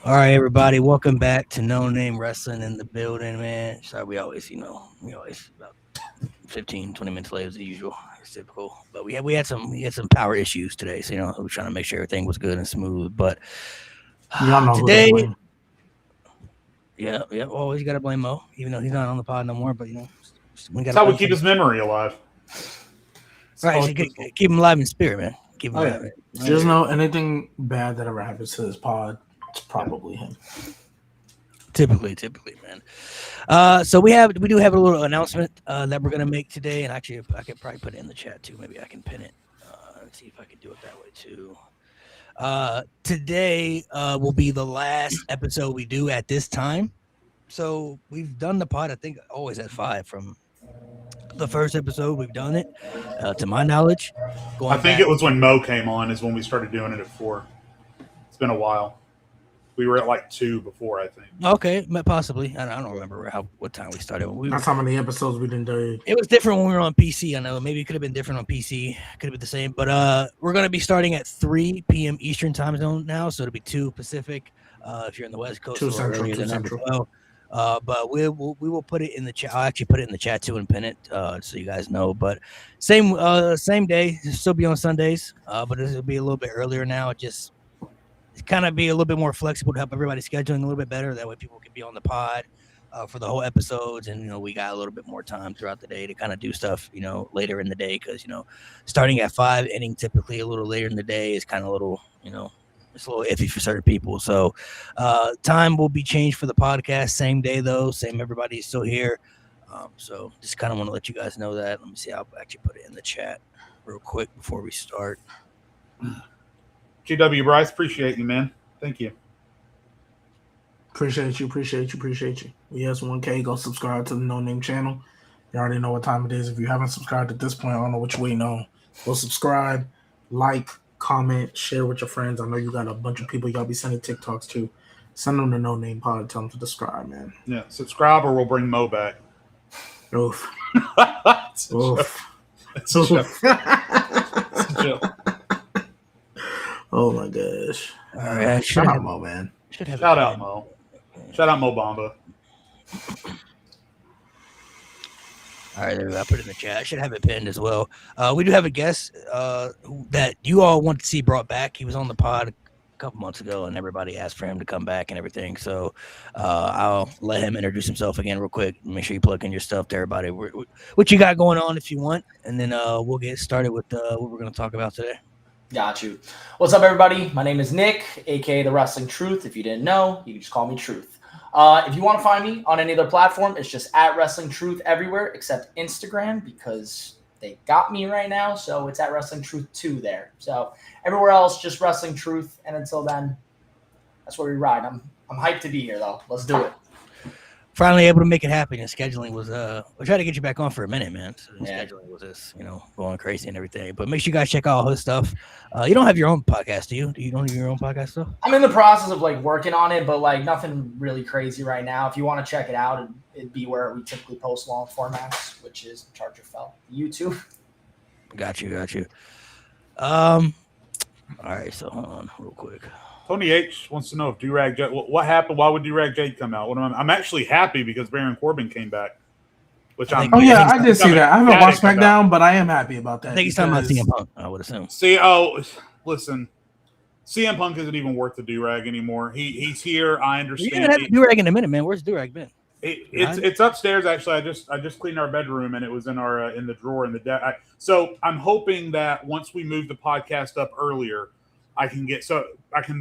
All right, everybody, welcome back to No Name Wrestling in the building, man. Sorry, we always about 15, 20 minutes late as usual. It's typical, but we had some power issues today, so we were trying to make sure everything was good and smooth. But Y'all know who to today, blame. yeah, always got to blame Mo, even though he's not on the pod no more. But we got That's to how we blame keep some. his memory alive. That's Right, all so it's for. keep him alive in spirit, man. Keep him Oh yeah. alive. If there's no anything bad that ever happens to this pod, it's probably him. Typically, man. So we do have a little announcement that we're gonna make today, and actually, I could probably put it in the chat too. Maybe I can pin it. Let's see if I can do it that way too. Today will be the last episode we do at this time. So we've done the pod, I think, always at 5 from the first episode. We've done it, to my knowledge. I Going think back, it was when Mo came on is when we started doing it at 4. It's been a while. We were at like 2 before, I think. okay, possibly. I don't remember what time we started. That's how many episodes we didn't do. It was different when we were on PC. I know maybe it could have been different on PC. Could have been the same, but we're gonna be starting at 3 p.m. Eastern time zone now, so it'll be 2 Pacific. If you're in the West Coast, 2 a little Central, earlier 2 than Central. 12. But we will put it in the chat. I'll actually put it in the chat too and pin it so you guys know. But same day, it'll still be on Sundays. But it'll be a little bit earlier now. Just kind of be a little bit more flexible to help everybody scheduling a little bit better. That way, people can be on the pod for the whole episodes, and we got a little bit more time throughout the day to kind of do stuff later in the day, because starting at 5, ending typically a little later in the day is kind of a little it's a little iffy for certain people. So time will be changed for the podcast. Same day though, same, everybody's still here. So just kind of want to let you guys know that. Let me see, I'll actually put it in the chat real quick before we start. GW Bryce, appreciate you, man. Thank you. Appreciate you. Yes, 1K. Go subscribe to the No Name channel. You already know what time it is. If you haven't subscribed at this point, I don't know what you're waiting on. Go subscribe, like, comment, share with your friends. I know you got a bunch of people y'all be sending TikToks to. Send them to No Name Pod. Tell them to subscribe, man. Yeah, subscribe or we'll bring Mo back. Oof. It's a Oof. It's a joke. It's a joke. Oh my gosh. All right, Shout out Mo, man. Shout out Mo. Shout out Mo Bamba. All right, there we go. I put it in the chat. I should have it pinned as well. We do have a guest that you all want to see brought back. He was on the pod a couple months ago, and everybody asked for him to come back and everything. So I'll let him introduce himself again real quick. Make sure you plug in your stuff to everybody, what you got going on if you want, and then we'll get started with what we're going to talk about today. Got you. What's up, everybody? My name is Nick, aka The Wrestling Truth. If you didn't know, you can just call me Truth. If you want to find me on any other platform, it's just at Wrestling Truth everywhere except Instagram, because they got me right now. So it's at Wrestling Truth 2 there. So everywhere else, just Wrestling Truth. And until then, that's where we ride. I'm hyped to be here, though. Let's do it. Finally able to make it happen. And scheduling was we tried to get you back on for a minute, man. So scheduling was just going crazy and everything. But make sure you guys check out all his stuff. You don't have your own podcast, do you? You don't have your own podcast stuff? I'm in the process of working on it, but nothing really crazy right now. If you want to check it out, it'd be where we typically post long formats, which is Charger Fell, YouTube. Got you. All right, so hold on real quick. Tony H wants to know if Durag Jade. What happened? Why would Durag Jade come out? I'm actually happy because Baron Corbin came back. Which I'm. Oh yeah, I did see that. I haven't watched SmackDown, but I am happy about that. I think he's talking about CM Punk, I would assume. Listen, CM Punk isn't even worth the Durag anymore. He's here. I understand. You didn't have Durag in a minute, man. Where's Durag been? It's upstairs. Actually, I just cleaned our bedroom and it was in our in the drawer in the desk. So I'm hoping that once we move the podcast up earlier, I can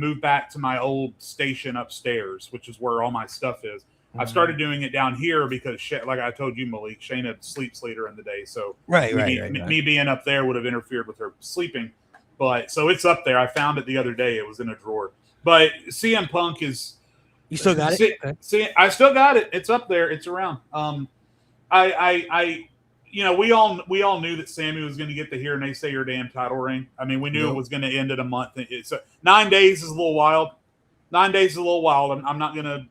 move back to my old station upstairs, which is where all my stuff is. Mm-hmm. I started doing it down here because, like I told you, Malik, Shayna sleeps later in the day, so me being up there would have interfered with her sleeping. But so it's up there. I found it the other day. It was in a drawer. But CM Punk is. You still got it? See, I still got it. It's up there. It's around. We all knew that Sammy was going to get the Here and They Say Your Damn title reign. I mean, we knew it was going to end in a month. It's 9 days is a little wild. 9 days is a little wild. I'm not gonna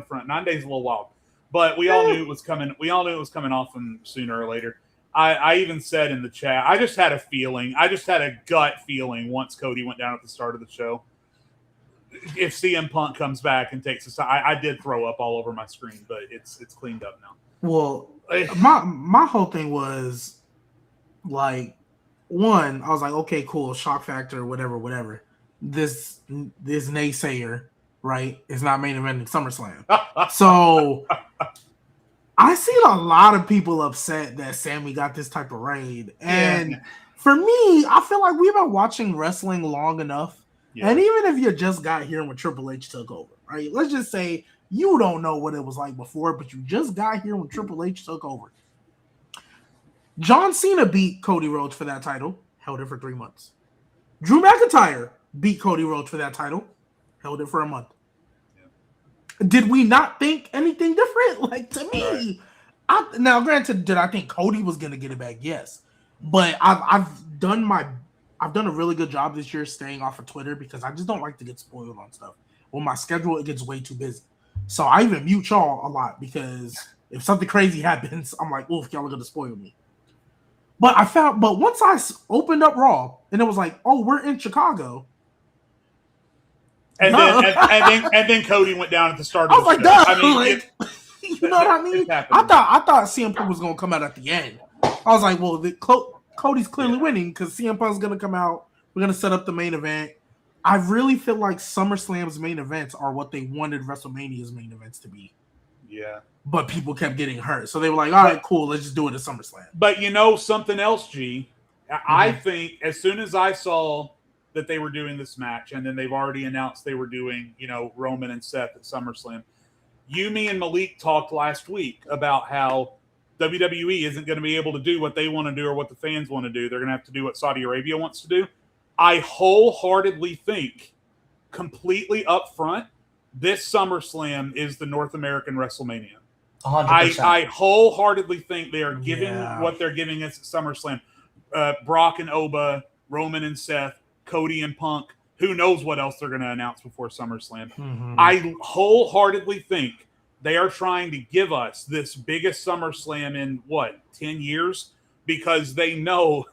front. 9 days is a little wild, but we all knew it was coming. We all knew it was coming off them sooner or later. I even said in the chat, I just had a feeling. I just had a gut feeling once Cody went down at the start of the show. if CM Punk comes back and takes us, I did throw up all over my screen, but it's cleaned up now. Well, my whole thing was like, one, I was like, okay, cool, shock factor, whatever. This naysayer, right, is not main eventing SummerSlam. So I seen a lot of people upset that Sammy got this type of raid. And for me, I feel like we've been watching wrestling long enough. Yeah. And even if you just got here when Triple H took over, right? Let's just say you don't know what it was like before, but you just got here when Triple H took over. John Cena beat Cody Rhodes for that title, held it for 3 months. Drew McIntyre beat Cody Rhodes for that title, held it for a month. Did we not think anything different? Like, to me, now granted, did I think Cody was going to get it back? Yes. But I've done a really good job this year staying off of Twitter because I just don't like to get spoiled on stuff. On my schedule, it gets way too busy. So I even mute y'all a lot because if something crazy happens, I'm like, oof, y'all are going to spoil me. But once I opened up Raw and it was like, oh, we're in Chicago. And then Cody went down at the start. I was like, duh. I mean, you know what I mean? I thought CM Punk was gonna come out at the end. I was like, well, Cody's clearly winning because CM Punk's gonna come out. We're gonna set up the main event. I really feel like SummerSlam's main events are what they wanted WrestleMania's main events to be. Yeah. But people kept getting hurt, so they were like, all right, cool, let's just do it at SummerSlam. But you know something else, G? I think as soon as I saw that they were doing this match, and then they've already announced they were doing, Roman and Seth at SummerSlam. Me and Malik talked last week about how WWE isn't going to be able to do what they want to do or what the fans want to do. They're going to have to do what Saudi Arabia wants to do. I wholeheartedly think, completely up front, this SummerSlam is the North American WrestleMania. 100%. I wholeheartedly think they are giving what they're giving us at SummerSlam. Brock and Oba, Roman and Seth, Cody and Punk. Who knows what else they're going to announce before SummerSlam. Mm-hmm. I wholeheartedly think they are trying to give us this biggest SummerSlam in, 10 years? Because they know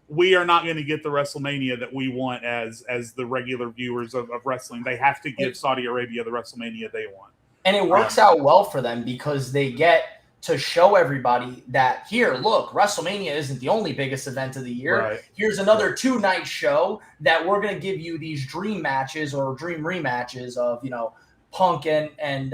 we are not going to get the WrestleMania that we want as the regular viewers of wrestling. They have to give Saudi Arabia the WrestleMania they want. And it works out well for them because they get to show everybody that, here, look, WrestleMania isn't the only biggest event of the year. Right. Here's another 2-night show that we're going to give you these dream matches or dream rematches of, Punk and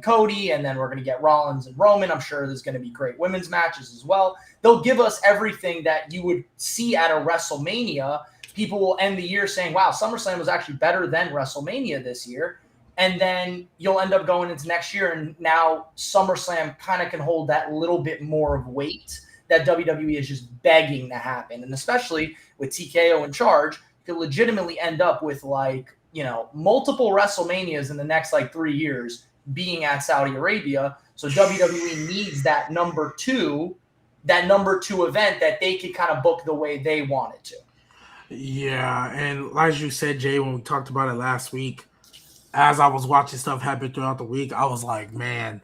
Cody, and then we're going to get Rollins and Roman. I'm sure there's going to be great women's matches as well. They'll give us everything that you would see at a WrestleMania. People will end the year saying, wow, SummerSlam was actually better than WrestleMania this year. And then you'll end up going into next year, and now SummerSlam kind of can hold that little bit more of weight that WWE is just begging to happen. And especially with TKO in charge, you could legitimately end up with multiple WrestleManias in the next 3 years being at Saudi Arabia. So WWE needs that number two event that they could kind of book the way they want it to. Yeah, and as you said, Jay, when we talked about it last week, as I was watching stuff happen throughout the week, I was like, man,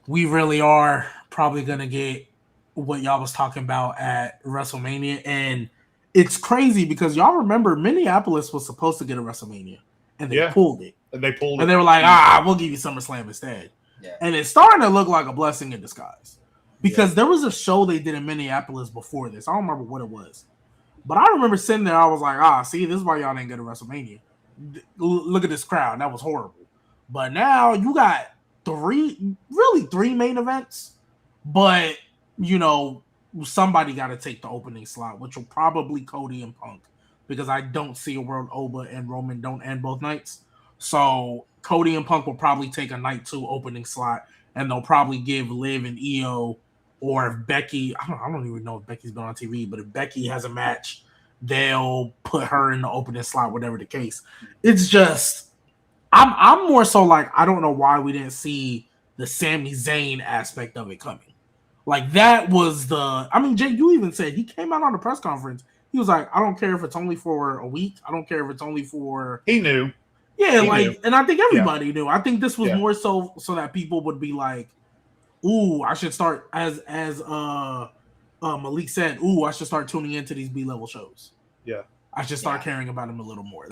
we really are probably going to get what y'all was talking about at WrestleMania. And it's crazy because y'all remember Minneapolis was supposed to get a WrestleMania, and they pulled it. And they pulled it. And they were like, we'll give you SummerSlam instead. Yeah. And it's starting to look like a blessing in disguise. Because there was a show they did in Minneapolis before this. I don't remember what it was. But I remember sitting there, I was like, see, this is why y'all didn't get a WrestleMania. Look at this crowd. That was horrible. But now you got three main events. But, somebody got to take the opening slot, which will probably Cody and Punk. Because I don't see a world Oba and Roman don't end both nights. So Cody and Punk will probably take a night 2 opening slot. And they'll probably give Liv and Io, or if Becky, I don't even know if Becky's been on TV, but if Becky has a match, they'll put her in the opening slot, whatever the case. It's just, I'm more so like, I don't know why we didn't see the Sami Zayn aspect of it coming. Like, that was Jay, you even said, he came out on the press conference. He was like, I don't care if it's only for a week. I don't care if it's only for... He knew. Yeah, and I think everybody knew. I think this was more so that people would be like, ooh, I should start, as Malik said, ooh, I should start tuning into these B-level shows. Yeah. I should start caring about them a little more.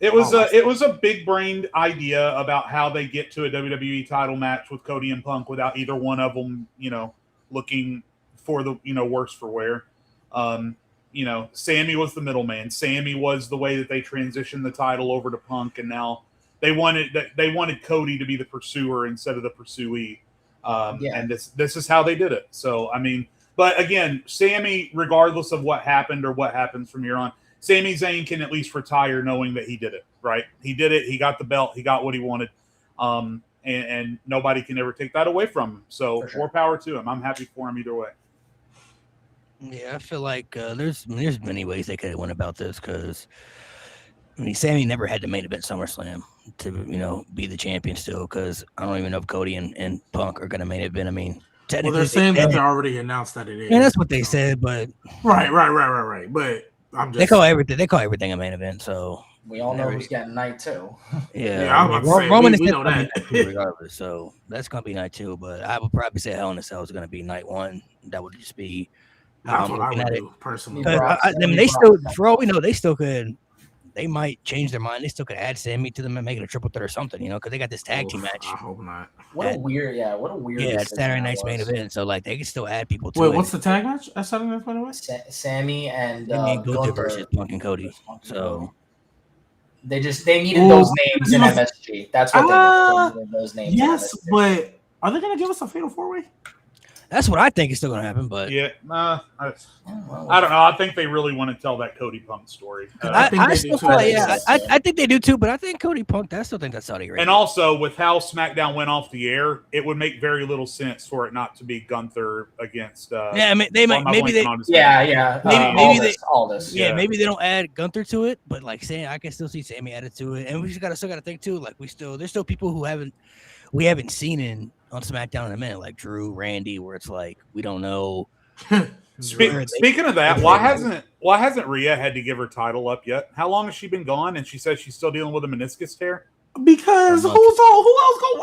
It was a big brained idea about how they get to a WWE title match with Cody and Punk without either one of them, looking for the worse for wear. Sammy was the middleman. Sammy was the way that they transitioned the title over to Punk, and now they wanted Cody to be the pursuer instead of the pursuee. And this is how they did it. So but again, Sammy, regardless of what happened or what happens from here on, Sami Zayn can at least retire knowing that he did it, right? He did it. He got the belt. He got what he wanted. And nobody can ever take that away from him. So more power to him. I'm happy for him either way. Yeah, I feel like there's many ways they could have went about this because Sammy never had to main event SummerSlam to be the champion still because I don't even know if Cody and Punk are going to main event. Technically, they're saying that they already announced that it is. Yeah, that's what they said, but right. But they call everything a main event, so we all know who's getting night 2. Yeah, Roman is we know that regardless, so that's gonna be night 2. But I would probably say Hell in a Cell is gonna be night 1. That would just be that's what I would do personally. They still, for all we know, they still could. They might change their mind. They still could add Sammy to them and make it a triple threat or something, because they got this tag team match. I hope not. What a weird. Yeah, Saturday night's main event. So they can still add people to it. Wait, what's the tag match at Saturday night's main event? Sammy and Gunther versus Punk and Cody. So they needed those names in MSG. That's what they needed those names. Yes, but are they gonna give us a fatal 4-way? That's what I think is still going to happen, but I don't know. I think they really want to tell that Cody Punk story. I think they do too, but I think Cody Punk. I still think that's Saudi Arabia. And also, with how SmackDown went off the air, it would make very little sense for it not to be Gunther against. Maybe they don't add Gunther to it, but I can still see Sammy added to it, and we still got to think too. There's still people who we haven't seen on SmackDown in a minute, like Drew, Randy, where it's like we don't know. Speaking of that, why hasn't Rhea had to give her title up yet? How long has she been gone? And she says she's still dealing with a meniscus tear. Because who else gonna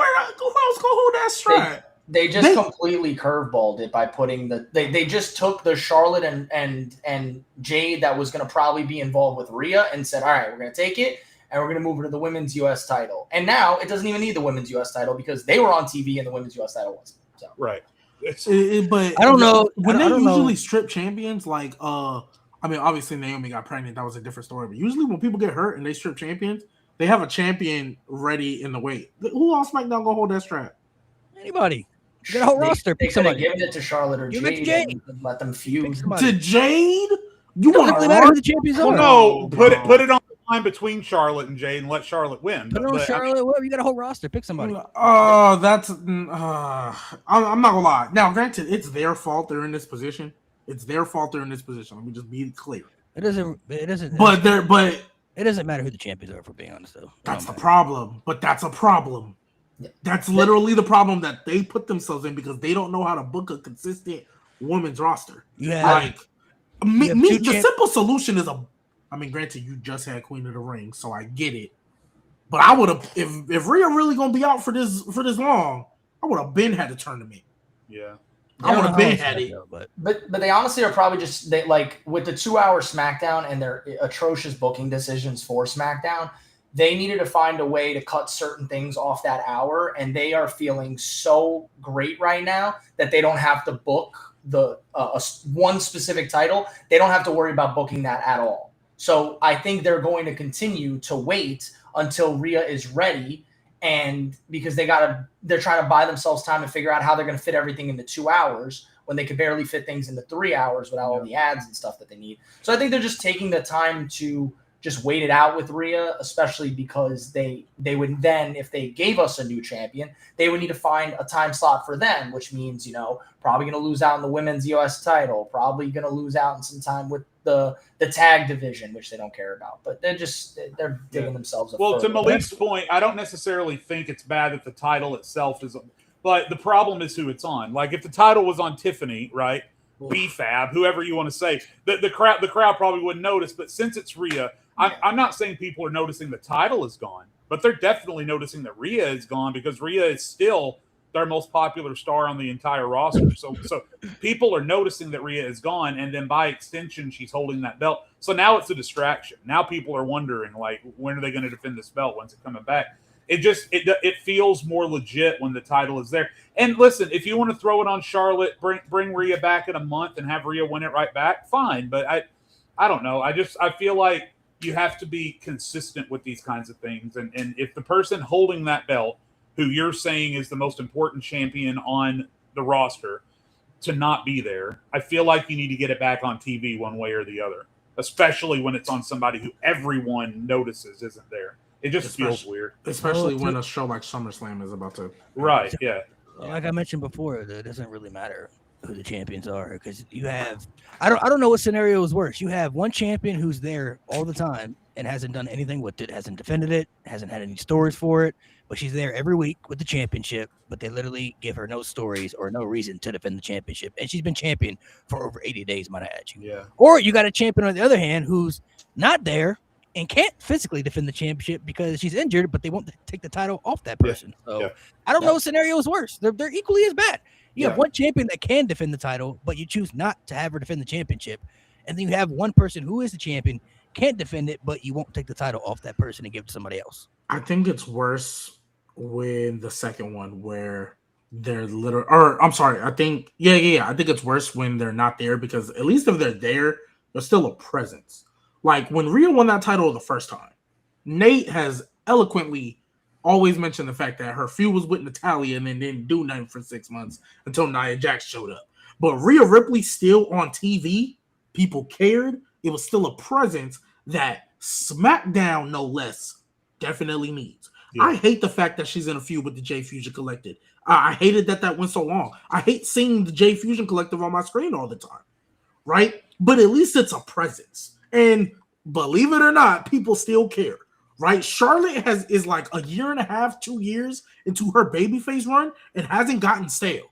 hold that strap? They just completely curveballed it by putting they just took the Charlotte and Jade that was going to probably be involved with Rhea and said, all right, we're going to take it. And we're going to move her to the women's U.S. title. And now it doesn't even need the women's U.S. title because they were on TV and the women's U.S. title wasn't. So. Right. But I don't know. When they usually strip champions, obviously Naomi got pregnant. That was a different story. But usually when people get hurt and they strip champions, they have a champion ready in the weight. Who else might not go hold that strap? Anybody. You got a whole roster. They could have given it to Charlotte or Jade and let them feud. To Jade? You want to matter who the champions are? No, put it on the line between Charlotte and Jade and let Charlotte win. Put it on Charlotte. You got a whole roster. Pick somebody. I'm not gonna lie. Now, granted, it's their fault they're in this position. Let me just be clear. It doesn't. But it doesn't matter who the champions are. For being honest, though, that's the problem. But that's a problem. Yeah. That's literally the problem that they put themselves in because they don't know how to book a consistent women's roster. Yeah. The simple solution is granted, you just had Queen of the Ring, so I get it. But I would have, if Rhea really gonna be out for this long, I would have been had a tournament. Yeah, I would have been had it. But they honestly are probably just with the 2-hour SmackDown and their atrocious booking decisions for SmackDown. They needed to find a way to cut certain things off that hour, and they are feeling so great right now that they don't have to book the one specific title. They don't have to worry about booking that at all. So I think they're going to continue to wait until Rhea is ready, and because they're trying to buy themselves time and figure out how they're going to fit everything into 2 hours when they could barely fit things into 3 hours without all the ads and stuff that they need. So I think they're just taking the time to just wait it out with Rhea, especially because they would then, if they gave us a new champion, they would need to find a time slot for them, which means, probably going to lose out in the women's U.S. title, probably going to lose out in some time with the tag division, which they don't care about. But they're digging themselves up. Well, to Malik's point, I don't necessarily think it's bad that the title itself is, but the problem is who it's on. Like if the title was on Tiffany, right? B-Fab, whoever you want to say, the crowd probably wouldn't notice. But since it's Rhea, I'm not saying people are noticing the title is gone, but they're definitely noticing that Rhea is gone because Rhea is still their most popular star on the entire roster. So people are noticing that Rhea is gone, and then by extension, she's holding that belt. So now it's a distraction. Now people are wondering, like, when are they going to defend this belt? When's it coming back? It feels more legit when the title is there. And listen, if you want to throw it on Charlotte, bring Rhea back in a month and have Rhea win it right back, fine. But I don't know. I feel like you have to be consistent with these kinds of things. And if the person holding that belt, who you're saying is the most important champion on the roster, to not be there, I feel like you need to get it back on TV one way or the other, especially when it's on somebody who everyone notices isn't there. It just feels weird. Especially when a show like SummerSlam is about to. Right, yeah. Like I mentioned before, it doesn't really matter who the champions are, because you have I don't know what scenario is worse. You have one champion who's there all the time and hasn't done anything with it, hasn't defended it, hasn't had any stories for it, but she's there every week with the championship, but they literally give her no stories or no reason to defend the championship, and she's been champion for over 80 days, might I add you. Yeah. Or you got a champion on the other hand who's not there and can't physically defend the championship because she's injured, but they won't take the title off that person. So I don't know what scenario is worse. They're equally as bad. You have one champion that can defend the title, but you choose not to have her defend the championship. And then you have one person who is the champion, can't defend it, but you won't take the title off that person and give it to somebody else. I think it's worse with the second one where they're literally, or I'm sorry, I think it's worse when they're not there, because at least if they're there, there's still a presence. Like when Rhea won that title the first time, Nate has eloquently always mentioned the fact that her feud was with Natalya and then didn't do nothing for 6 months until Nia Jax showed up. But Rhea Ripley still on TV, people cared. It was still a presence that SmackDown, no less, definitely needs. Yeah. I hate the fact that she's in a feud with the J Fusion Collective. I hated that went so long. I hate seeing the J Fusion Collective on my screen all the time, right? But at least it's a presence. And believe it or not, people still care, right? Charlotte is like a year and a half, 2 years into her babyface run and hasn't gotten stale.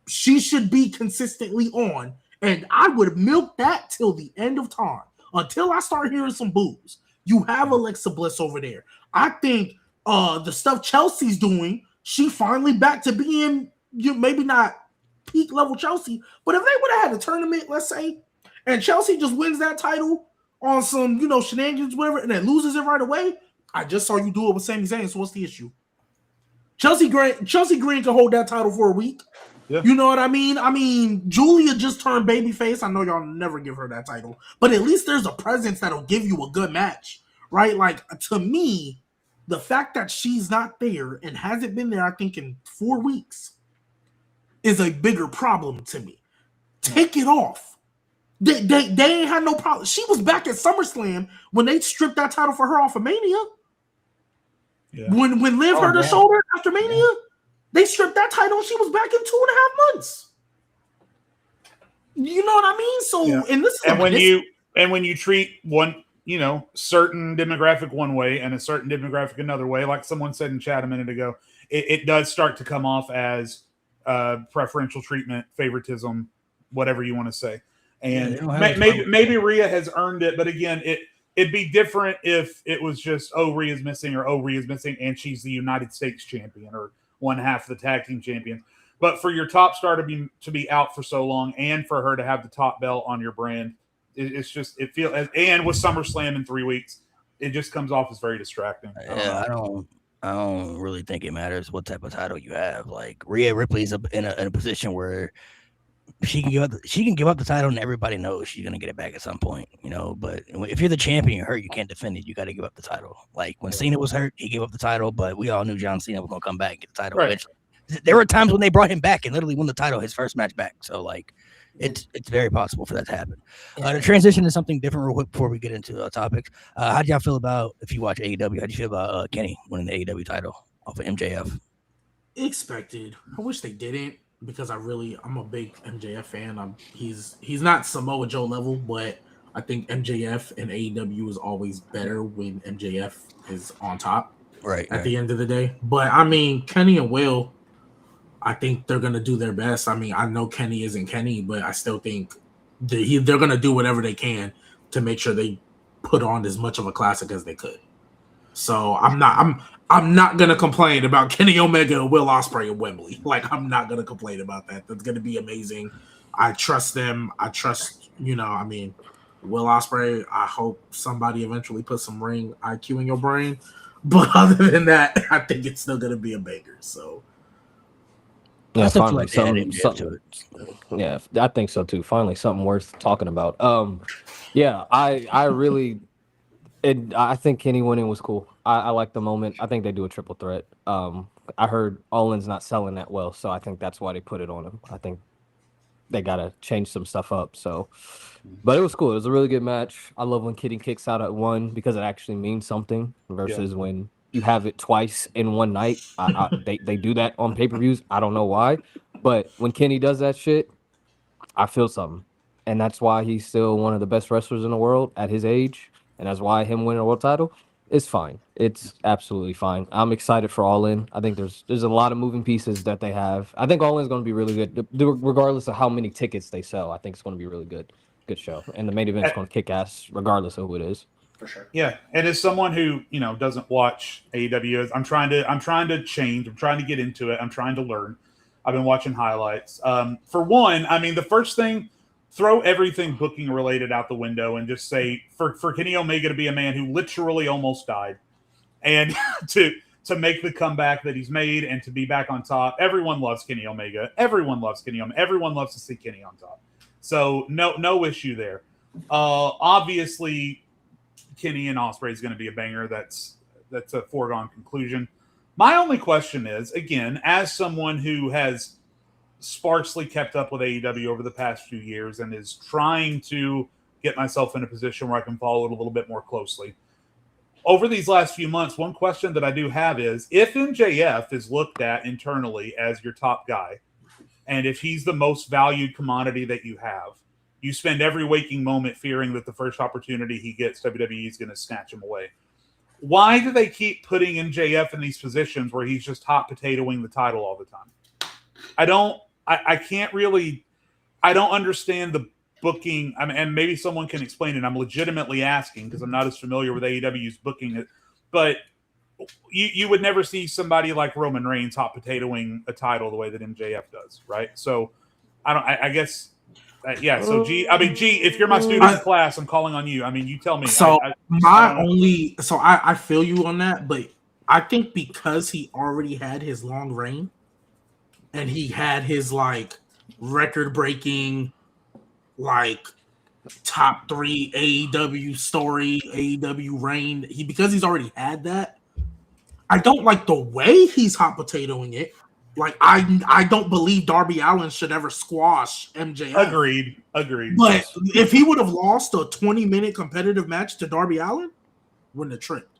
She should be consistently on, and I would milk that till the end of time until I start hearing some boos. You have Alexa Bliss over there. I think the stuff Chelsea's doing, she finally back to being, maybe not peak level Chelsea, but if they would have had a tournament, let's say, and Chelsea just wins that title on some, shenanigans, whatever, and then loses it right away, I just saw you do it with Sami Zayn, so what's the issue? Chelsea Green can hold that title for a week. Yeah. You know what I mean? I mean, Julia just turned babyface. I know y'all never give her that title, but at least there's a presence that'll give you a good match, right? Like, to me, the fact that she's not there and hasn't been there, I think, in 4 weeks is a bigger problem to me. Take it off. They ain't had no problem. She was back at SummerSlam when they stripped that title for her off of Mania. Yeah. When Liv hurt her shoulder after Mania, they stripped that title and she was back in 2.5 months. You know what I mean? So, and this is when you treat one, certain demographic one way and a certain demographic another way, like someone said in chat a minute ago, it does start to come off as preferential treatment, favoritism, whatever you want to say. And maybe Rhea has earned it, but again, it'd be different if it was just, Rhea's missing, or Rhea's missing and she's the United States champion or one half of the tag team champions. But for your top star to be out for so long and for her to have the top belt on your brand, it feels, and with SummerSlam in 3 weeks, it just comes off as very distracting. I don't really think it matters what type of title you have. Like, Rhea Ripley's in a position where she can give up the title and everybody knows she's gonna get it back at some point, but if you're the champion, you're hurt, you can't defend it, you got to give up the title. Like when Cena was hurt, he gave up the title, but we all knew John Cena was gonna come back and get the title eventually. There were times when they brought him back and literally won the title his first match back, so like it's very possible for that to happen. To transition to something different real quick before we get into topics, how do y'all feel about, if you watch AEW, how do you feel about Kenny winning the AEW title off of MJF? Expected. I wish they didn't, because I'm a big MJF fan. He's not Samoa Joe level, but I think MJF and AEW is always better when MJF is on top. Right. At the end of the day. But I mean, Kenny and Will, I think they're gonna do their best. I mean, I know Kenny isn't Kenny, but I still think they're gonna do whatever they can to make sure they put on as much of a classic as they could. So I'm not gonna complain about Kenny Omega and Will Ospreay at Wembley. Like, I'm not gonna complain about that. That's gonna be amazing. I trust them. I trust, I mean, Will Ospreay. I hope somebody eventually puts some ring IQ in your brain. But other than that, I think it's still gonna be a banger. So I still feel finally like they added something, MJF to it. yeah, I think so too. Finally, something worth talking about. Yeah, I really, I think Kenny winning was cool. I like the moment. I think they do a triple threat. I heard Olin's not selling that well, so I think that's why they put it on him. I think they gotta change some stuff up. So, but it was cool. It was a really good match. I love when Kenny kicks out at one because it actually means something versus when you have it twice in one night. They do that on pay-per-views. I don't know why, but when Kenny does that shit, I feel something, and that's why he's still one of the best wrestlers in the world at his age, and that's why him winning a world title is fine. It's absolutely fine. I'm excited for All In. I think there's a lot of moving pieces that they have. I think All In is going to be really good, regardless of how many tickets they sell. I think it's going to be a really good show, and the main event is going to kick ass, regardless of who it is. For sure. Yeah, and as someone who doesn't watch AEW, I'm trying to change. I'm trying to get into it. I'm trying to learn. I've been watching highlights. For one, I mean, the first thing, throw everything booking related out the window and just say for Kenny Omega to be a man who literally almost died, and to make the comeback that he's made and to be back on top. Everyone loves Kenny Omega. Everyone loves Kenny Omega. Everyone loves to see Kenny on top. So no issue there. Obviously, Kenny and Ospreay is going to be a banger. That's a foregone conclusion. My only question is, again, as someone who has sparsely kept up with AEW over the past few years and is trying to get myself in a position where I can follow it a little bit more closely. Over these last few months, one question that I do have is, if MJF is looked at internally as your top guy, and if he's the most valued commodity that you have, you spend every waking moment fearing that the first opportunity he gets, WWE is going to snatch him away. Why do they keep putting MJF in these positions where he's just hot potatoing the title all the time? I don't understand the booking. I mean, and maybe someone can explain it. I'm legitimately asking because I'm not as familiar with AEW's booking it, but you would never see somebody like Roman Reigns hot potatoing a title the way that MJF does, right? So I guess. So G, if you're my student in class, I'm calling on you. I mean, you tell me. So I feel you on that, but I think because he already had his long reign and he had his like record-breaking, like top 3 AEW story, AEW reign, because he's already had that, I don't like the way he's hot potatoing it. Like, I don't believe Darby Allin should ever squash MJF. Agreed. But if he would have lost a 20-minute competitive match to Darby Allin, wouldn't have tripped.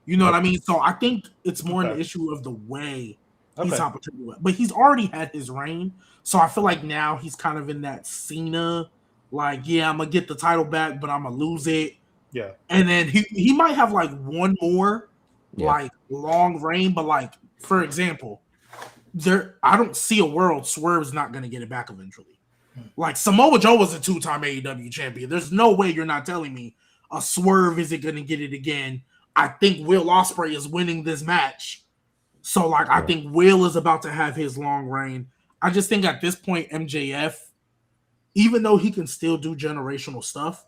You know what I mean? So I think it's more an issue of the way he's hot potato. But he's already had his reign. So I feel like now he's kind of in that Cena, like, yeah, I'm going to get the title back, but I'm going to lose it. Yeah. And then he might have like one more like long reign, but like, for example, I don't see a world Swerve's not going to get it back eventually. Like, Samoa Joe was a 2-time AEW champion. There's no way you're not telling me a Swerve isn't going to get it again. I think Will Ospreay is winning this match. So, like, I think Will is about to have his long reign. I just think at this point, MJF, even though he can still do generational stuff,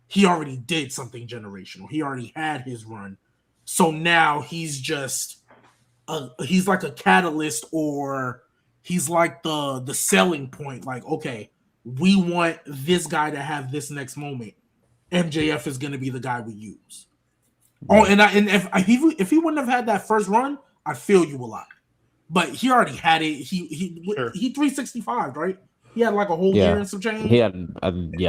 he already did something generational. He already had his run. So now he's just... he's like a catalyst, or he's like the selling point. Like, okay, we want this guy to have this next moment. MJF is going to be the guy we use. Oh, and if he wouldn't have had that first run, I feel you a lot. But he already had it. He 365, right? He had like a whole year and some change. He had To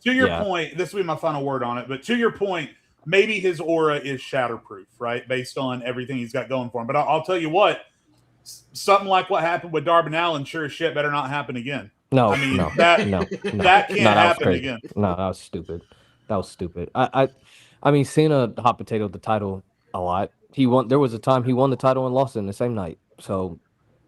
your Yeah. point, this will be my final word on it. But to your point, maybe his aura is shatterproof, right? Based on everything he's got going for him. But I'll tell you what, something like what happened with Darby Allin, sure as shit better not happen again. That can't happen again. No, that was stupid. I mean, Cena hot potatoed the title a lot. There was a time he won the title and lost it in the same night. So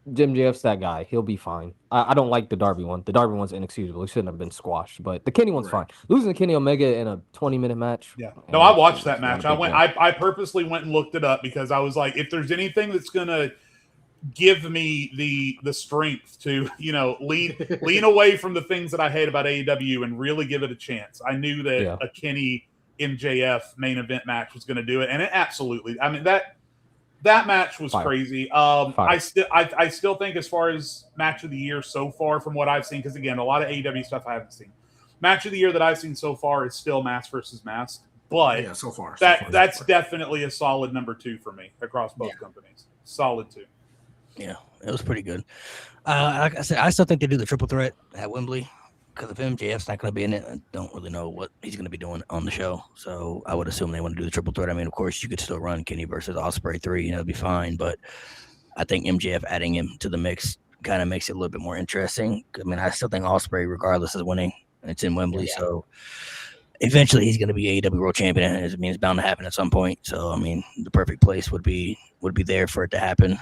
MJF's that guy. He'll be fine. I don't like the Darby one. The Darby one's inexcusable. It shouldn't have been squashed. But the Kenny one's fine. Losing to Kenny Omega in a 20-minute match. Yeah. No, I watched that it's not match. a I big went. deal. I purposely went and looked it up because I was like, if there's anything that's gonna give me the strength to lean away from the things that I hate about AEW and really give it a chance, I knew that a Kenny MJF main event match was going to do it, and it absolutely. I mean that match was crazy. I still think as far as match of the year so far from what I've seen, because again, a lot of AEW stuff I haven't seen. Match of the year that I've seen so far is still Mask versus Mask, but yeah, so far that's definitely a solid number 2 for me across both companies. Solid 2. Yeah, it was pretty good. Like I said, I still think they do the triple threat at Wembley because if MJF's not going to be in it, I don't really know what he's going to be doing on the show. So I would assume they want to do the triple threat. I mean, of course, you could still run Kenny versus Ospreay 3, it'd be fine. But I think MJF adding him to the mix kind of makes it a little bit more interesting. I mean, I still think Ospreay, regardless, is winning. It's in Wembley, so eventually he's going to be AEW World Champion. I mean, it's bound to happen at some point. So I mean, the perfect place would be there for it to happen.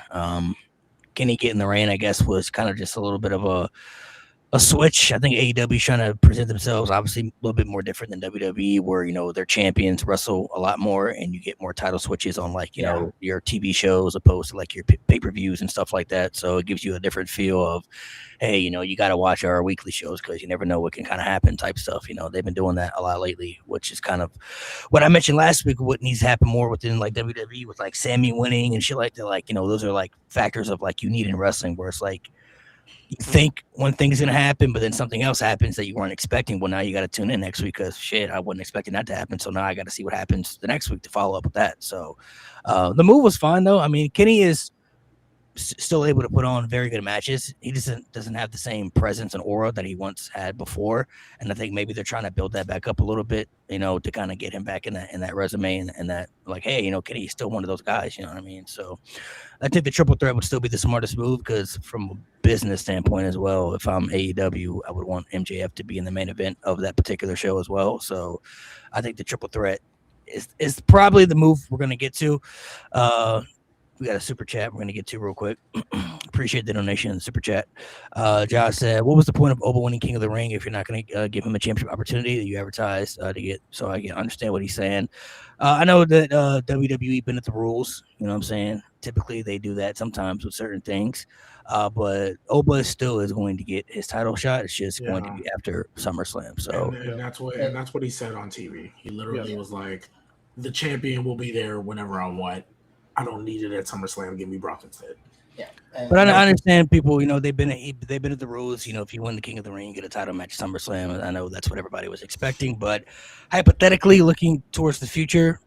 Kenny getting the reign, I guess, was kind of just a little bit of a switch. I think AEW is trying to present themselves obviously a little bit more different than WWE, where their champions wrestle a lot more and you get more title switches on like you know your TV shows opposed to like your pay-per-views and stuff like that. So it gives you a different feel of, hey, you got to watch our weekly shows because you never know what can kind of happen type stuff. They've been doing that a lot lately, which is kind of what I mentioned last week. What needs to happen more within like WWE with like Sammy winning and shit like that. Like those are like factors of like you need in wrestling where it's like. You think one thing's going to happen, but then something else happens that you weren't expecting. Well, now you got to tune in next week because shit, I wasn't expecting that to happen. So now I got to see what happens the next week to follow up with that. So the move was fine though. I mean, Kenny is still able to put on very good matches. He doesn't have the same presence and aura that he once had before. And I think maybe they're trying to build that back up a little bit, to kind of get him back in that resume and that like, hey, Kenny's still one of those guys, you know what I mean? So I think the triple threat would still be the smartest move because from a business standpoint as well, if I'm AEW, I would want MJF to be in the main event of that particular show as well. So I think the triple threat is probably the move we're going to get to. We got a super chat we're going to get to real quick. Appreciate the donation in the super chat. Josh said, what was the point of Oba winning King of the Ring if you're not going to give him a championship opportunity that you advertised to get? So I can understand what he's saying. I know that WWE been at the rules. You know what I'm saying? Typically, they do that sometimes with certain things. But Oba still is going to get his title shot. It's just going to be after SummerSlam. So and that's what he said on TV. He literally was like, the champion will be there whenever I want. I don't need it at SummerSlam. Give me Brock instead. Yeah, but I understand people. They've been at the rules. If you win the King of the Ring, you get a title match at SummerSlam. I know that's what everybody was expecting. But hypothetically, looking towards the future,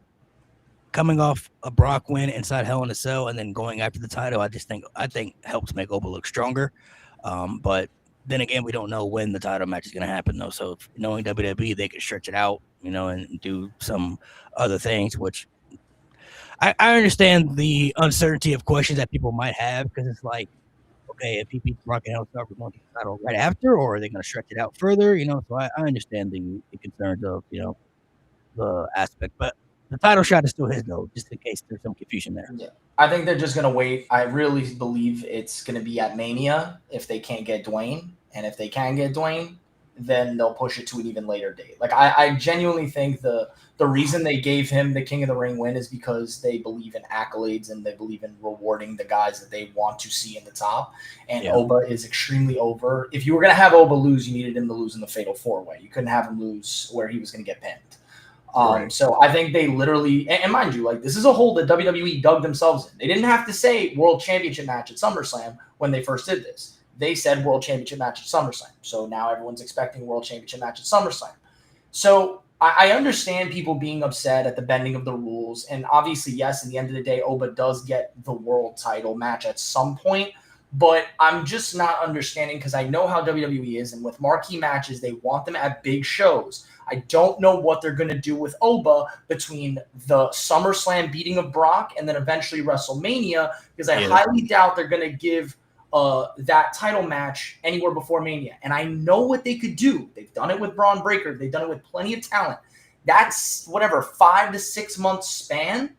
coming off a Brock win inside Hell in a Cell and then going after the title, I think helps make Oba look stronger. But then again, we don't know when the title match is going to happen, though. So knowing WWE, they can stretch it out, and do some other things, which. I understand the uncertainty of questions that people might have because it's like, okay, if he beats Brock and Hellstar, we're going to the title right after, or are they going to stretch it out further? So I understand the concerns of, the aspect, but the title shot is still his though, just in case there's some confusion there. Yeah. I think they're just going to wait. I really believe it's going to be at Mania if they can't get Dwayne, and if they can get Dwayne, then they'll push it to an even later date. Like I genuinely think the reason they gave him the King of the Ring win is because they believe in accolades and they believe in rewarding the guys that they want to see in the top. And Oba is extremely over. If you were going to have Oba lose, you needed him to lose in the Fatal 4-Way. You couldn't have him lose where he was going to get pinned. Right. So I think they literally, and mind you, like this is a hole that WWE dug themselves in. They didn't have to say World Championship match at SummerSlam when they first did this. They said World Championship match at SummerSlam. So now everyone's expecting World Championship match at SummerSlam. So I understand people being upset at the bending of the rules. And obviously, yes, at the end of the day, Oba does get the world title match at some point. But I'm just not understanding because I know how WWE is. And with marquee matches, they want them at big shows. I don't know what they're going to do with Oba between the SummerSlam beating of Brock and then eventually WrestleMania because I highly doubt they're going to give that title match anywhere before Mania. And I know what they could do. They've done it with Braun Breaker. They've done it with plenty of talent. That's 5 to 6 months span.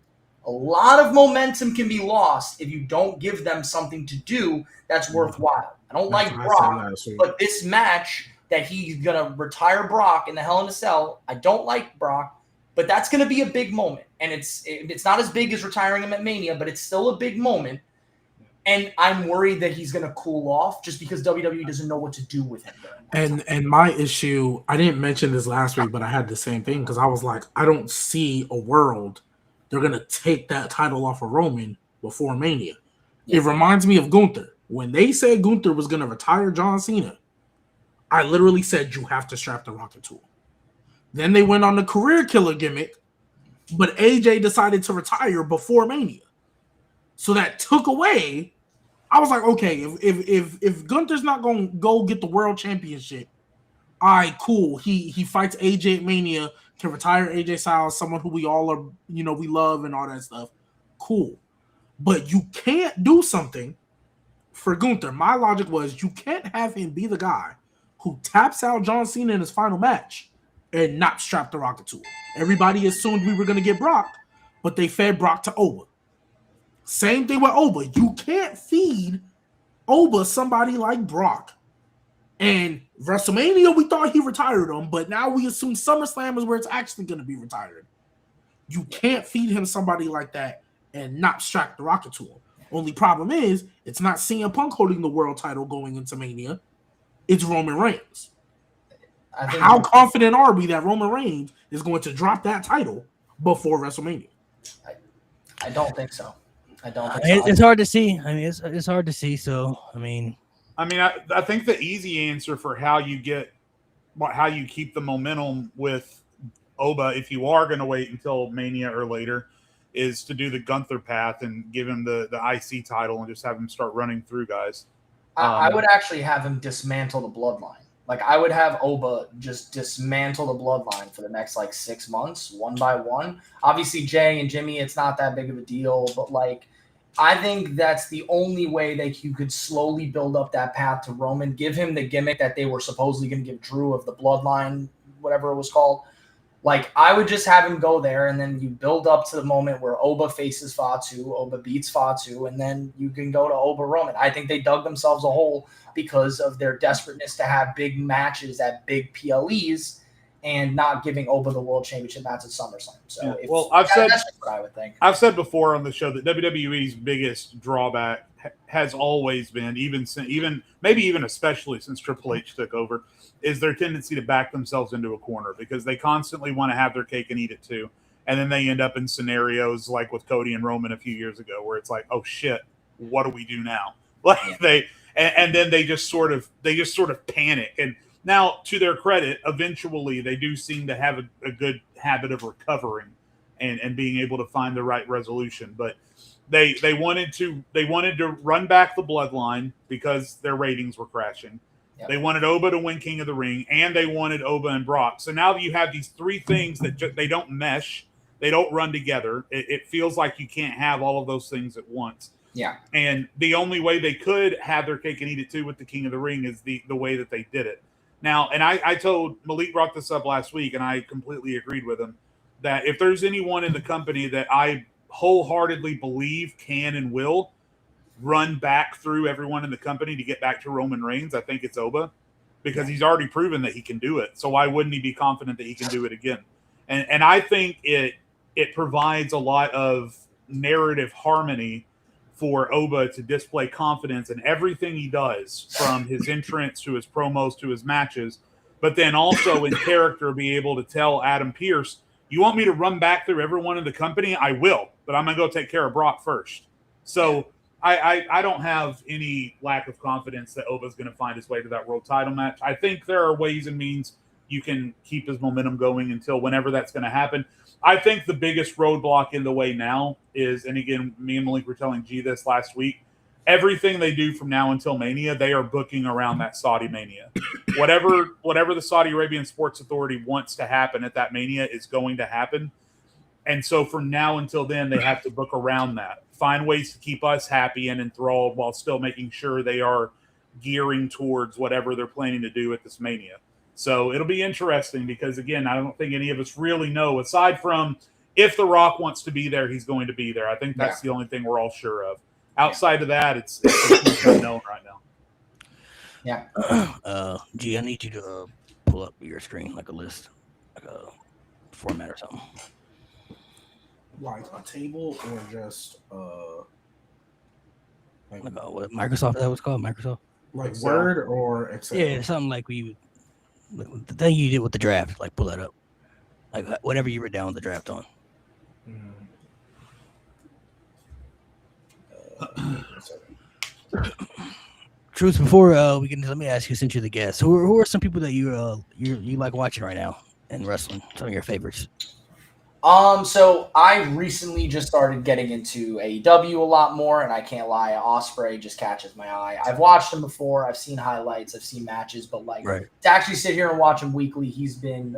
A lot of momentum can be lost if you don't give them something to do that's worthwhile. I don't like Brock, but this match that he's going to retire Brock in the Hell in a Cell, I don't like Brock, but that's going to be a big moment. And it's not as big as retiring him at Mania, but it's still a big moment. And I'm worried that he's going to cool off just because WWE doesn't know what to do with him. And my issue, I didn't mention this last week, but I had the same thing because I was like, I don't see a world they're going to take that title off of Roman before Mania. It reminds me of Gunther. When they said Gunther was going to retire John Cena, I literally said, you have to strap the Rocket to him. Then they went on the career killer gimmick, but AJ decided to retire before Mania. So that took away. I was like, okay, if Gunther's not going to go get the world championship, all right, cool. He fights AJ at Mania, can retire AJ Styles, someone who we all are, we love and all that stuff. Cool. But you can't do something for Gunther. My logic was you can't have him be the guy who taps out John Cena in his final match and not strap the Rocket to him. Everybody assumed we were going to get Brock, but they fed Brock to Oba. Same thing with Oba. You can't feed Oba somebody like Brock. And WrestleMania, we thought he retired him, but now we assume SummerSlam is where it's actually going to be retired. You can't feed him somebody like that and not strap the Rocket to him. Only problem is, it's not CM Punk holding the world title going into Mania. It's Roman Reigns. How confident are we that Roman Reigns is going to drop that title before WrestleMania? I don't think so. It's hard to see. I mean, it's hard to see. So, I think the easy answer for how you keep the momentum with Oba, if you are going to wait until Mania or later, is to do the Gunther path and give him the IC title and just have him start running through guys. I would actually have him dismantle the bloodline. Like, I would have Oba just dismantle the bloodline for the next, 6 months, one by one. Obviously, Jay and Jimmy, it's not that big of a deal. But, I think that's the only way that you could slowly build up that path to Roman. Give him the gimmick that they were supposedly going to give Drew of the bloodline, whatever it was called. I would just have him go there, and then you build up to the moment where Oba faces Fatu, Oba beats Fatu, and then you can go to Oba Roman. I think they dug themselves a hole because of their desperateness to have big matches at big PLEs and not giving Oba the world championship match at SummerSlam. So, that's just what I would think. I've said before on the show that WWE's biggest drawback has always been, especially since Triple H took over, is their tendency to back themselves into a corner because they constantly want to have their cake and eat it too. And then they end up in scenarios like with Cody and Roman a few years ago where it's like, oh shit, what do we do now? And then they just sort of panic. And now, to their credit, eventually they do seem to have a good habit of recovering and being able to find the right resolution. But they wanted to run back the bloodline because their ratings were crashing. Yep. They wanted Oba to win King of the Ring, and they wanted Oba and Brock. So now that you have these three things that they don't mesh, they don't run together. It feels like you can't have all of those things at once. Yeah. And the only way they could have their cake and eat it too with the King of the Ring is the way that they did it. Now, and I told Malik brought this up last week, and I completely agreed with him that if there's anyone in the company that I wholeheartedly believe can and will run back through everyone in the company to get back to Roman Reigns, I think it's Oba, because he's already proven that he can do it. So why wouldn't he be confident that he can do it again? And I think it provides a lot of narrative harmony for Oba to display confidence in everything he does, from his entrance to his promos to his matches, but then also in character be able to tell Adam Pearce, you want me to run back through everyone in the company? I will, but I'm going to go take care of Brock first. So I don't have any lack of confidence that Oba's going to find his way to that world title match. I think there are ways and means you can keep his momentum going until whenever that's going to happen. I think the biggest roadblock in the way now is, and again, me and Malik were telling G this last week, everything they do from now until Mania, they are booking around that Saudi Mania. Whatever the Saudi Arabian Sports Authority wants to happen at that Mania is going to happen. And so from now until then, they have to book around that. Find ways to keep us happy and enthralled while still making sure they are gearing towards whatever they're planning to do at this Mania. So it'll be interesting because, again, I don't think any of us really know, aside from if The Rock wants to be there, he's going to be there. I think that's the only thing we're all sure of. Outside of that, it's unknown right now. Yeah. G, I need you to pull up your screen like a list, like a format or something. Like a table or just Like what Microsoft? That was called Microsoft. like Excel. Word or Excel? Yeah, something like the thing you did with the draft. Like pull that up, like whatever you were down with the draft on. Truth, before we can, let me ask you, since you're the guest, who are some people that you like watching right now in wrestling? Some of your favorites. So I recently just started getting into AEW a lot more, and I can't lie, Ospreay just catches my eye. I've watched him before, I've seen highlights, I've seen matches, but to actually sit here and watch him weekly, he's been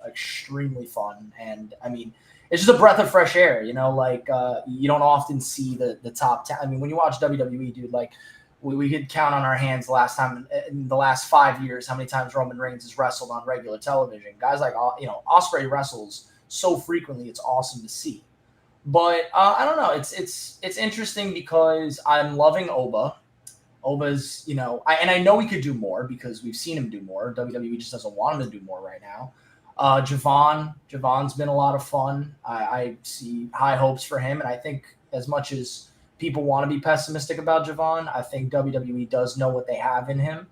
extremely fun. And I mean, it's just a breath of fresh air, you don't often see the top 10. I mean, when you watch WWE, dude, like we could count on our hands the last time in the last 5 years how many times Roman Reigns has wrestled on regular television. Guys like Ospreay wrestles so frequently, it's awesome to see. But I don't know. It's interesting because I'm loving Oba. Oba's, I know he could do more because we've seen him do more. WWE just doesn't want him to do more right now. Javon's been a lot of fun. I see high hopes for him, and I think as much as people want to be pessimistic about Javon, I think WWE does know what they have in him.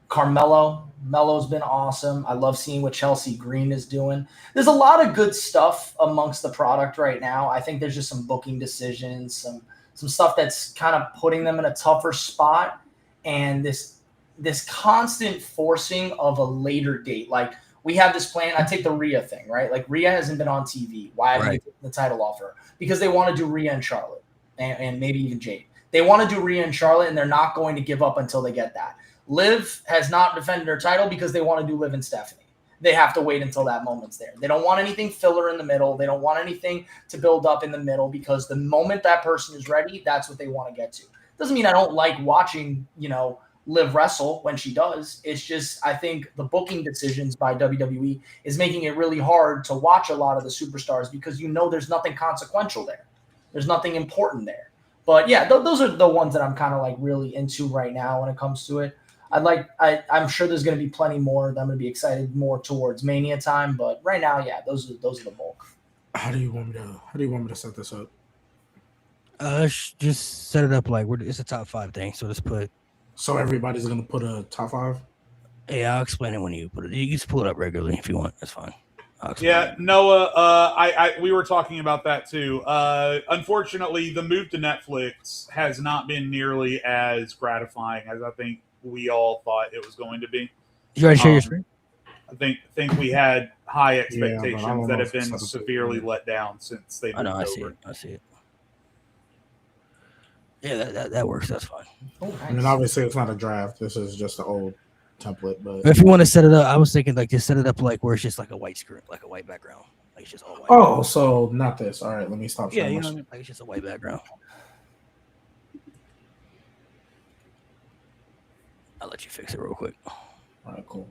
Carmelo's been awesome. I love seeing what Chelsea Green is doing. There's a lot of good stuff amongst the product right now. I think there's just some booking decisions, some stuff that's kind of putting them in a tougher spot, and this constant forcing of a later date. Like we have this plan. I take the Rhea thing, right? Like Rhea hasn't been on TV. Why haven't they taken the title off her? Because they want to do Rhea and Charlotte, and maybe even Jade. They want to do Rhea and Charlotte, and they're not going to give up until they get that. Liv has not defended her title because they want to do Liv and Stephanie. They have to wait until that moment's there. They don't want anything filler in the middle. They don't want anything to build up in the middle because the moment that person is ready, that's what they want to get to. Doesn't mean I don't like watching, Liv wrestle when she does. It's just I think the booking decisions by WWE is making it really hard to watch a lot of the superstars because there's nothing consequential there. There's nothing important there. But yeah, those are the ones that I'm kind of like really into right now when it comes to it. I'm sure there's going to be plenty more that I'm going to be excited more towards Mania time, but right now, yeah, those are the bulk. How do you want me to set this up? Just set it up like it's a top 5 thing. So just put. So everybody's going to put a top 5. Yeah, I'll explain it when you put it. You can just pull it up regularly if you want. That's fine. Yeah, Noah. We were talking about that too. Unfortunately, the move to Netflix has not been nearly as gratifying as I think we all thought it was going to be. You already share your screen? I think we had high expectations that have if been severely let down since they moved over. I see it. Yeah, that works. That's fine. Oh, nice. I mean, obviously, it's not a draft. This is just an old template. But if you want to set it up, I was thinking like just set it up like where it's just like a white screen, like a white background, like it's just all white. Oh, so not this. All right, let me stop. Yeah, like it's just a white background. I'll let you fix it real quick. All right, cool.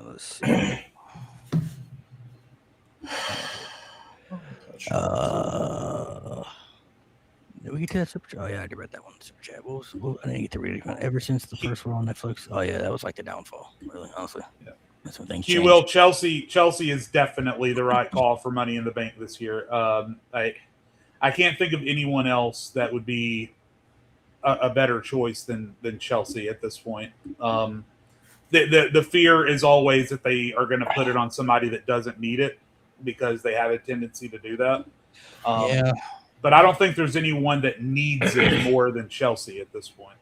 Let's see. Did we get to that super chat? Oh yeah, I did read that one. Super chat. I didn't get to read it. Ever since the first one on Netflix. Oh yeah, that was like the downfall. Really, honestly. Yeah. That's when things changed. Chelsea is definitely the right call for Money in the Bank this year. I can't think of anyone else that would be a better choice than Chelsea at this point. The fear is always that they are going to put it on somebody that doesn't need it because they have a tendency to do that. Yeah. But I don't think there's anyone that needs it more than Chelsea at this point.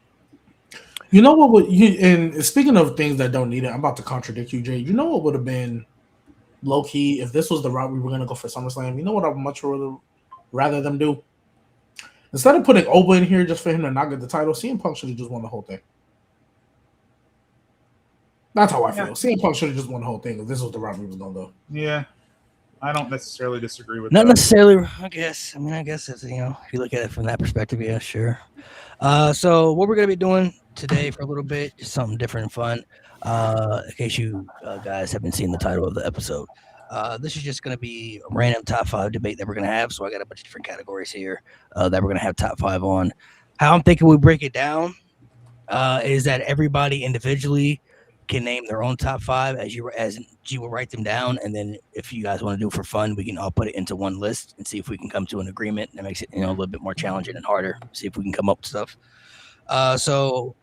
You know what would you? And speaking of things that don't need it, I'm about to contradict you, Jay. You know what would have been low key if this was the route we were going to go for SummerSlam? You know what I'd much rather them do? Instead of putting Oba in here just for him to not get the title, CM Punk should have just won the whole thing. That's how I feel. CM Punk should have just won the whole thing if this was the route we was going to do. Yeah. I don't necessarily disagree with Not that. necessarily, I guess. I guess it's, if you look at it from that perspective, yeah, sure. So what we're going to be doing today for a little bit, just something different and fun. In case you guys haven't seen the title of the episode, this is just going to be a random top 5 debate that we're going to have. So I got a bunch of different categories here that we're going to have top 5 on. How I'm thinking we break it down is that everybody individually can name their own top 5 as G will write them down, and then if you guys want to do it for fun, we can all put it into one list and see if we can come to an agreement. That makes it a little bit more challenging and harder. See if we can come up with stuff. So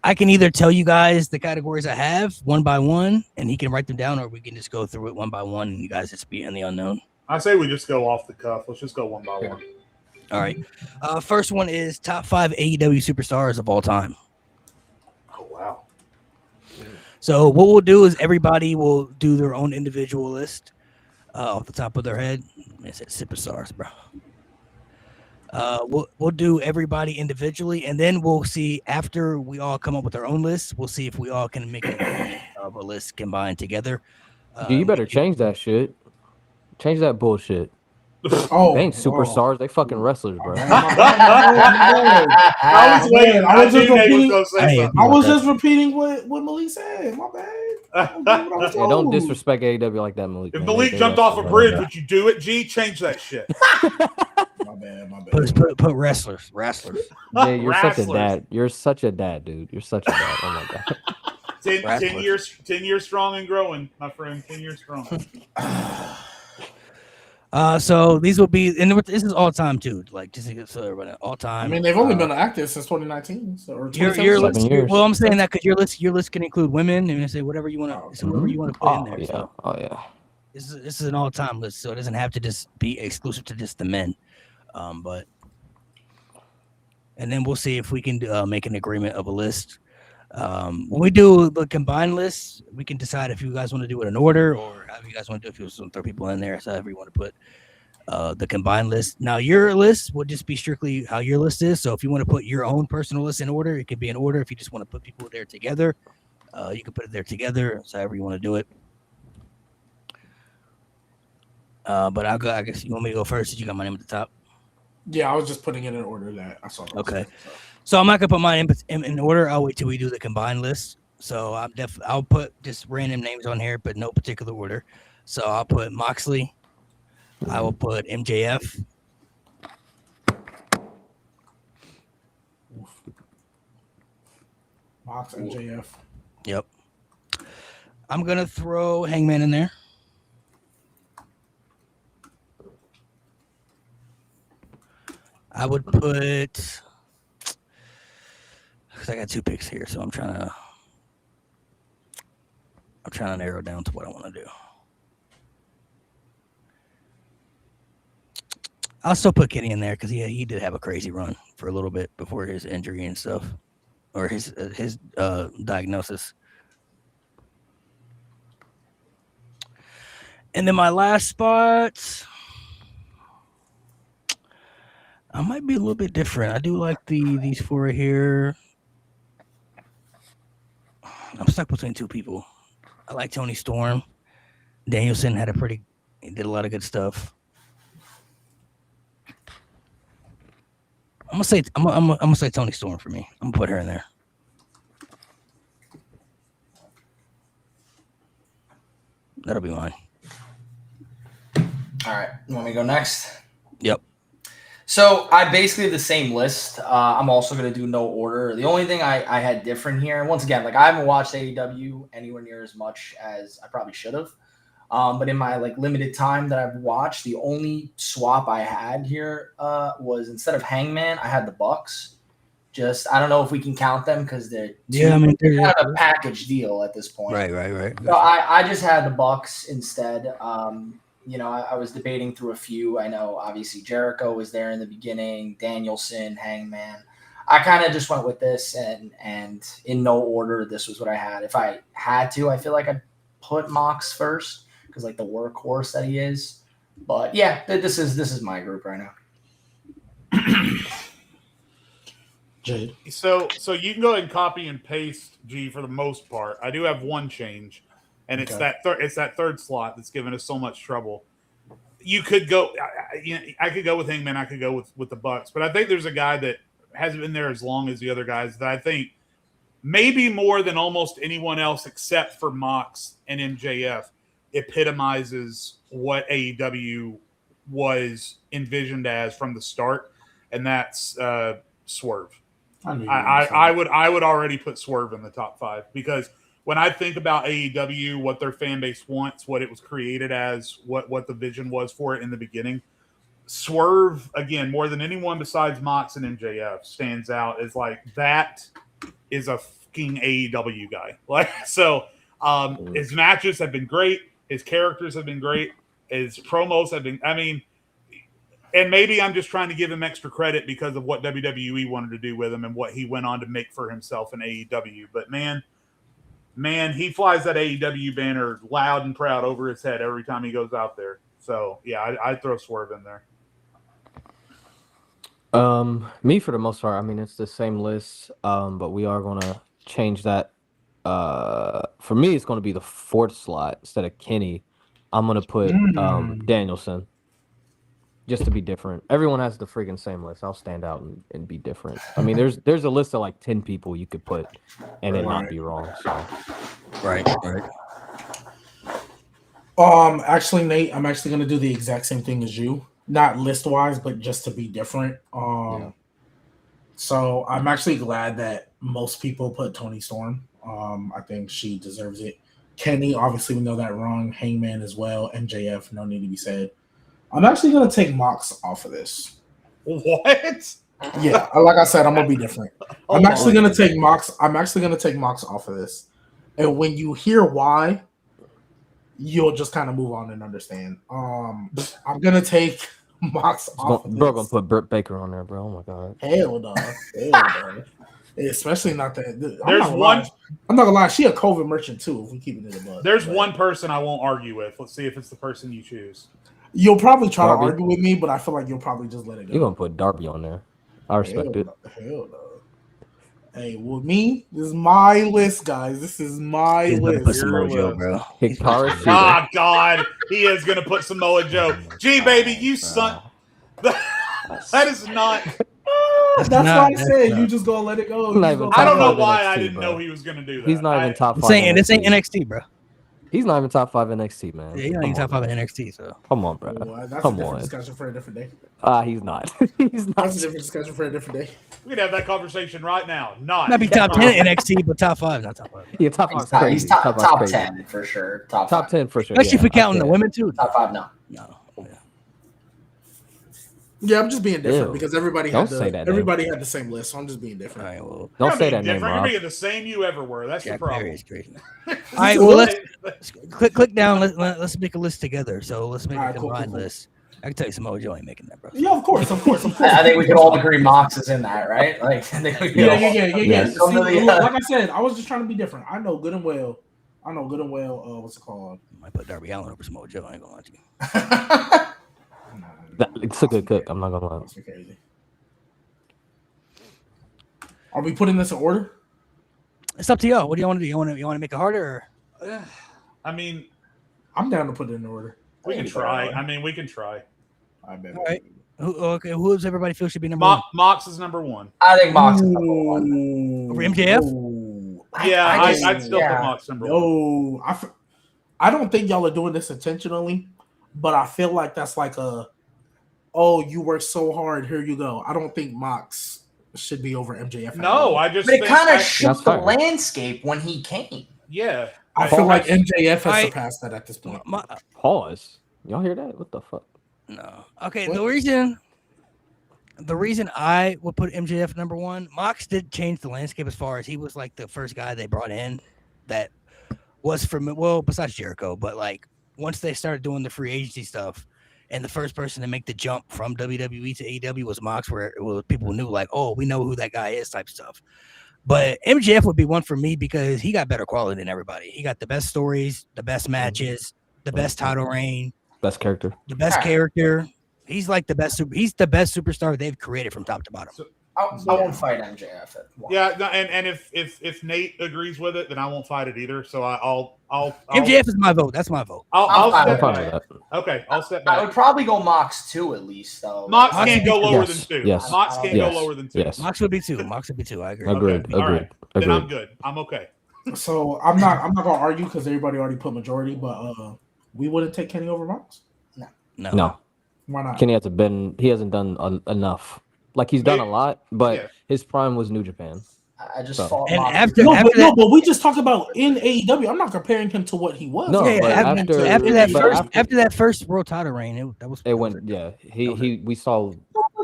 I can either tell you guys the categories I have one by one, and he can write them down, or we can just go through it one by one, and you guys just be in the unknown. I say we just go off the cuff. Let's just go one by one. All right. First one is top 5 AEW superstars of all time. Oh wow. So what we'll do is everybody will do their own individual list off the top of their head. I said superstars, bro. We'll do everybody individually, and then we'll see after we all come up with our own list. We'll see if we all can make a list combined together. Dude, you better change that shit. Change that bullshit. Oh, They ain't superstars. They fucking wrestlers, bro. I was waiting. I was just knew Nate repeating. gonna say something. I was just repeating what Malik said. My bad. Yeah, don't disrespect AEW like that, Malik. If man. Malik They jumped off a wrestlers, bridge, man. would you do it? G, change that shit. My bad. Put wrestlers. Yeah, you're such a Wrestlers. dad. You're such a dad, dude. You're such a dad. Oh my god. 10 Wrestlers. 10 years strong and growing, my friend. 10 years strong. So these will be, and this is all time too. Like just so everybody, all time. I mean, they've only been active since 2019. So, or Your 2017. list. 7 years. Well, I'm saying that because your list can include women, and say whatever you want to, whoever you want to put in Oh there. yeah. So Oh yeah. this is an all time list, so it doesn't have to just be exclusive to just the men. But and then we'll see if we can make an agreement of a list. When we do the combined lists, we can decide if you guys want to do it in order or how you guys want to do it. If you want to throw people in there, so however you want to put the combined list. Now, your list will just be strictly how your list is. So if you want to put your own personal list in order, it could be in order. If you just want to put people there together, you can put it there together. So however you want to do it. But I'll go. I guess you want me to go first. Since you got my name at the top. Yeah, I was just putting it in order that I saw. Okay. So I'm not gonna put mine in order. I'll wait till we do the combined list. So I'll put just random names on here, but no particular order. So I'll put Moxley. I will put MJF. Mox and JF. Yep. I'm gonna throw Hangman in there. I would put, because I got 2 picks here, so I'm trying to narrow down to what I want to do. I'll still put Kenny in there because he did have a crazy run for a little bit before his injury and stuff, or his diagnosis. And then my last spot, I might be a little bit different. I do like these 4 right here. I'm stuck between 2 people. I like Tony Storm. Danielson he did a lot of good stuff. I'm gonna say Tony Storm for me. I'm gonna put her in there. That'll be mine. All right. You want me to go next? Yep. So I basically have the same list. I'm also going to do no order. The only thing I had different here, and once again, like I haven't watched AEW anywhere near as much as I probably should have. But in my limited time that I've watched, the only swap I had here was instead of Hangman, I had the Bucks. Just I don't know if we can count them because they're kind of a package deal at this point. Right. So I just had the Bucks instead. I was debating through a few. I know obviously Jericho was there in the beginning, Danielson, Hangman. I kind of just went with this and in no order, this was what I had. If I had to, I feel like I'd put Mox first because the workhorse that he is. But yeah, this is my group right now. Jade. So you can go ahead and copy and paste G for the most part. I do have one change, and it's Okay. that third slot that's given us so much trouble. You could go. I could go with Hangman. I could go with the Bucks, but I think there's a guy that hasn't been there as long as the other guys that I think maybe more than almost anyone else except for Mox and MJF, epitomizes what AEW was envisioned as from the start, and that's Swerve. I would already put Swerve in the top 5 because when I think about AEW, what their fan base wants, what it was created as, what the vision was for it in the beginning, Swerve, again, more than anyone besides Mox and MJF, stands out as like that is a fucking AEW guy. Like so, his matches have been great. His characters have been great. His promos have been. I mean, and maybe I'm just trying to give him extra credit because of what WWE wanted to do with him and what he went on to make for himself in AEW. But man, he flies that AEW banner loud and proud over his head every time he goes out there. So yeah, I'd throw Swerve in there. Me for the most part, I mean it's the same list, but we are gonna change that. For me, it's gonna be the 4th slot instead of Kenny. I'm gonna put Danielson, just to be different. Everyone has the freaking same list. I'll stand out and be different. I mean, there's a list of like 10 people you could put and it not be wrong. So Right. Actually, Nate, I'm actually gonna do the exact same thing as you. Not list wise, but just to be different. So I'm actually glad that most people put Toni Storm. I think she deserves it. Kenny, obviously, we know that wrong. Hangman as well. MJF, no need to be said. I'm actually gonna take Mox off of this. What? Yeah, like I said, I'm gonna be different. I'm actually gonna take Mox. I'm actually gonna take Mox off of this. And when you hear why, you'll just kind of move on and understand. I'm gonna take Mox off. Bro, gonna put Britt Baker on there, bro. Oh my god. Hell no. Especially not that. I'm not gonna lie. She a COVID merchant too. If we keep it in the bud. There's one person I won't argue with. Let's see if it's the person you choose. You'll probably try Darby. to argue with me, but I feel like you'll probably just let it go. You're gonna put Darby on there. I respect it. Hell no. Hey, with me, this is my list, guys. This is my He's gonna list. put some Mojo, bro. Hikaru Shida. Ah, God, he is gonna put Samoa Joe. Gee, baby, you son. That is not. That's why I said you just gonna let it go. Not even I don't know top why NXT, I didn't bro. know he was gonna do that. He's not even top 5. This ain't NXT. NXT, bro. He's not even top 5 NXT, man. Yeah, he's not even top 5 in NXT. So Come on, bro. That's Come a different on. discussion for a different day. He's not. He's not. That's a different discussion for a different day. We could have that conversation right now. Not. might be top 10 in NXT, but top 5, not top 5. Yeah, top 5. He's top, Crazy. Top 5 top crazy. 10 for sure. Top 10 for sure. Especially if we yeah, counting the women too. Top 5, no. No. Yeah, I'm just being different Ew. because everybody Don't had say that everybody had the same list, so I'm just being different. All right, well, Don't You're say being that name, different. Rob. You're being the same you ever were. That's Jack the problem. Perry is crazy. All right, well, let's click down. Let's make a list together. So let's make All a right, cool, combined cool. list. I can tell you Samoa Joe ain't making that, bro. Yeah, of course. I think we could all agree Mox is in that, right? Like, I think we could Yeah. Yes. See, like I said, I was just trying to be different. I know good and well. What's it called? Might put Darby Allin over Samoa Joe. I ain't gonna lie to you. It's a good cook. I'm not gonna lie. That's crazy. Are we putting this in order? It's up to y'all. What do you want to do? You want to make it harder? Or? I mean, I'm down to put it in order. we can try. I mean, we can try. I bet. All right. Who does everybody feel should be number one? Mox is number 1. I think Mox is number 1. Over MJF? Yeah, I I'd still put Mox number 1. No, I don't think y'all are doing this intentionally, but I feel like that's like you worked so hard, here you go. I don't think Mox should be over MJF. No, I just But it think kind of That's shook the fair. landscape when he came. yeah. I feel like MJF has I- surpassed that at this point. Pause. Y'all hear that? What the fuck? No. Okay. What? The reason I would put MJF number 1, Mox did change the landscape as far as he was like the first guy they brought in that was besides Jericho, but like once they started doing the free agency stuff, and the first person to make the jump from WWE to AEW was Mox, where it was people knew like, oh, we know who that guy is type stuff. But MJF would be one for me because he got better quality than everybody. He got the best stories, the best matches, the best title reign, Best character. the best character. He's like the best. He's the best superstar they've created from top to bottom. I won't fight MJF at 1. Yeah, no, and if Nate agrees with it, then I won't fight it either. So I'll MJF is my vote. That's my vote. I'll I'm step fine back. with that. Okay, I'll step I back. would probably go Mox 2 at least, though. Mox Mox can't go would be- lower Yes, than 2. yes, Mox can't go yes, lower than 2. yes. Mox would be 2. Mox would be 2. I agree. Agreed. all Agreed. right. then I'm Agreed. good. I'm okay. So I'm not gonna argue because everybody already put majority, but we wouldn't take Kenny over Mox. No, Why not? Kenny he hasn't done enough. Like he's done a lot, but Yeah. his prime was New Japan. I just So- fought And Moxley. after No, that, but we just talked about in AEW. I'm not comparing him to what he was. No, yeah, but after that first world title reign, that was went. Yeah, we saw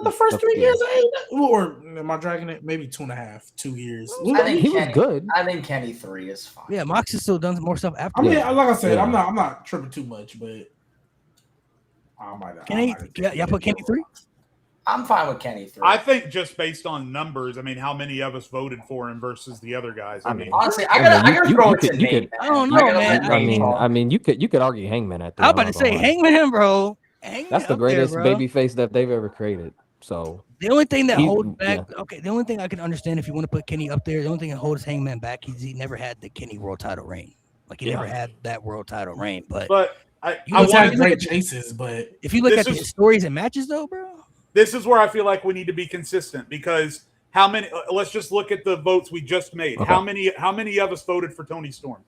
the first 3 Yeah. years of AEW, or am I dragging it? Maybe 2.5, 2 years. I think he was Kenny- good. I think Kenny 3 is fine. Yeah, Mox has still done more stuff after. I mean, Yeah. like I said, Yeah. I'm not tripping too much, but I might. Kenny, y'all put Kenny 3? I'm fine with Kenny 3. I think just based on numbers, I mean, how many of us voted for him versus the other guys? I mean, Honestly, I gotta throw it to you Nate. could- I don't know, gotta man. let I Nate mean, talk. you could argue Hangman at 3. I was about to say Hangman, bro. Hangman That's the up there, greatest bro. baby face that they've ever created. So The only thing that He- holds back, the only thing I can understand if you want to put Kenny up there, the only thing that holds Hangman back is he never had the Kenny world title reign. Like he never had that world title reign. But I You He's look had at- great chases, but if you look This at is- the stories and matches, though, bro, this is where I feel like we need to be consistent because how many? Let's just look at the votes we just made. Okay. How many of us voted for Tony Storm?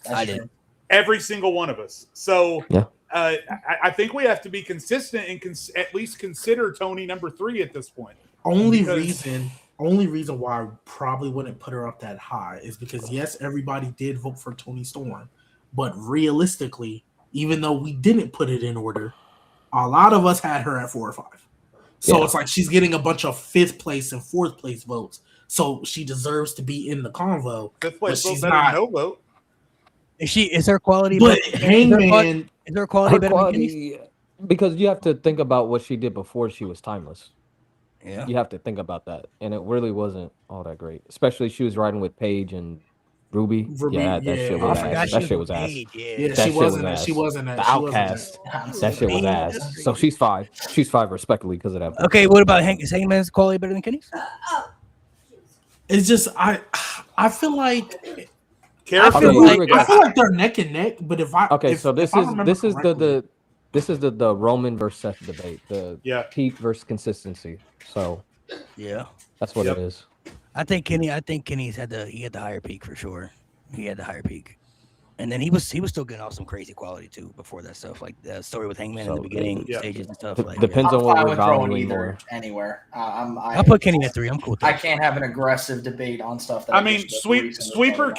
That's I true. did. Every single one of us. So Yeah. I think we have to be consistent and at least consider Tony number 3 at this point. only Because- reason why I probably wouldn't put her up that high is because yes, everybody did vote for Tony Storm, but realistically, even though we didn't put it in order, a lot of us had her at 4 or 5. So Yeah. it's like she's getting a bunch of 5th place and 4th place votes. So she deserves to be in the convo. Fifth place But vote she's better not. than no vote. is her quality? But better- Hangman, is her quality her better than Kenny's? quality, because you have to think about what she did before she was timeless. Yeah. You have to think about that, and it really wasn't all that great. Especially she was riding with Paige and Ruby. Ruby, Yeah, that yeah. shit I was I ass. forgot That she shit was ass. paid, yeah, Yeah. That she shit was wasn't. ass. She wasn't. The She wasn't Outcast. I'm That shit was Paige, ass. that's So she's 5. She's 5 respectively because of that. Okay, what about is Hangman's quality better than Kenny's? It's just I feel like Careful. Okay, here we go. I feel like they're neck and neck. But if I Okay, if, so this if I is remember correctly- this is the Roman versus Seth debate. The Yeah. peak versus consistency. So Yeah. that's what Yep. it is. I think Kenny's had the higher peak for sure. He had the higher peak. And then he was still getting off some crazy quality too before that stuff, like the story with Hangman in So, the beginning yeah. stages and stuff. D- Like, depends I'm on what fine we're with throwing valuing either more. anywhere. I'll put Kenny at 3. I'm cool with I that. can't have an aggressive debate on stuff that I mean, just Sweeper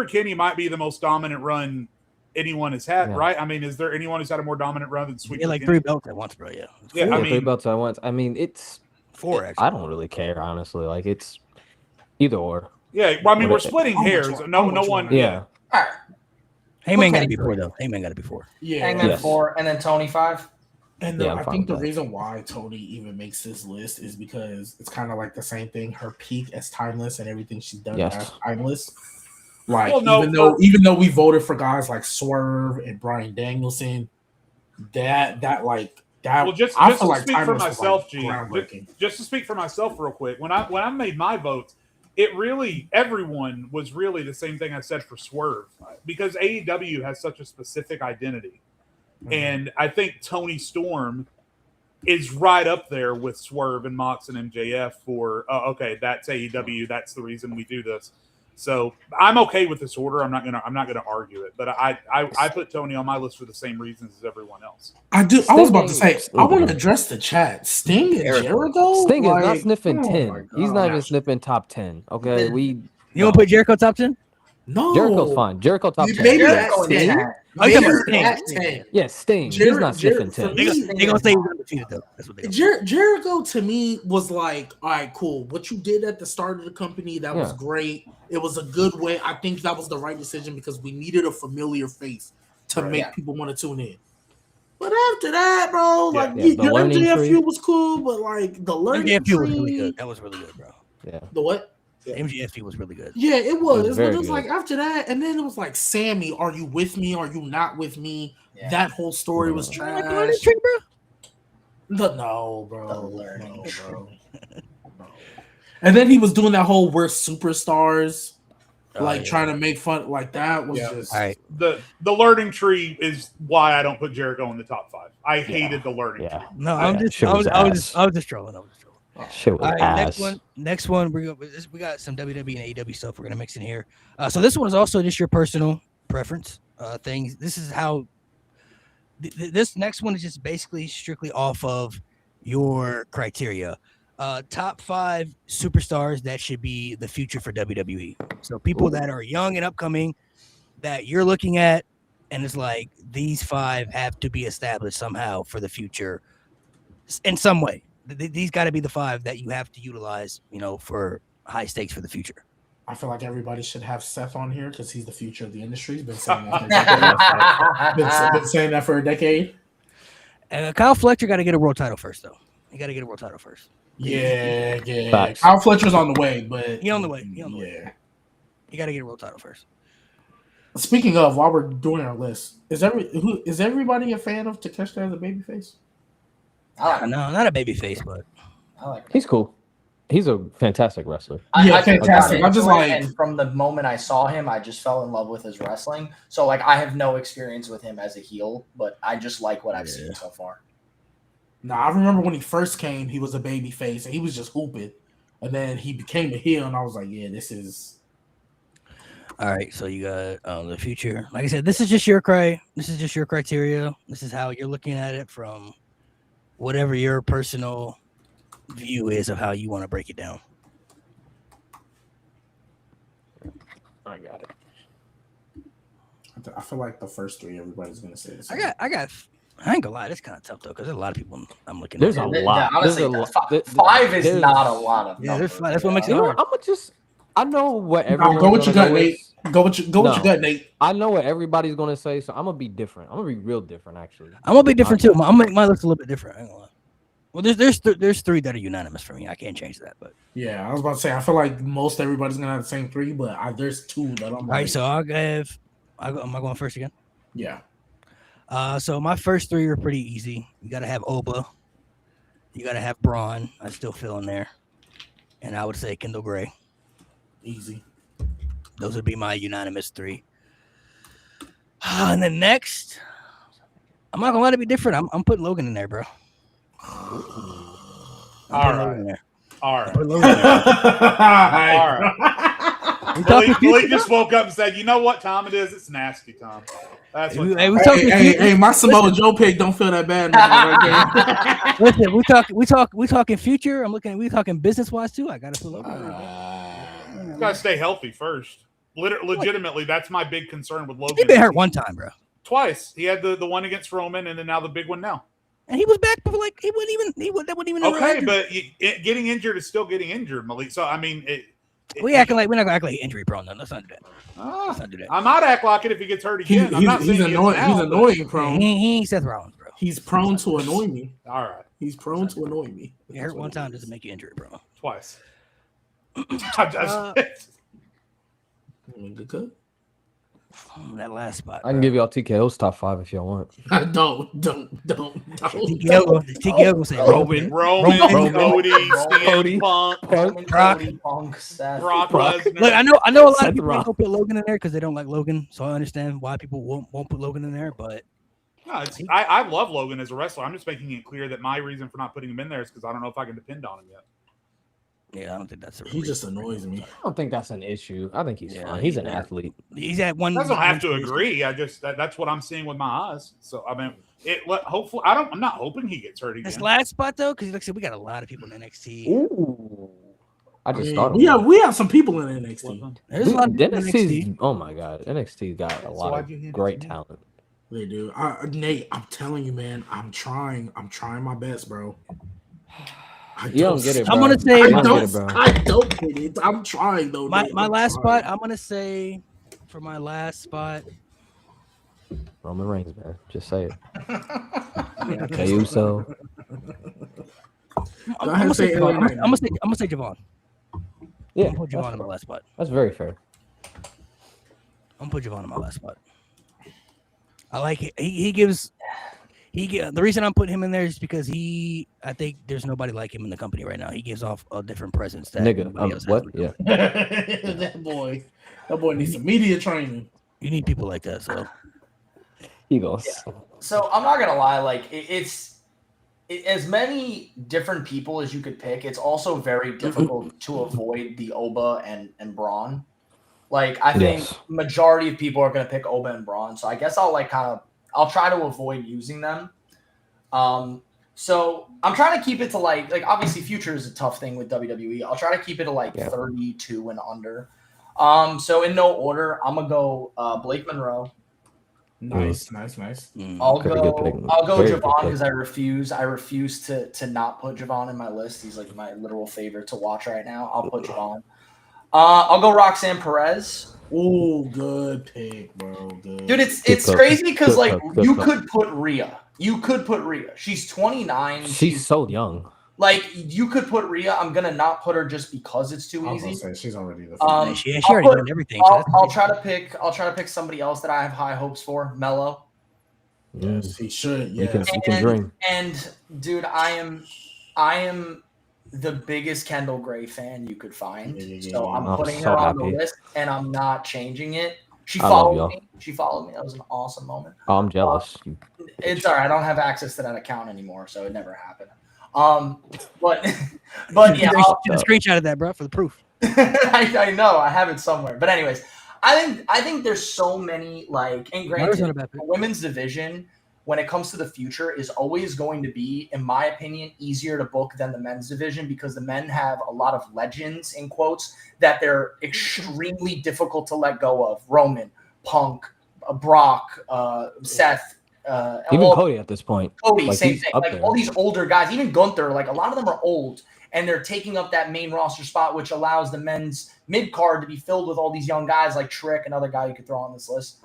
Kenny might be the most dominant run anyone has had, Yeah. right? I mean, is there anyone who's had a more dominant run than Sweeper Yeah, like Kenny? 3 belts at once, bro. Yeah. Yeah, I Yeah, mean- 3 belts at once. I mean, it's 4 actually. I don't really care honestly. Like it's either or. Yeah, well, I mean, What we're is it? splitting How much hairs. one? No, How no much one. one? Yeah. All right. Hangman Okay. got to be 4 though. Hangman got to be 4. Yeah, Hangman Yes. 4 and then Tony 5. And Yeah, I'm I fine think the with that. reason why Tony even makes this list is because it's kind of like the same thing. Her peak as timeless and everything she's done Yes. as timeless. Like Well, no, even though we voted for guys like Swerve and Bryan Danielson, that Well, just I to feel like speak for timeless was, myself, like, G. groundbreaking. Just to speak for myself, real quick. When I made my votes, it really everyone was really the same thing I said for Swerve because AEW has such a specific identity, and I think Tony Storm is right up there with Swerve and Mox and MJF for okay, that's AEW. That's the reason we do this. So I'm okay with this order. I'm not gonna argue it, but I put Tony on my list for the same reasons as everyone else. I was about to say Sting- I want to address the chat. Sting and Jericho. Sting is not Like, sniffing oh 10. my He's not even gosh. sniffing top 10. Okay, we You want to put Jericho top 10? No, Jericho's fine. Jericho top 10. Maybe Jericho at is 10. 10. Oh, you talking about Maybe at Sting? 10. Yeah, Sting. He's not sniffing 10. They gonna say he's undefeated though. That's what they. Gonna Jericho to me was like, all right, cool. What you did at the start of the company, that was Yeah. great. It was a good way. I think that was the right decision because we needed a familiar face to Right. make Yeah. people want to tune in. But after that, bro, like Yeah, the your learning MJF tree. feud was cool, but like the learning MJF was tree, really good. That was really good, bro. Yeah. the what? The MJF was really good. Yeah, it was. was But very it was good. like after that, and then it was like, Sammy, are you with me? Are you not with me? Yeah. That whole story was You trash. like the learning tree, bro? No, bro. The learning No, tree. bro. No. And then he was doing that whole "we're superstars," like yeah. trying to make fun. Like that was Yeah. just. All right. The learning tree is why I don't put Jericho in the top 5. I hated the learning Yeah. tree. No, Yeah, I'm just. shit I was was just trolling. I was just trolling. Shit was All right, ass. next one, we got some WWE and AEW stuff we're gonna mix in here. So this one is also just your personal preference things. This is how this next one is just basically strictly off of your criteria. Top 5 superstars that should be the future for WWE. So people that are young and upcoming that you're looking at, and it's like these 5 have to be established somehow for the future in some way. These got to be the 5 that you have to utilize, for high stakes for the future. I feel like everybody should have Seth on here because he's the future of the industry. He's been saying that for a decade. been saying that for a decade. Kyle Fletcher got to get a world title first, though. He got to get a world title first. Yeah. Facts. Kyle Fletcher's on the way, but He on the way. Yeah. You got to get a world title first. Speaking of, while we're doing our list, is everybody a fan of Takeshita as a babyface? No, not a baby face, but I like He's cool. He's a fantastic wrestler. Yeah, I fantastic. I'm just like, and from the moment I saw him, I just fell in love with his wrestling. So like, I have no experience with him as a heel, but I just like what I've seen so far. I remember when he first came, he was a babyface and he was just hooping, and then he became a heel, and I was like, yeah, this is. all right. So you got the future. Like I said, this is just your criteria. This is how you're looking at it from whatever your personal view is of how you want to break it down. I got it. I feel like the first 3 everybody's gonna say this. I ain't gonna lie, this kind of tough though, because there's a lot of people I'm looking There's at. a lot. Honestly, There's a lot. 5 is There's- not a lot of. Yeah, there's numbers. 5. That's what makes it You know, hard. I know what No, everyone's go with your gonna gut, go Nate. with. Go with your gut, Nate. I know what everybody's gonna say, so I'm gonna be different. I'm gonna be real different, actually. I'm gonna be different too. I'm gonna make my list a little bit different. I ain't gonna lie. Well, there's 3 that are unanimous for me. I can't change that, but Yeah, I was about to say I feel like most everybody's gonna have the same 3, but there's 2 that I'm. all right. So am I going first again? Yeah. So my first 3 are pretty easy. You got to have Oba. You got to have Braun. I still feel in there. And I would say Kendall Gray. Easy. Those would be my unanimous 3. And then next, I'm not going to let it be different. I'm putting Logan in there, bro. All right. Putting Logan in there. All right. We talking Malik future, just woke up and said, "You know what time it is? It's nasty time." That's what. Hey, we talking future. Hey, my Samoa Joe pick don't feel that bad. Right Listen, we talking future. We talking business wise too. I gotta put Logan in there. You gotta stay healthy first. Legitimately, that's my big concern with Logan. He been hurt one time, bro. Twice. He had the one against Roman, and then now the big one now. And he was back before that wasn't even Okay, but getting injured is still getting injured, Malik. So I mean, we're not gonna act like injury prone. Let's not do that. Let's not do that. I might act like it if he gets hurt again. I'm not he's saying he annoying. is now, He's but- annoying prone. He ain't Seth Rollins, bro. He's prone to annoy me. All right, He's prone to annoy me. You hurt one time doesn't make you injury prone. twice. Good. That last spot. I can give y'all TKO's top 5 if y'all want. Don't. TKO will say Roman. Roman, Cody, Cody. CM Punk, Punk. Brock. Cody, Punk, Seth. Brock Brock. Lesnar. Look, I know a lot Seth of people Rollins. don't put Logan in there because they don't like Logan. So I understand why people won't put Logan in there. But No, I love Logan as a wrestler. I'm just making it clear that my reason for not putting him in there is because I don't know if I can depend on him yet. yeah, I don't think that's a He just annoys me. I don't think that's an issue. I think he's Yeah, fine. He's an he's- athlete. He's at one. I don't have to agree. I just that's what I'm seeing with my eyes. So I mean, hopefully I'm not hoping he gets hurt again. This last spot though, because like I said, we got a lot of people in NXT. Ooh. I just Yeah, thought of we have some people in NXT. There's a lot of people in NXT's, NXT. oh my god, NXT got a lot why'd you hand of it great to me? talent. They do. Nate, I'm telling you, man. I'm trying my best, bro. You don't get it, bro. I'm gonna say- I You don't get it, don't, bro. I don't get it. I'm trying though. My Nate. my I'm last trying. spot, I'm gonna say for my last spot. Roman Reigns, man. Just say it. Yeah, Jey Uso. I'm Go ahead gonna and say say Javon. LA Knight. I'm gonna say Javon. Yeah, I'm gonna put that's, Javon in my last spot. that's very fair. I'm gonna put Javon in my last spot. I like it. The reason I'm putting him in there is because I think there's nobody like him in the company right now. He gives off a different presence that Nigga, nobody else has. what? Yeah. that boy needs some media training. You need people like that. So He goes. So I'm not gonna lie, like it's as many different people as you could pick, it's also very difficult to avoid the Oba and Braun. Like, I think Yes. majority of people are going to pick Oba and Braun. So I guess I'll try to avoid using them. So I'm trying to keep it to like obviously future is a tough thing with WWE. I'll try to keep it to like 32 and under. So in no order, I'm gonna go Blake Monroe. Nice. I'll Very good pick. go Very good Javon pick. because I refuse to not put Javon in my list. He's like my literal favorite to watch right now. I'll put Javon. I'll go Roxanne Perez. Ooh, good pick, bro. Good. Dude, it's pick. crazy because Good like pick. Good you pick. could put Rhea. You could put Rhea. She's 29. She's so young. Like you could put Rhea. I'm gonna not put her just because it's too I was easy. gonna say she's already the she I'll already put- done everything. so that's I'll good. try to pick somebody else that I have high hopes for. Mello. Yes, he should. You Yeah. can dream. And dude, I am the biggest Kendall Gray fan you could find. Yeah. So I'm I'm putting so her on the happy. list and I'm not changing it. She I love followed y'all. me. She followed me. That was an awesome moment. Oh, I'm jealous. It's all right. I don't have access to that account anymore, so it never happened. But yeah, Get a screenshot of that, bro, for the proof. I know I have it somewhere. But anyways, I think there's so many like, and Murray's not granted, a bad pick. the women's division when it comes to the future is always going to be, in my opinion, easier to book than the men's division because the men have a lot of legends in quotes that they're extremely difficult to let go of. Roman, Punk, Brock, Seth, Even well, Cody at this point. Cody, Like, same he's thing. up Like there. all these older guys, even Gunther, like a lot of them are old and they're taking up that main roster spot, which allows the men's mid card to be filled with all these young guys like Trick, another guy you could throw on this list.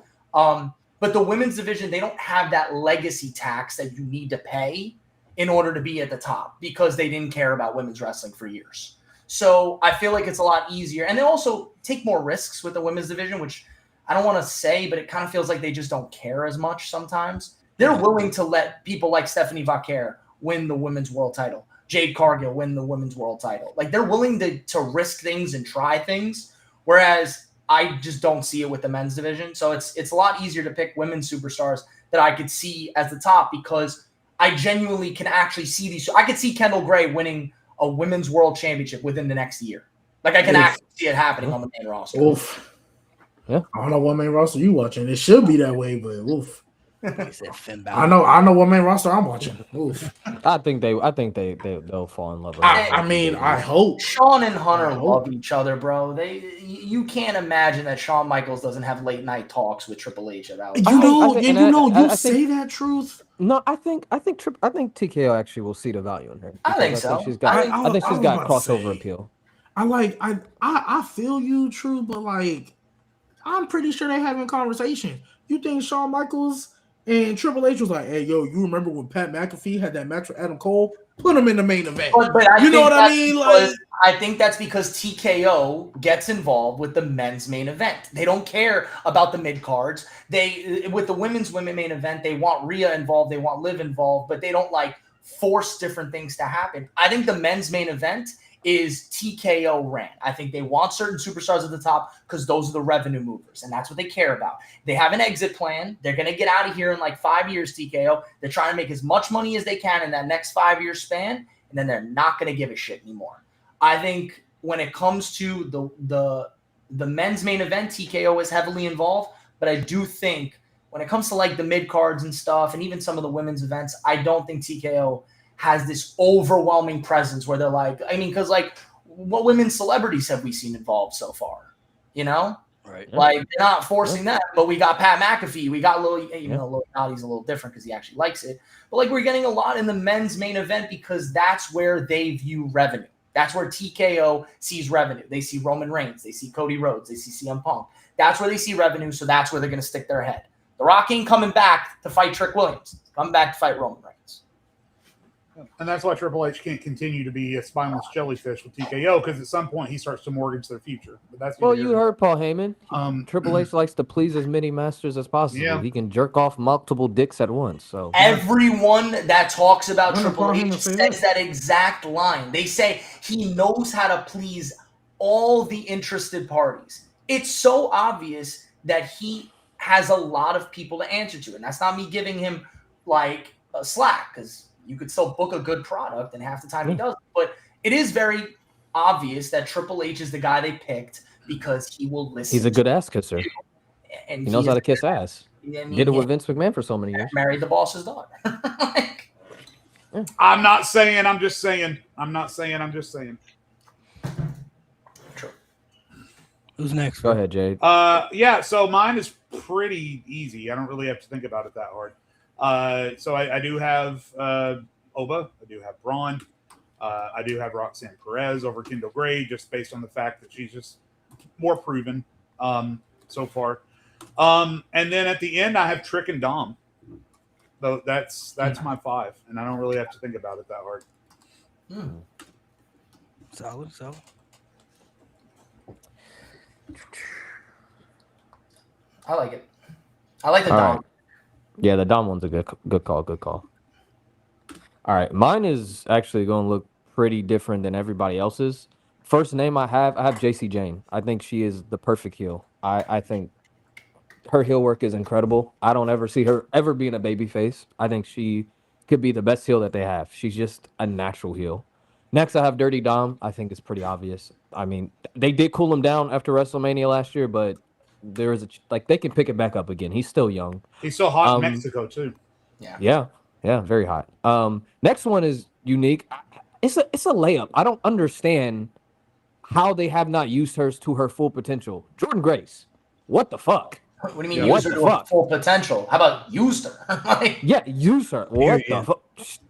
But the women's division, they don't have that legacy tax that you need to pay in order to be at the top because they didn't care about women's wrestling for years. So I feel like it's a lot easier. And they also take more risks with the women's division, which I don't want to say, but it kind of feels like they just don't care as much sometimes. They're willing to let people like Stephanie Vaquer win the women's world title, Jade Cargill win the women's world title. Like they're willing to risk things and try things, whereas I just don't see it with the men's division. So it's a lot easier to pick women's superstars that I could see as the top because I genuinely can actually see these. I could see Kendall Gray winning a women's world championship within the next year. Like I can actually see it happening on the main roster. Oof. Yeah. I don't know what main roster you watching. It should be that way, but oof. He said Finn I Balor. know what main roster I'm watching. Oof. I think they'll fall in love with I mean, I hope. Sean and Hunter I hope. love each other, bro. You can't imagine that Shawn Michaels doesn't have late night talks with Triple H about it. You I say think- that truth. No, I think TKO actually will see the value in her. I think because so. She's got, I think she's was got about to crossover say. appeal. I feel you, true, but like I'm pretty sure they having a conversation. You think Shawn Michaels and Triple H was like, "Hey, yo, you remember when Pat McAfee had that match with Adam Cole? Put him in the main event." But I You know think what I that's mean? because- Like- I think that's because TKO gets involved with the men's main event. They don't care about the mid cards. With the women's main event, they want Rhea involved, they want Liv involved, but they don't like force different things to happen. I think the men's main event is TKO ran. I think they want certain superstars at the top because those are the revenue movers, and that's what they care about. They have an exit plan. They're going to get out of here in like 5 years, TKO. They're trying to make as much money as they can in that next 5 year span, and then they're not going to give a shit anymore. I think when it comes to the men's main event, TKO is heavily involved, but I do think when it comes to like the mid cards and stuff, and even some of the women's events, I don't think TKO has this overwhelming presence where they're like, I mean, because like what women's celebrities have we seen involved so far? You know, Right. like they're not forcing that, but we got Pat McAfee, we got Lil, even though Lil Yachty's a little different because he actually likes it, but like we're getting a lot in the men's main event because that's where they view revenue. That's where TKO sees revenue. They see Roman Reigns, they see Cody Rhodes, they see CM Punk. That's where they see revenue, so that's where they're going to stick their head. The Rock ain't coming back to fight Trick Williams. He's coming back to fight Roman Reigns. And that's why Triple H can't continue to be a spineless jellyfish with TKO because at some point he starts to mortgage their future. But that's Well, you heard Paul Heyman. Triple H. H likes to please as many masters as possible. Yeah. He can jerk off multiple dicks at once. So Everyone that talks about When Triple Paul H Heyman say says that exact line. They say he knows how to please all the interested parties. It's so obvious that he has a lot of people to answer to. And that's not me giving him like a slack because You could still book a good product, and half the time he doesn't. But it is very obvious that Triple H is the guy they picked because he will listen. He's a good ass kisser. And He knows how to kiss ass. I mean, Did it with Vince McMahon for so many years. married the boss's daughter. Like, I'm not saying. I'm just saying. I'm not saying. I'm just saying. true. Who's next? Go ahead, Jade. Yeah. So mine is pretty easy. I don't really have to think about it that hard. So I do have Oba. I do have Braun. I do have Roxanne Perez over Kendall Gray, just based on the fact that she's just more proven so far. And then at the end, I have Trick and Dom. Though that's my 5, and I don't really have to think about it that hard. Solid. I like it. I like the All Dom. right. Yeah, the Dom one's a good call. Good call. All right, mine is actually going to look pretty different than everybody else's. First name I have JC Jane. I think she is the perfect heel. I think her heel work is incredible. I don't ever see her ever being a babyface. I think she could be the best heel that they have. She's just a natural heel. Next, I have Dirty Dom. I think it's pretty obvious. I mean, they did cool him down after WrestleMania last year, but there is they can pick it back up again. He's still young. He's so hot in Mexico too. Yeah, very hot. Next one is unique. It's a layup. I don't understand how they have not used her to her full potential. Jordynne Grace. What the fuck? What do you mean Yeah. use What her the to her fuck? full potential? How about used her? Like, Yeah, use her. What the Period. fuck?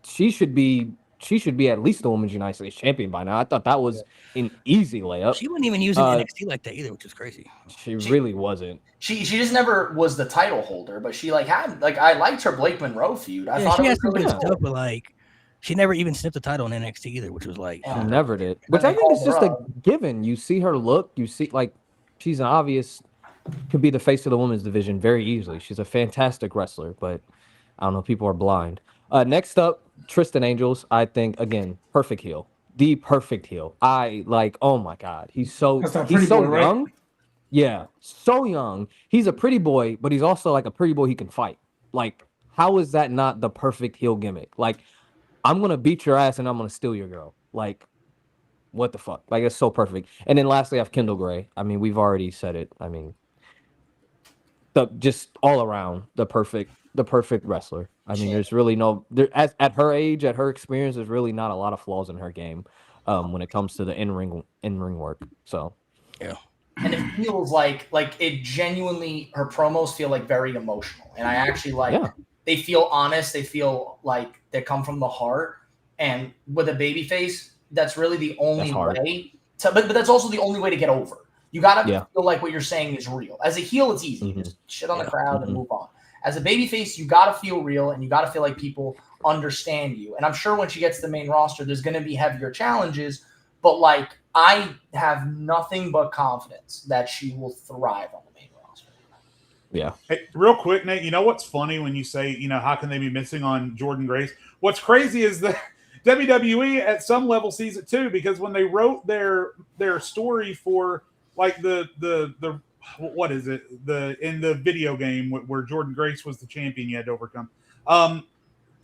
She should be at least the Women's United States champion by now. I thought that was an easy layup. She wasn't even using NXT like that either, which is crazy. She really wasn't. she just never was the title holder, but she had I liked her Blake Monroe feud. I Yeah, thought she it had was some really good cool. stuff, but like, she never even snipped the title in NXT either, which was like, Yeah. She never did. Which they I think is called just her a given. You see her look. You see like she's an obvious could be the face of the women's division very easily. She's a fantastic wrestler, but I don't know. People are blind. Next up, Tristan Angels. I think again, perfect heel. The perfect heel. I like. Oh my God, he's so That's that pretty so boy, right? young. Yeah, so young. He's a pretty boy, but he's also like a pretty boy he can fight. Like, how is that not the perfect heel gimmick? Like, I'm gonna beat your ass and I'm gonna steal your girl. Like, what the fuck? Like, it's so perfect. And then lastly, I have Kendall Gray. I mean, we've already said it. I mean, just all around the perfect wrestler. I mean, there's really at her age, at her experience, there's really not a lot of flaws in her game when it comes to the in ring work. So And it feels like it genuinely, her promos feel like very emotional. And I actually they feel honest. They feel like they come from the heart. And with a baby face, that's really the only way to, but that's also the only way to get over. You got to feel like what you're saying is real. As a heel, it's easy. You just shit on the crowd and move on. As a baby face, you got to feel real and you got to feel like people understand you. And I'm sure when she gets to the main roster, there's going to be heavier challenges, but like, I have nothing but confidence that she will thrive on the main roster. Yeah. Hey, real quick, Nate, you know what's funny when you say, how can they be missing on Jordynne Grace? What's crazy is that WWE at some level sees it too, because when they wrote their story for like the what is it? In the video game where Jordynne Grace was the champion you had to overcome.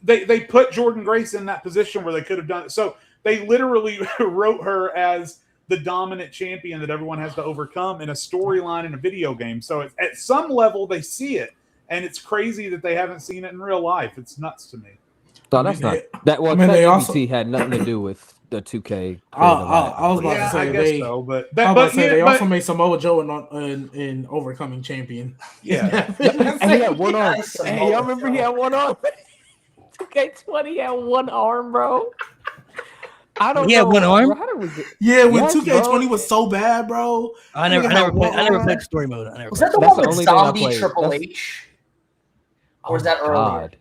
They put Jordynne Grace in that position where they could have done it. So they literally wrote her as the dominant champion that everyone has to overcome in a storyline in a video game. So at some level, they see it. And it's crazy that they haven't seen it in real life. It's nuts to me. No, that's not that. Well, they also had nothing to do with the 2K. I was about to say I guess they. so, but they also made Samoa Joe in Overcoming Champion. Yeah. And he had one arm. Samoa Hey, y'all remember he Joe. had one arm? 2K20 had one arm, bro. I don't know. He had one arm? Bro, how did we get... Yeah, when Yes, 2K20 bro. was so bad, bro. I never played story mode. Was that the That's one the with only thing I Zombie played. Triple That's- H? Or was that earlier? God.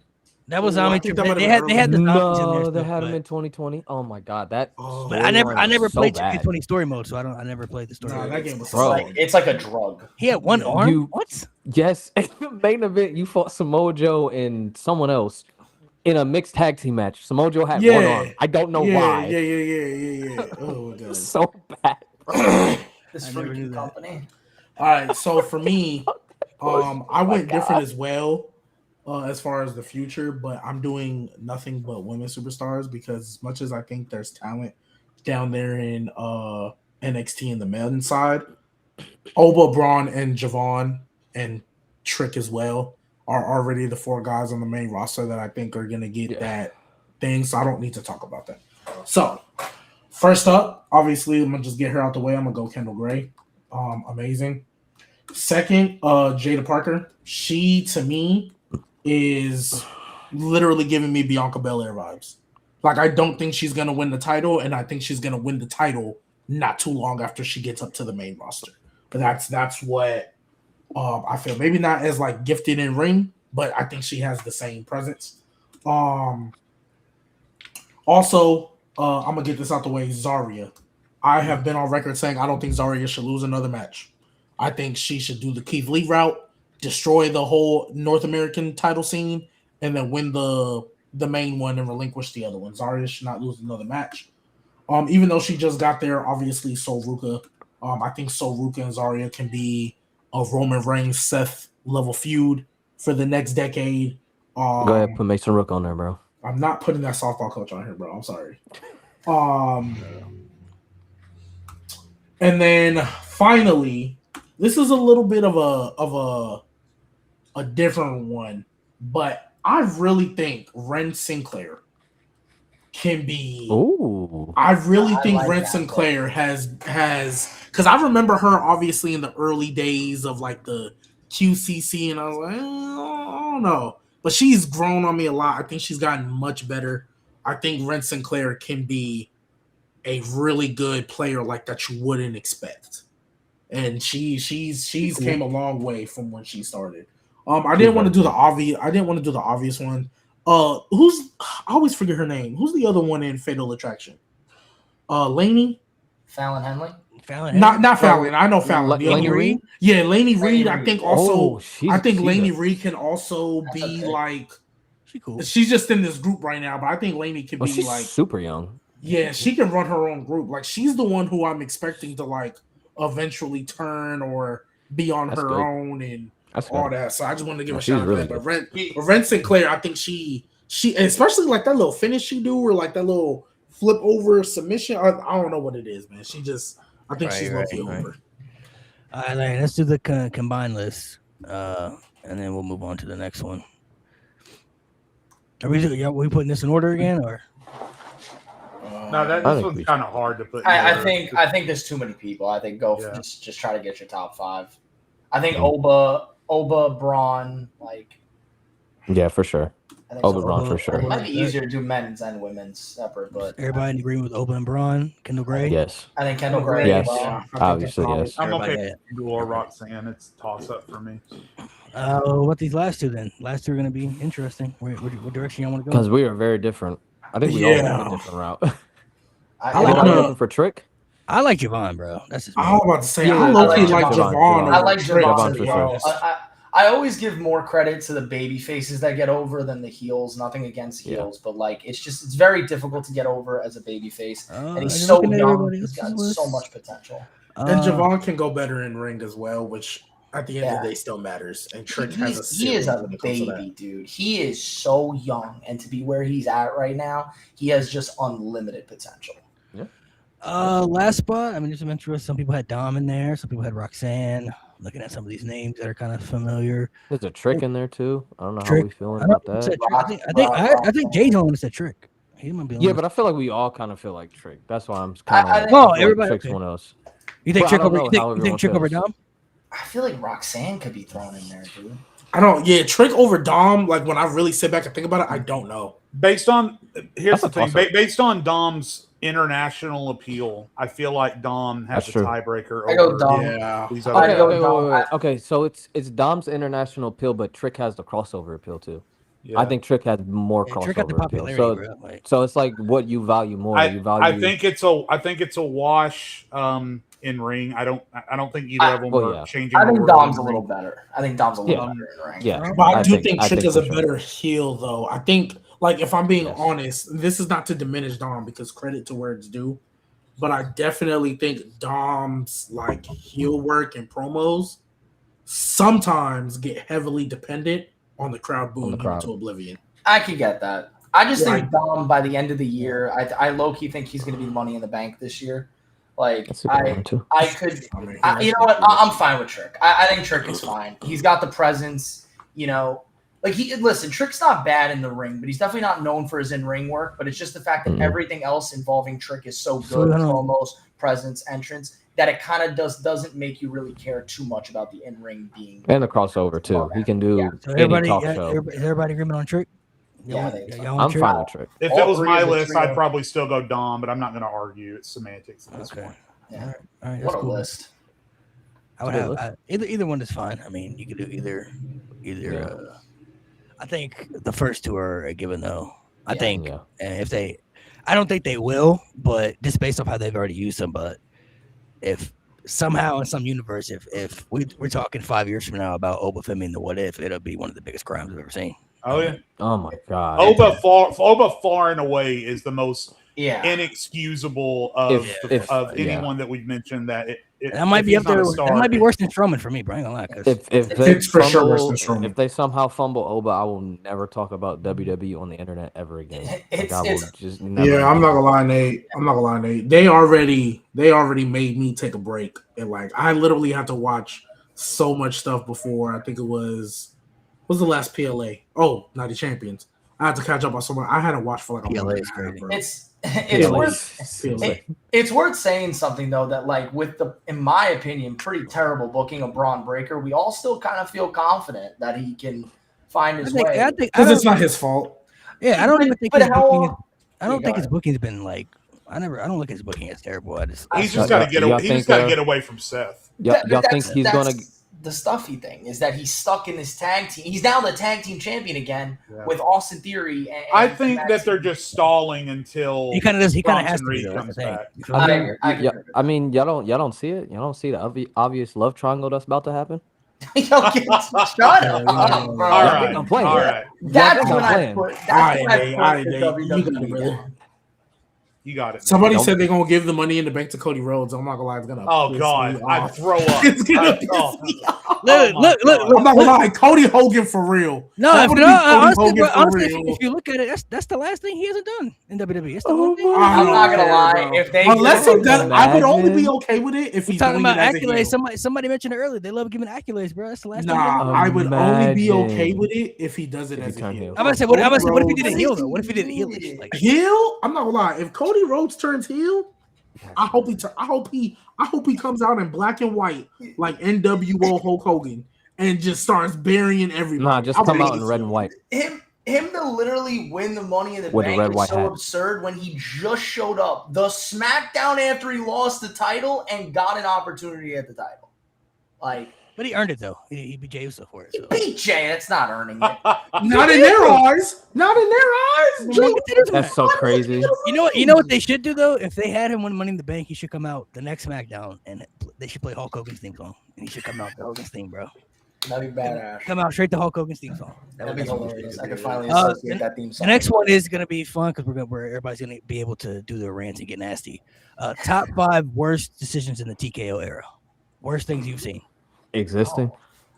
That was Ooh, I Zombie. think that Triple. might have They had the been zombies in No, there. they Still, had him but, in 2020. Oh my God, that. Oh, but I never storyline played was so bad. 2K20 story mode, so I never played the story. Nah, mode. that game was Bro. It's like a drug. He had one arm. You- What? Yes, in the main event, you fought Samoa Joe and someone else in a mixed tag team match. Samoa Joe had one arm. I don't know why. Yeah. Oh my It was God. so bad. This I never freaking knew that. company. All right, so for me, I went different as well. as far as the future, but I'm doing nothing but women superstars because as much as I think there's talent down there in NXT in the men's side, Oba, Braun, and Javon and Trick as well are already the 4 guys on the main roster that I think are gonna get that thing. So I don't need to talk about that. So first up, obviously, I'm gonna just get her out the way. I'm gonna go Kendall Gray. Amazing. Second, Jada Parker. She to me is literally giving me Bianca Belair vibes. Like I don't think she's gonna win the title, and I think she's gonna win the title not too long after she gets up to the main roster. But that's what I feel. Maybe not as like gifted in ring, but I think she has the same presence. Also, I'm gonna get this out the way. Zarya. I have been on record saying I don't think Zarya should lose another match. I think she should do the Keith Lee route, destroy the whole North American title scene, and then win the main one and relinquish the other one. Zarya should not lose another match. Even though she just got there, obviously Sol Ruka. I think Sol Ruka and Zarya can be a Roman Reigns Seth level feud for the next decade. Go ahead, put Mason Rook on there, bro. I'm not putting that softball coach on here, bro. I'm sorry. And then finally, this is a little bit of a different one, but I really think Ren Sinclair can be. Ooh. I really think like Ren that, Sinclair has because I remember her obviously in the early days of like the QCC, and I was like, I don't know, but she's grown on me a lot. I think she's gotten much better. I think Ren Sinclair can be a really good player like that you wouldn't expect, and she's came a long way from when she started. I didn't want to do the obvious one. I always forget her name. Who's the other one in Fatal Attraction? Laney? Fallon Henley. Fallon. Not Fallon. I know Fallon. The Laney other Reed? Yeah, Laney Reed. I Reed. think also. I think Laney Reed. Reed can also That's be okay. like. She cool. She's just in this group right now, but I think Laney can be She's like. super young. Yeah, she can run her own group. Like she's the one who I'm expecting to like eventually turn or be on That's her good. own and That's all good. that. So I just wanted to give No, a she's shout out really to that. good. But Ren Sinclair, I think she especially like that little finish she do or like that little flip over submission. I don't know what it is, man. I think she's lucky over. All right, Larry, let's do the combined list, and then we'll move on to the next one. Are we putting this in order again, or? No, I this think one's we kind of hard to put. I together. think there's too many people. I think go for Yeah. just try to get your top 5. I think Oba, Braun, like Yeah, for sure. I think Oba so. Braun for sure. It might be easier to do men's and women's separate, but Everybody in agreement with Oba and Braun, Kendall Gray? Yes. I think Kendall Gray. Yes. Well, I think Obviously, that's yes. I'm gonna Everybody pick Kendall or Roxanne. It's a toss up for me. What these last two then? Last two are going to be interesting. What direction y'all want to go? Because we are very different. I think we all Yeah. went a different route. I Anybody like- looking for Trick? I like Javon, bro. That's just me. I was about to say, Yeah, I I low-key like like Javon. Javon. I like Trick Javon as for well. sure. I always give more credit to the baby faces that get over than the heels. Nothing against Yeah. heels, but like it's very difficult to get over as a baby face. And he's just so looking at young. everybody He's got else's so list. much potential. And Javon can go better in ring as well, which at the end of Yeah. the day still matters. And Trick has a He is ceiling a when it comes to that. baby, dude. He is so young, and to be where he's at right now, he has just unlimited potential. Last spot. I mean, there's some interest. Some people had Dom in there. Some people had Roxanne. Looking at some of these names that are kind of familiar. There's a Trick in there too. I don't know Trick. how we feeling I, know, about said that. Trick. I think Jay's the one that said Trick. He might be. Yeah, but I feel like we all kind of feel like Trick. That's why I'm I kind of. think- Oh, everybody- Trick's okay. one else. you think But I Trick don't over? know You how think everyone Trick over feels. Dom? I feel like Roxanne could be thrown in there, dude. I don't. Yeah, Trick over Dom. Like when I really sit back and think about it, I don't know. Based on here's That's a the thing. toss-up. Based on Dom's international appeal, I feel like Dom has That's a true. tiebreaker I go over Dom. Yeah. these I other go guys. Dom. Okay, so it's Dom's international appeal, but Trick has the crossover appeal too. Yeah. I think Trick has more Yeah, crossover Trick got the appeal. popularity, So, bro. Like, so it's like what you value more. You value. I think it's a wash in ring. I don't think either of them well, are yeah. changing. I the think world Dom's in a little ring. better. I think Dom's a little Yeah. better in ring. Yeah, But I do I think Trick think is a for sure. better heel, though. I think, like, if I'm being Yes. honest, this is not to diminish Dom because credit to where it's due, but I definitely think Dom's like heel work and promos sometimes get heavily dependent on the crowd booing him crowd. to oblivion. I could get that. I just Right. think Dom by the end of the year, I low-key think he's going to be Money in the Bank this year. Like, That's a good one, too. I could I mean, you know what? I'm fine with Trick. I think Trick is fine. He's got the presence, you know. Like listen, Trick's not bad in the ring, but he's definitely not known for his in-ring work. But it's just the fact that Mhm. everything else involving Trick is so So, good, I don't- promos, presence, entrance, that it kind of doesn't make you really care too much about the in-ring being. And the crossover too. He can do Yeah. So any everybody, talk is show. everybody agreement on Trick? Yeah, Y'all I think so. y'all want I'm Trick? fine with Trick. If All it was three my of the list, trio. I'd probably still go Dom, but I'm not going to argue. It's semantics at this Okay. point. Yeah. All right, What that's a cool. list. I would It's a have good either one is fine. I mean, you could do either. Yeah. I think the first two are a given though. I Yeah. think Yeah. if they, I don't think they will, but just based off how they've already used them. But if somehow in some universe, if we're talking 5 years from now about Oba Femi and the What If, it'll be one of the biggest crimes I've ever seen. Oh, yeah. Oh my god. Oba far and away is the most Yeah. inexcusable of If- of yeah. anyone that we've mentioned. That might if be he's up not a there. star, That might be worse than Strowman for me, bro. I ain't gonna lie. 'Cause If they It's for sure worse fumble, than Strowman. if they somehow fumble Oba, I will never talk about WWE on the internet ever again. Like, I will It's- just never. Yeah, I'm not gonna lie, Nate. I'm not gonna lie, Nate. They already made me take a break, and like I literally had to watch so much stuff before. I think it was the last PLA? Oh, Night of Champions. I had to catch up on someone. I hadn't watched for like a PLA month. is and a half, crazy. bro. It's PLA. worth PLA. it's worth saying something though that like with the in my opinion pretty terrible booking of Braun Breaker, we all still kind of feel confident that he can find his way. I think Because it's not his fault. Yeah, I don't even think But his how- booking. I Yeah, don't go think his ahead. booking's been like. I don't look at his booking as terrible. I just he's Y'all- just got to get y'all away. He just think, got to uh, get away from Seth. Y'all think That's- he's gonna? that's the stuffy thing is that he's stuck in this tag team. He's now the tag team champion again Yeah. with Austin Theory. And I think Max- that they're just stalling until he kind of does. He kind of has Bronson to be Reed though, that's comes the thing. back. You feel I me? agree. I Yeah, agree. I mean, y'all don't see it. Y'all don't see the obvious love triangle that's about to happen. Yo, shut up, Yeah, bro. All Y'all right, think I'm playing. all right. That's think I'm when I playing. put. That's Alright, when I Nate, put alright, the Nate, you got it, WWE brother. down. You got it. Somebody Don't- said they're gonna give the money in the bank to Cody Rhodes. I'm not gonna lie, it's gonna. Oh piss God, me I'd off. throw up. It's gonna I'd- piss oh. me off. Look, my look, God. look. I'm not gonna lie, Cody Hogan for real. No, That if, would no, be Cody honestly, Hogan bro, for honestly real. if you look at it, that's the last thing he hasn't done in WWE. It's the Oh one thing. my I I'm don't not gonna care, lie. bro. If they Unless he does, I would only be Imagine. okay with it if We're he's talking doing about it as a accolades. heel. Somebody mentioned it earlier. They love giving accolades, bro. That's the last thing. Nah, I would only be okay Imagine. with it if he does it If he as a turned heel. heel. I'm about to say, what if he did a Rhodes- heel though? What if he did a heelish? Like, Heel? I'm not gonna lie. If Cody Rhodes turns heel, I hope he comes out in black and white like NWO Hulk Hogan and just starts burying everybody. Nah, just I come would out in hate red it. and white. him to literally win the Money in the With a Bank red, is white so hat. absurd when he just showed up the SmackDown after he lost the title and got an opportunity at the title. Like but he earned it though. He beat Jey Uso for it. So. BJ, that's not earning it. Not in their eyes. Not in their eyes. We'll get to this That's one. so crazy. You know what they should do though? If they had him win Money in the Bank, he should come out the next SmackDown and they should play Hulk Hogan's theme song. And he should come out the Hogan's theme, bro. That'd be badass. Come out straight to Hulk Hogan's theme song. That'd be that's what we should hilarious. do. I could finally Uh, associate that theme song. The next one is gonna be fun because where everybody's gonna be able to do their rants and get nasty. Top 5 worst decisions in the TKO era. Worst things you've seen. Existing.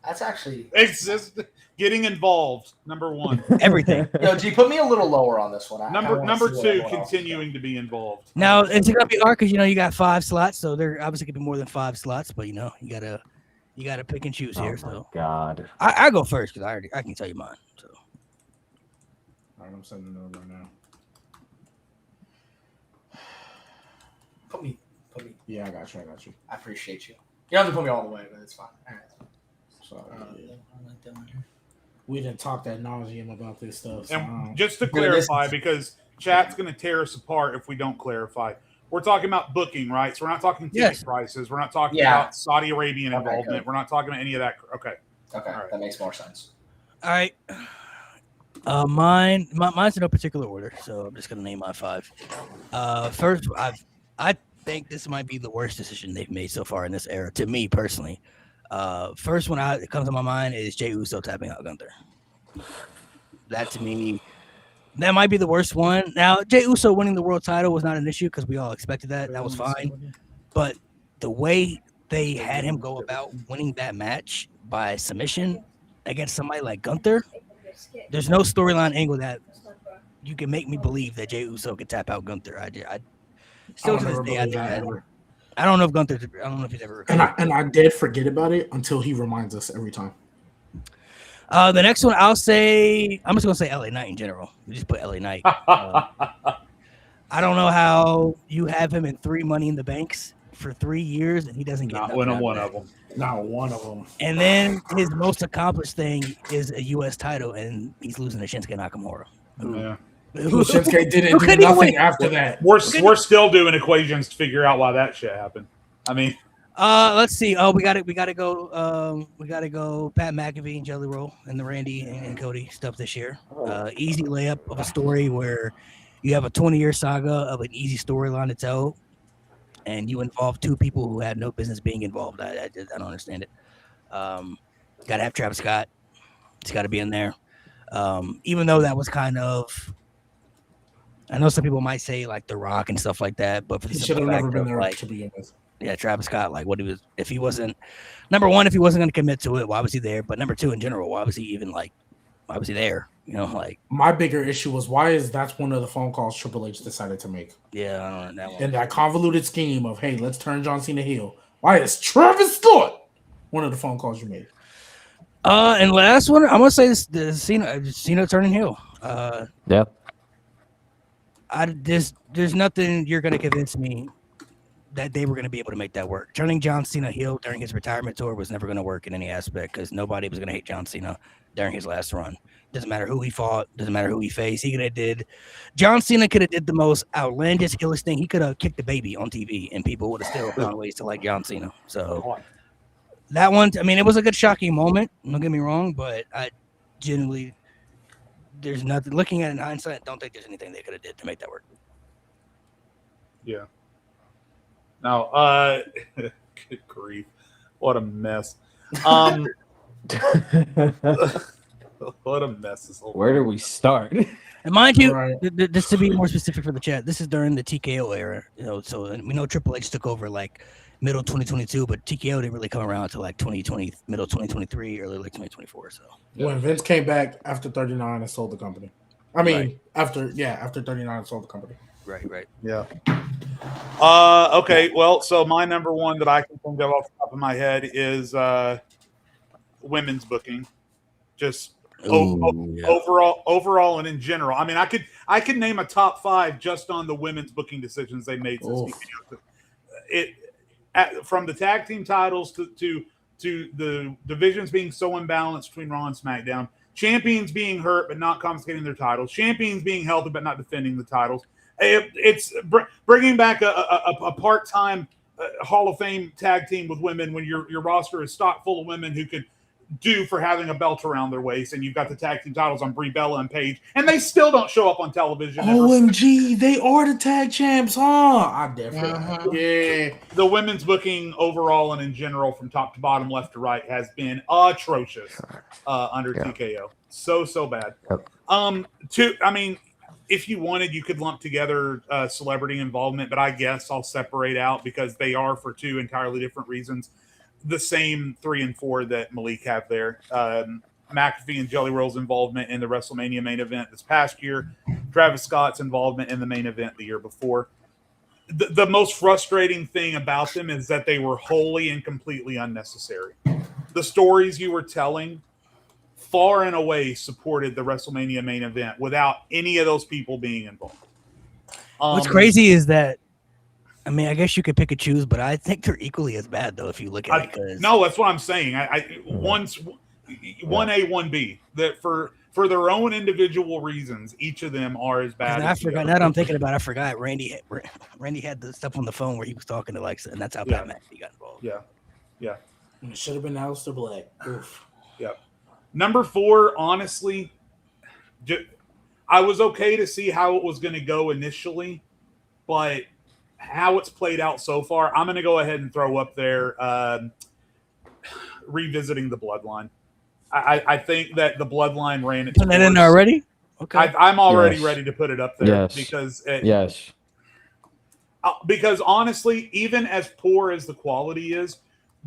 That's actually It's just getting involved. Number one. Everything. yo. G, put me a little lower on this one. I Number wanna see what 2, everyone else is continuing to be involved. Now it's gonna be hard because you got 5 slots, so there obviously could be more than 5 slots, but you gotta pick and choose here. Oh my So God. I go first because I can tell you mine. So All right, I'm sending it over now. doing. Put me. Yeah, I got you. I appreciate you. You don't have to put me all the way, but it's fine. All right. So, we didn't talk that nauseum about this stuff. So, And just to Dude, this clarify, is- because chat's going to tear us apart if we don't clarify. We're talking about booking, right? So we're not talking ticket Yes. prices. We're not talking Yeah. about Saudi Arabian Okay, involvement. good. We're not talking about any of that. Okay. Okay, All right. that makes more sense. all right. Mine's in no particular order, so I'm just gonna name my 5. First, I think this might be the worst decision they've made so far in this era, to me personally. First one that comes to my mind is Jey Uso tapping out Gunther. That to me, that might be the worst one. Now, Jey Uso winning the world title was not an issue because we all expected that. That was fine. But the way they had him go about winning that match by submission against somebody like Gunther, there's no storyline angle that you can make me believe that Jey Uso could tap out Gunther. I still I'll to this never day, I believe think that that. ever. I don't know if Gunther. I don't know if he's ever. And I did forget about it until he reminds us every time. The next one, I'm just gonna say LA Knight in general. We just put LA Knight. I don't know how you have him in 3 Money in the Banks for 3 years and he doesn't get Not nothing winning out one that. of them. Not one of them. And then his most accomplished thing is a U.S. title, and he's losing to Shinsuke Nakamura. Yeah. Who Shinsuke didn't Who do couldn't even nothing win? after that. We're still doing equations to figure out why that shit happened. I mean, Let's see. Oh, we got to go. We got to go. Pat McAfee and Jelly Roll and the Randy and Cody stuff this year. Easy layup of a story where you have a 20-year saga of an easy storyline to tell, and you involve 2 people who had no business being involved. I don't understand it. Got to have Travis Scott. It's got to be in there. Even though that was kind of, I know some people might say like The Rock and stuff like that, but for the He simple should have never fact been of, there like, to begin with. yeah, Travis Scott, like what he was, if he wasn't, number one, if he wasn't going to commit to it, why was he there? But number 2, in general, why was he even like, why was he there? You know, like, My bigger issue was why is that's one of the phone calls Triple H decided to make. yeah, I don't know that one. In that convoluted scheme of, hey, let's turn John Cena heel. Why is Travis Scott one of the phone calls you made? And last one, I'm gonna say this: the Cena turning heel. Yeah. There's nothing you're gonna convince me that they were gonna be able to make that work. Turning John Cena heel during his retirement tour was never gonna work in any aspect because nobody was gonna hate John Cena during his last run. Doesn't matter who he fought, doesn't matter who he faced. John Cena could have did the most outlandish, illest thing. He could have kicked a baby on TV, and people would have still found ways to like John Cena. So that one, I mean, it was a good shocking moment. Don't get me wrong, but I genuinely, there's nothing. Looking at it in hindsight, don't think there's anything they could have did to make that work. yeah. Now, good grief, what a mess. What a mess this whole. Where do we start? And mind you, Right. just to be more specific for the chat, this is during the TKO era, you know. So and we know Triple H took over like middle 2022, but TKO didn't really come around until like 2020, middle 2023, early like 2024. So When Vince came back after 39 and sold the company. I mean, Right. after 39 and sold the company. right. Yeah. Okay. Well, so my number one that I can think of off the top of my head is women's booking. Just overall and in general. I mean, I could name a top 5 just on the women's booking decisions they made since from the tag team titles to the divisions being so imbalanced between Raw and SmackDown, champions being hurt but not confiscating their titles, champions being healthy but not defending the titles. It's bringing back a part-time Hall of Fame tag team with women when your roster is stocked full of women who could do for having a belt around their waist, and you've got the tag team titles on Brie Bella and Paige, and they still don't show up on television. OMG, they are the tag champs, huh? I definitely. Yeah. The women's booking overall and in general, from top to bottom, left to right, has been atrocious under TKO. So bad. Yep. I mean, if you wanted, you could lump together celebrity involvement, but I guess I'll separate out because they are, for 2 entirely different reasons, the same 3 and 4 that Malik have there. McAfee and Jelly Roll's involvement in the WrestleMania main event this past year, Travis Scott's involvement in the main event the year before. The most frustrating thing about them is that they were wholly and completely unnecessary. The stories you were telling far and away supported the WrestleMania main event without any of those people being involved. What's crazy is that, I mean, I guess you could pick and choose, but I think they're equally as bad though if you look at it. 'Cause No, that's what I'm saying. One's 1A, 1B. That for their own individual reasons, each of them are as bad. I as the forgot. other. Now that I'm thinking about it, I forgot Randy had the stuff on the phone where he was talking to Alexa, and that's how Pat McAfee got involved. Yeah. It should have been Aleister Black. Oof. Yeah. Number 4, honestly, I was okay to see how it was going to go initially, but how it's played out so far, I'm going to go ahead and throw up there revisiting the Bloodline. I think that the Bloodline ran its Putting that in there already? Okay. I'm already Yes. ready to put it up there Yes. because honestly, even as poor as the quality is,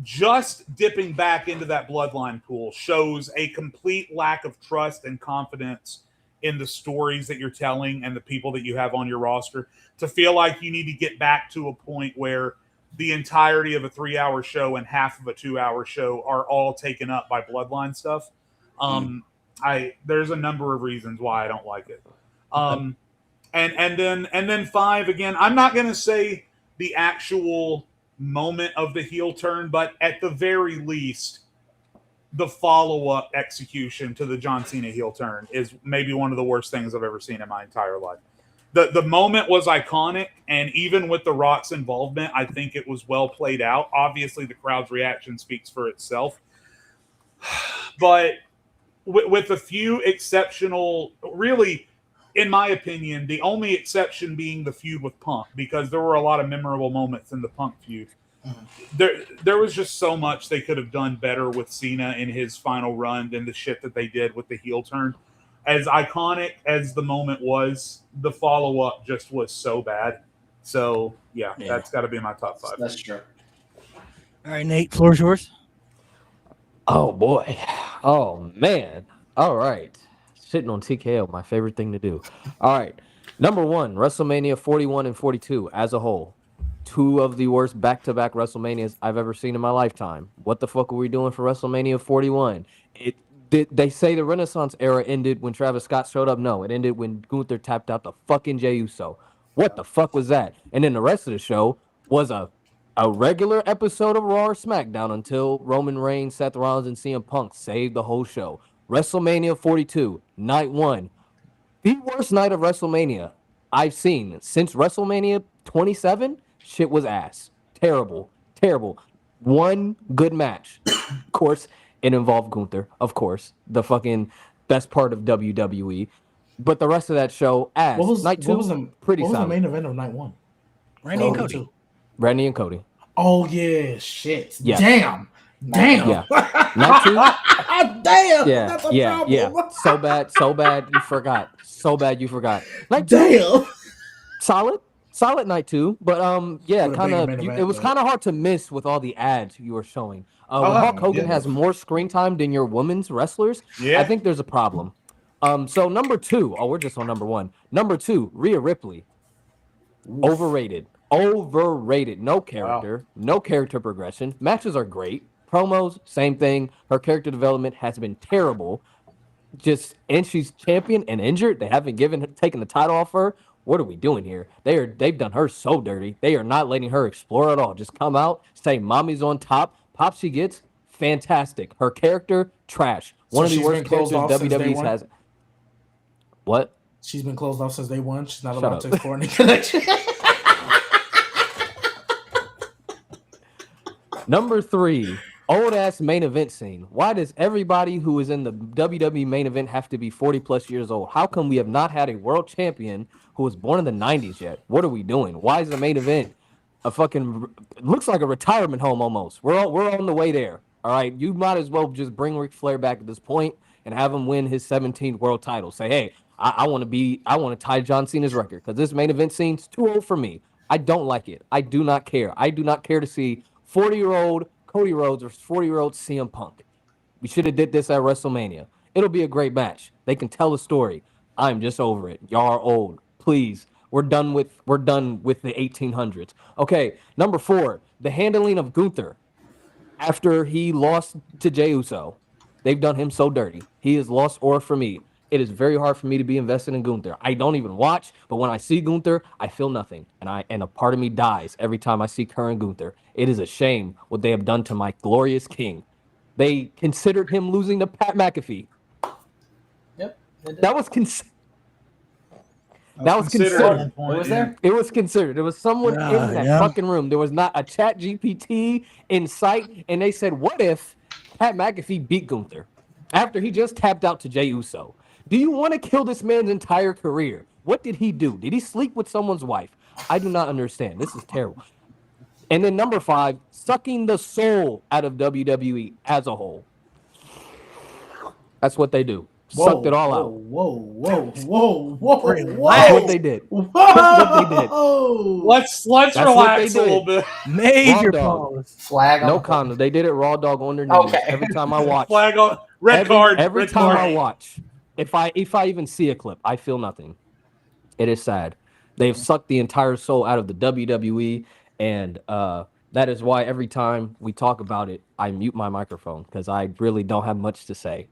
just dipping back into that bloodline pool shows a complete lack of trust and confidence in the stories that you're telling and the people that you have on your roster, to feel like you need to get back to a point where the entirety of a 3-hour show and half of a 2-hour show are all taken up by bloodline stuff. There's a number of reasons why I don't like it. And then 5, again, I'm not going to say the actual moment of the heel turn, but at the very least, the follow-up execution to the John Cena heel turn is maybe one of the worst things I've ever seen in my entire life. The moment was iconic, and even with The Rock's involvement, I think it was well played out. Obviously, the crowd's reaction speaks for itself. But with a few exceptional, really, in my opinion, the only exception being the feud with Punk, because there were a lot of memorable moments in the Punk feud. There was just so much they could have done better with Cena in his final run than the shit that they did with the heel turn. As iconic as the moment was, the follow-up just was so bad. So, yeah. That's got to be in my top 5. That's true. All right, Nate, floor's yours. Oh boy. Oh man. All right. Sitting on TKO, my favorite thing to do. All right. Number 1, WrestleMania 41 and 42 as a whole. 2 of the worst back-to-back WrestleManias I've ever seen in my lifetime. What the fuck were we doing for WrestleMania 41? They say the Renaissance era ended when Travis Scott showed up. No, it ended when Gunther tapped out the fucking Jey Uso. What the fuck was that? And then the rest of the show was a regular episode of Raw or SmackDown until Roman Reigns, Seth Rollins, and CM Punk saved the whole show. WrestleMania 42, night 1. The worst night of WrestleMania I've seen since WrestleMania 27. Shit was ass. Terrible. One good match. Of course, it involved Gunther. Of course, the fucking best part of WWE. But the rest of that show, ass. Night 2, pretty solid. What was the main event of night 1? Randy and Cody. Randy and Cody. Oh yeah, shit. Yeah. Damn. Yeah. Night 2. Damn. Yeah, That's a yeah, problem. yeah. So bad you forgot. Night 2, Damn. solid night 2, but yeah, What a kind big of. main event, It was though. kind of hard to miss with all the ads you were showing. When Hulk Hogan has more screen time than your women's wrestlers, Yeah. I think there's a problem. So number 2, we're just on number 1. Number 2, Rhea Ripley, overrated. No character, no character progression. Matches are great. Promos, same thing. Her character development has been terrible. And she's champion and injured. They haven't taken the title off her. What are we doing here? They've done her so dirty. They are not letting her explore at all. Just come out, say mommy's on top. Pop she gets, fantastic. Her character, trash. One of the she's worst been closed characters off since day WWE's one? has. What? She's been closed off since day 1. She's not Shut allowed up. to explore any connection. Number 3, old ass main event scene. Why does everybody who is in the WWE main event have to be 40 plus years old? How come we have not had a world champion who was born in the 90s yet? What are we doing? Why is the main event looks like a retirement home almost? We're on the way there. All right, you might as well just bring Ric Flair back at this point and have him win his 17th world title. Say, hey, I want to tie John Cena's record because this main event scene's too old for me. I don't like it. I do not care. I do not care to see 40-year-old Cody Rhodes versus 40-year-old CM Punk. We should have did this at WrestleMania. It'll be a great match. They can tell a story. I'm just over it. Y'all are old. Please. We're done with the 1800s. Okay, number 4, the handling of Gunther after he lost to Jey Uso. They've done him so dirty. He is lost aura for me. It is very hard for me to be invested in Gunther. I don't even watch, but when I see Gunther, I feel nothing. And a part of me dies every time I see current Gunther. It is a shame what they have done to my glorious king. They considered him losing to Pat McAfee. Yep. That was considered. Considered. What was there? It was considered. There was someone in that fucking room. There was not a chat GPT in sight. And they said, what if Pat McAfee beat Gunther after he just tapped out to Jey Uso? Do you want to kill this man's entire career? What did he do? Did he sleep with someone's wife? I do not understand. This is terrible. And then number 5, sucking the soul out of WWE as a whole. That's what they do. Sucked it all out. Whoa. That's what they did. Whoa. what they did. Let's That's what relax they a little did. bit. Major Raw dog. pause. Flag on No the condoms. They did it raw dog on their knees. Okay. Every time I watch. Flag on red card. Every red time card. I watch, if I even see a clip, I feel nothing. It is sad. They've sucked the entire soul out of the WWE, and that is why every time we talk about it, I mute my microphone because I really don't have much to say.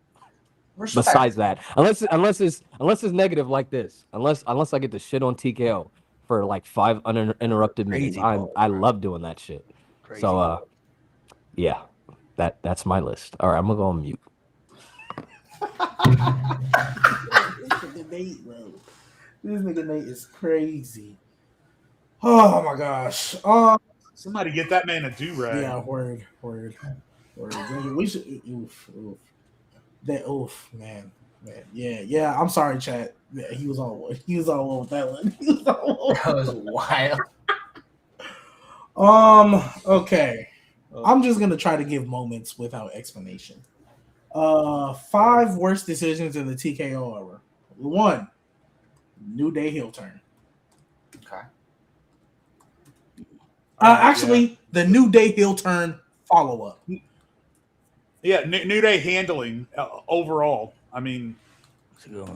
Respect. Besides that, unless it's negative like this, unless I get to shit on TKO for like 5 uninterrupted minutes, Crazy ball, I love doing that shit. Crazy. So yeah, that's my list. All right, I'm gonna go on mute. This nigga Nate is crazy. Oh my gosh. Somebody get that man a do-rag. Yeah, word. We should oof. Man. Yeah. I'm sorry, chat. Yeah, he was all with that one. That was wild. Okay. I'm just gonna try to give moments without explanation. 5 worst decisions in the TKO era. 1, New Day heel turn. Okay. Actually, the New Day heel turn follow up. Yeah, New Day handling overall. I mean, That's a good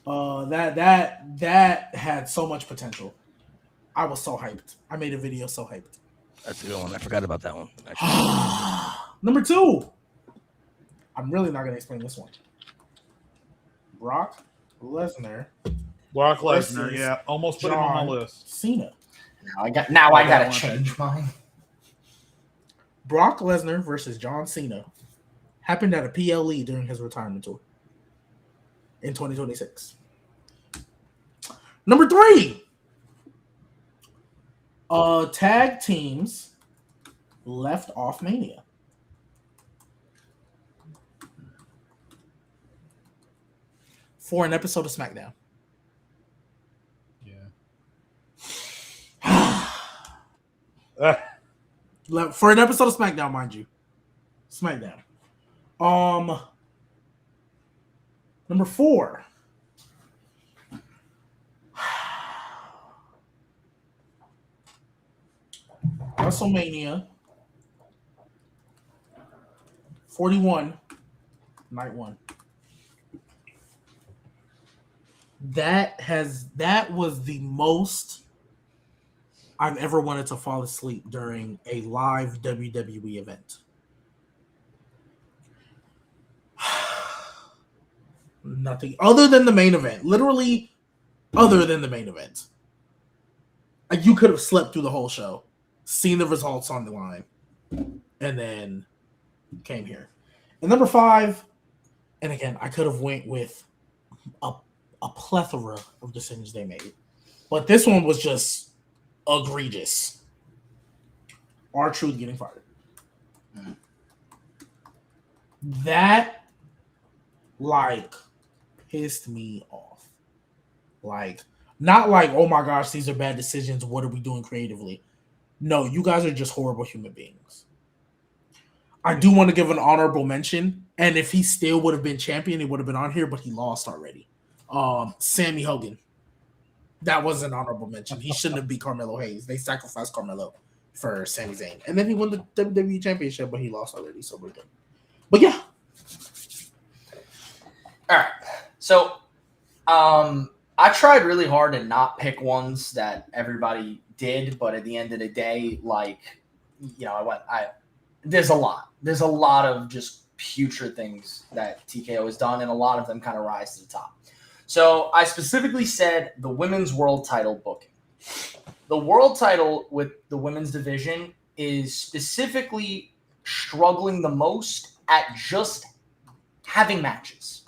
one. That had so much potential. I was so hyped. I made a video so hyped. That's a good one. I forgot about that one. Actually. Number 2. I'm really not gonna explain this one. Brock Lesnar, Brock Lesnar. Versus Yeah, almost put him on my John list. Cena. I gotta change mine. Brock Lesnar versus John Cena happened at a PLE during his retirement tour in 2026. Number 3. Tag teams left off Mania. For an episode of SmackDown. For an episode of SmackDown, mind you. SmackDown. Number 4. WrestleMania 41, night 1. That was the most I've ever wanted to fall asleep during a live WWE event. Nothing other than the main event. Literally, other than the main event. You could have slept through the whole show, seen the results on the line, and then came here. And number 5, and again, I could have went with a plethora of decisions they made, but this one was just egregious. R-Truth getting fired. That pissed me off. Not oh my gosh, these are bad decisions. What are we doing creatively? No, you guys are just horrible human beings. I do want to give an honorable mention, and if he still would have been champion, he would have been on here, but he lost already. Sammy Hogan. That was an honorable mention. He shouldn't have beat Carmelo Hayes. They sacrificed Carmelo for Sami Zayn. And then he won the WWE Championship, but he lost already, so we're good. But yeah. All right. So I tried really hard to not pick ones that everybody did, but at the end of the day, there's a lot of just putrid things that TKO has done, and a lot of them kind of rise to the top. So I specifically said the women's world title booking. The world title with the women's division is specifically struggling the most at just having matches.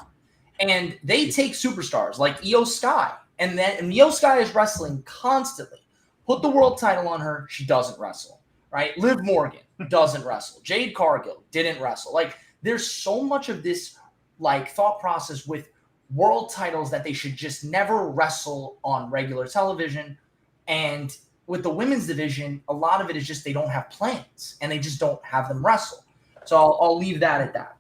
And they take superstars like Io Sky, and Io Sky is wrestling constantly. Put the world title on her, she doesn't wrestle, right? Liv Morgan doesn't wrestle. Jade Cargill didn't wrestle. There's so much of this thought process with world titles that they should just never wrestle on regular television. And with the women's division, a lot of it is just they don't have plans and they just don't have them wrestle. So I'll leave that at that.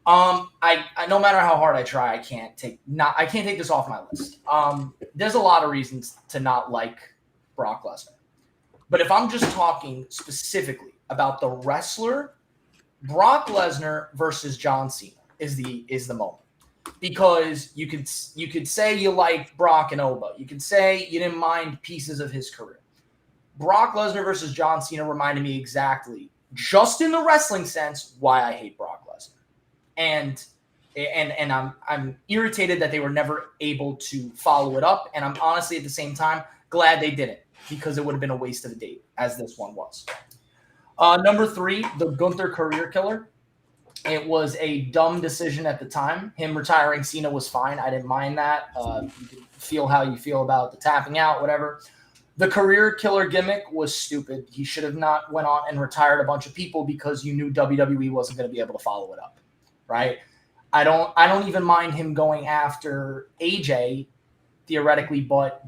I no matter how hard I try, I can't take this off my list. There's a lot of reasons to not like Brock Lesnar, but if I'm just talking specifically about the wrestler, Brock Lesnar versus John Cena is the moment, because you could say you like Brock and Oba, you could say you didn't mind pieces of his career. Brock Lesnar versus John Cena reminded me exactly, just in the wrestling sense, why I hate Brock Lesnar. And I'm irritated that they were never able to follow it up. And I'm honestly at the same time glad they didn't, because it would have been a waste of a date, as this one was. Number 3, the Gunther career killer. It was a dumb decision at the time. Him retiring Cena was fine. I didn't mind that. You can feel how you feel about the tapping out, whatever. The career killer gimmick was stupid. He should have not went on and retired a bunch of people, because you knew WWE wasn't going to be able to follow it up, right? I don't even mind him going after AJ theoretically, but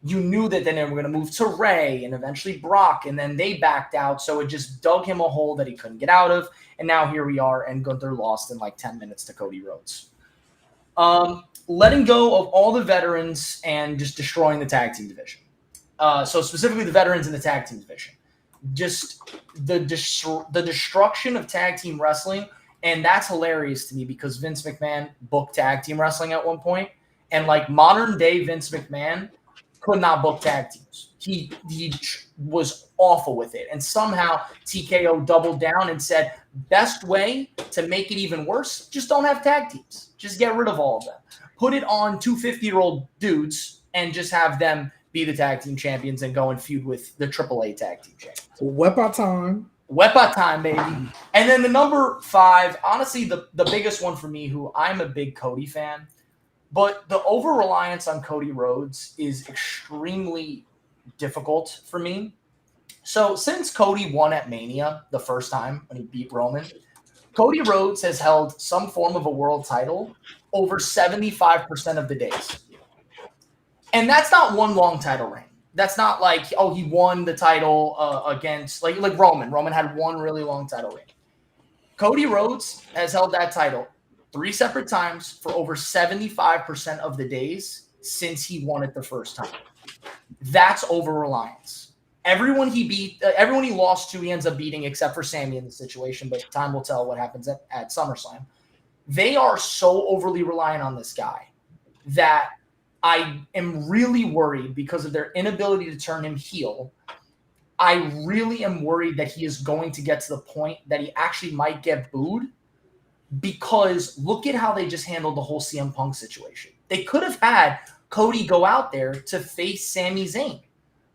you knew that then they were going to move to Ray and eventually Brock, and then they backed out, so it just dug him a hole that he couldn't get out of, and now here we are, and Gunther lost in like 10 minutes to Cody Rhodes. Letting go of all the veterans and just destroying the tag team division. So specifically the veterans in the tag team division. Just the destruction of tag team wrestling, and that's hilarious to me, because Vince McMahon booked tag team wrestling at one point, and like modern day Vince McMahon could not book tag teams. He was awful with it, and somehow TKO doubled down and said, best way to make it even worse, just don't have tag teams. Just get rid of all of them. Put it on 2 50-year-old dudes and just have them be the tag team champions and go and feud with the AAA tag team champions. Wepa time. Wepa time, baby. And then the number 5, honestly, the biggest one for me, who I'm a big Cody fan, but the over-reliance on Cody Rhodes is extremely difficult for me. So since Cody won at Mania the first time when he beat Roman, Cody Rhodes has held some form of a world title over 75% of the days. And that's not one long title reign. That's not like, oh, he won the title against, like Roman. Roman had one really long title reign. Cody Rhodes has held that title 3 separate times for over 75% of the days since he won it the first time. That's over-reliance. Everyone he lost to, he ends up beating, except for Sami in the situation, but time will tell what happens at SummerSlam. They are so overly reliant on this guy that I am really worried, because of their inability to turn him heel. I really am worried that he is going to get to the point that he actually might get booed, because look at how they just handled the whole CM Punk situation. They could have had Cody go out there to face Sami Zayn,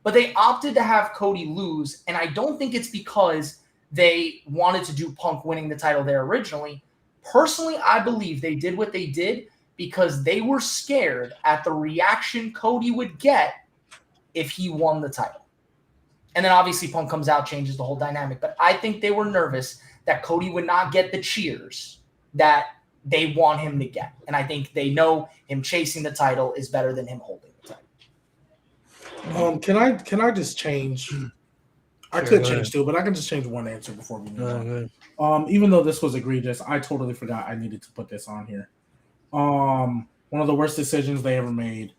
but they opted to have Cody lose, and I don't think it's because they wanted to do Punk winning the title there originally. Personally, I believe they did what they did because they were scared at the reaction Cody would get if he won the title. And then obviously Punk comes out, changes the whole dynamic. But I think they were nervous that Cody would not get the cheers that they want him to get. And I think they know him chasing the title is better than him holding the title. Can I just change? I could change too, but I can just change one answer before we move on. Even though this was egregious, I totally forgot I needed to put this on here. One of the worst decisions they ever made,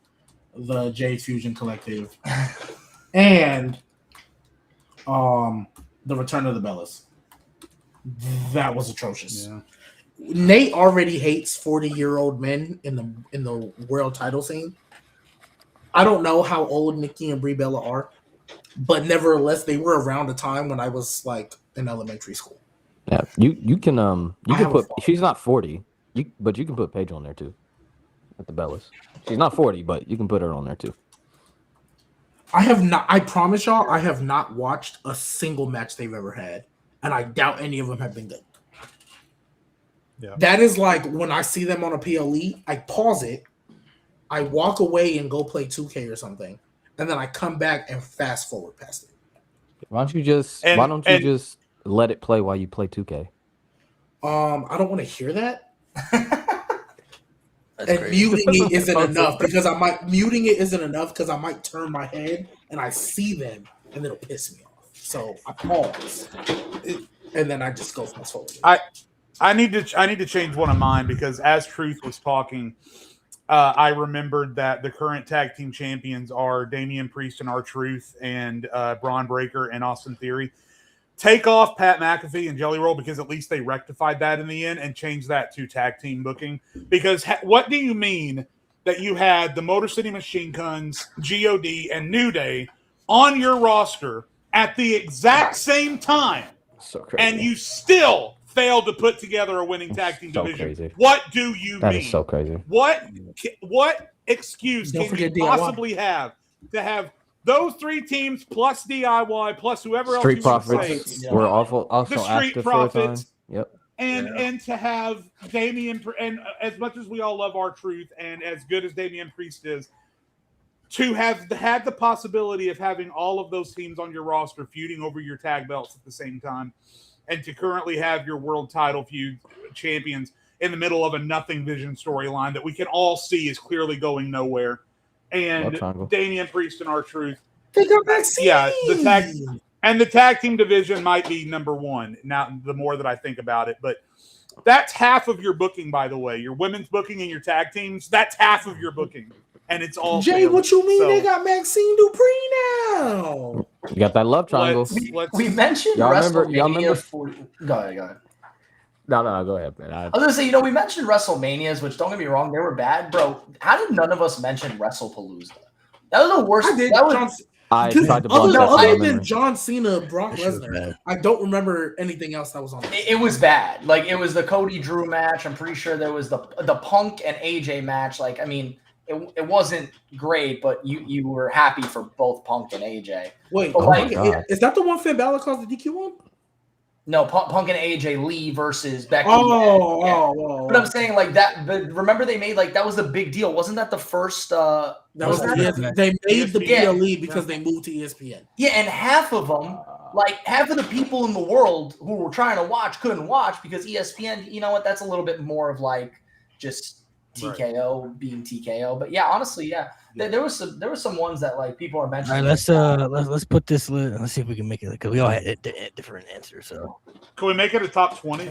the Jade Fusion Collective, and the return of the Bellas. That was atrocious. Yeah. Nate already hates 40-year-old men in the world title scene. I don't know how old Nikki and Brie Bella are, but nevertheless, they were around a time when I was like in elementary school. Yeah, you can put. She's not 40. But you can put Paige on there too, at the Bellas. She's not 40, but you can put her on there too. I have not. I promise y'all, I have not watched a single match they've ever had, and I doubt any of them have been good. Yeah, that is like when I see them on a PLE, I pause it, I walk away and go play 2K or something, and then I come back and fast forward past it. Why don't you just let it play while you play 2K? I don't want to hear that. And muting it isn't enough because I might turn my head and I see them and it'll piss me off. So I pause and then I just go fast forward. I need to change one of mine because as Truth was talking, I remembered that the current tag team champions are Damian Priest and R-Truth and Braun Breaker and Austin Theory. Take off Pat McAfee and Jelly Roll because at least they rectified that in the end and changed that to tag team booking. Because what do you mean that you had the Motor City Machine Guns, GOD, and New Day on your roster at the exact same time, So crazy. and you still failed to put together a winning tag team So division? crazy. What do you That mean? is so crazy. What excuse Don't can you forget DIY. possibly have to have those three teams plus DIY plus whoever else Street you Profits would say, Yeah. were awful. Also The Street active for a time. Profits. Yep. and to have Damian, and as much as we all love R-Truth and as good as Damian Priest is, to have had the possibility of having all of those teams on your roster feuding over your tag belts at the same time, and to currently have your world title feud champions in the middle of a nothing vision storyline that we can all see is clearly going nowhere. And Love triangle. Damian Priest and R-Truth, They got vaccines. yeah, the tag team division might be number one now, the more that I think about it. But that's half of your booking, by the way. Your women's booking and your tag teams, that's half of your booking. And it's all Jay, failed. what you mean So, they got Maxine Dupree now? You got that love triangle. let's- We mentioned Y'all remember- WrestleMania. y'all remember- 40 Go ahead. No, go ahead, man. I was gonna say, we mentioned WrestleManias, which don't get me wrong, they were bad, bro. How did none of us mention WrestlePalooza? That was the worst. I did. That was, I Because tried to other, block that from my other than memory. John Cena, Brock That shit was Lesnar, bad. I don't remember anything else that was on. it was bad. Like it was the Cody Drew match. I'm pretty sure there was the Punk and AJ match. Like, I mean, it wasn't great, but you were happy for both Punk and AJ. Wait, Oh my God. is that the one Finn Balor caused the DQ on? No, Punk and AJ Lee versus Becky. Oh, Yeah. oh. But I'm saying like that. But remember, they made like that was the big deal. Wasn't that the first? That was Was the that- they made the ESPN. PLE because they moved to ESPN. Yeah, and half of them, like half of the people in the world who were trying to watch couldn't watch because ESPN. You know what? That's a little bit more of like just TKO being TKO. But yeah, honestly, yeah, there was some ones that like people are All mentioning. right, let's put this. Let's see if we can make it because we all had different answers. So Can we make it a top 20?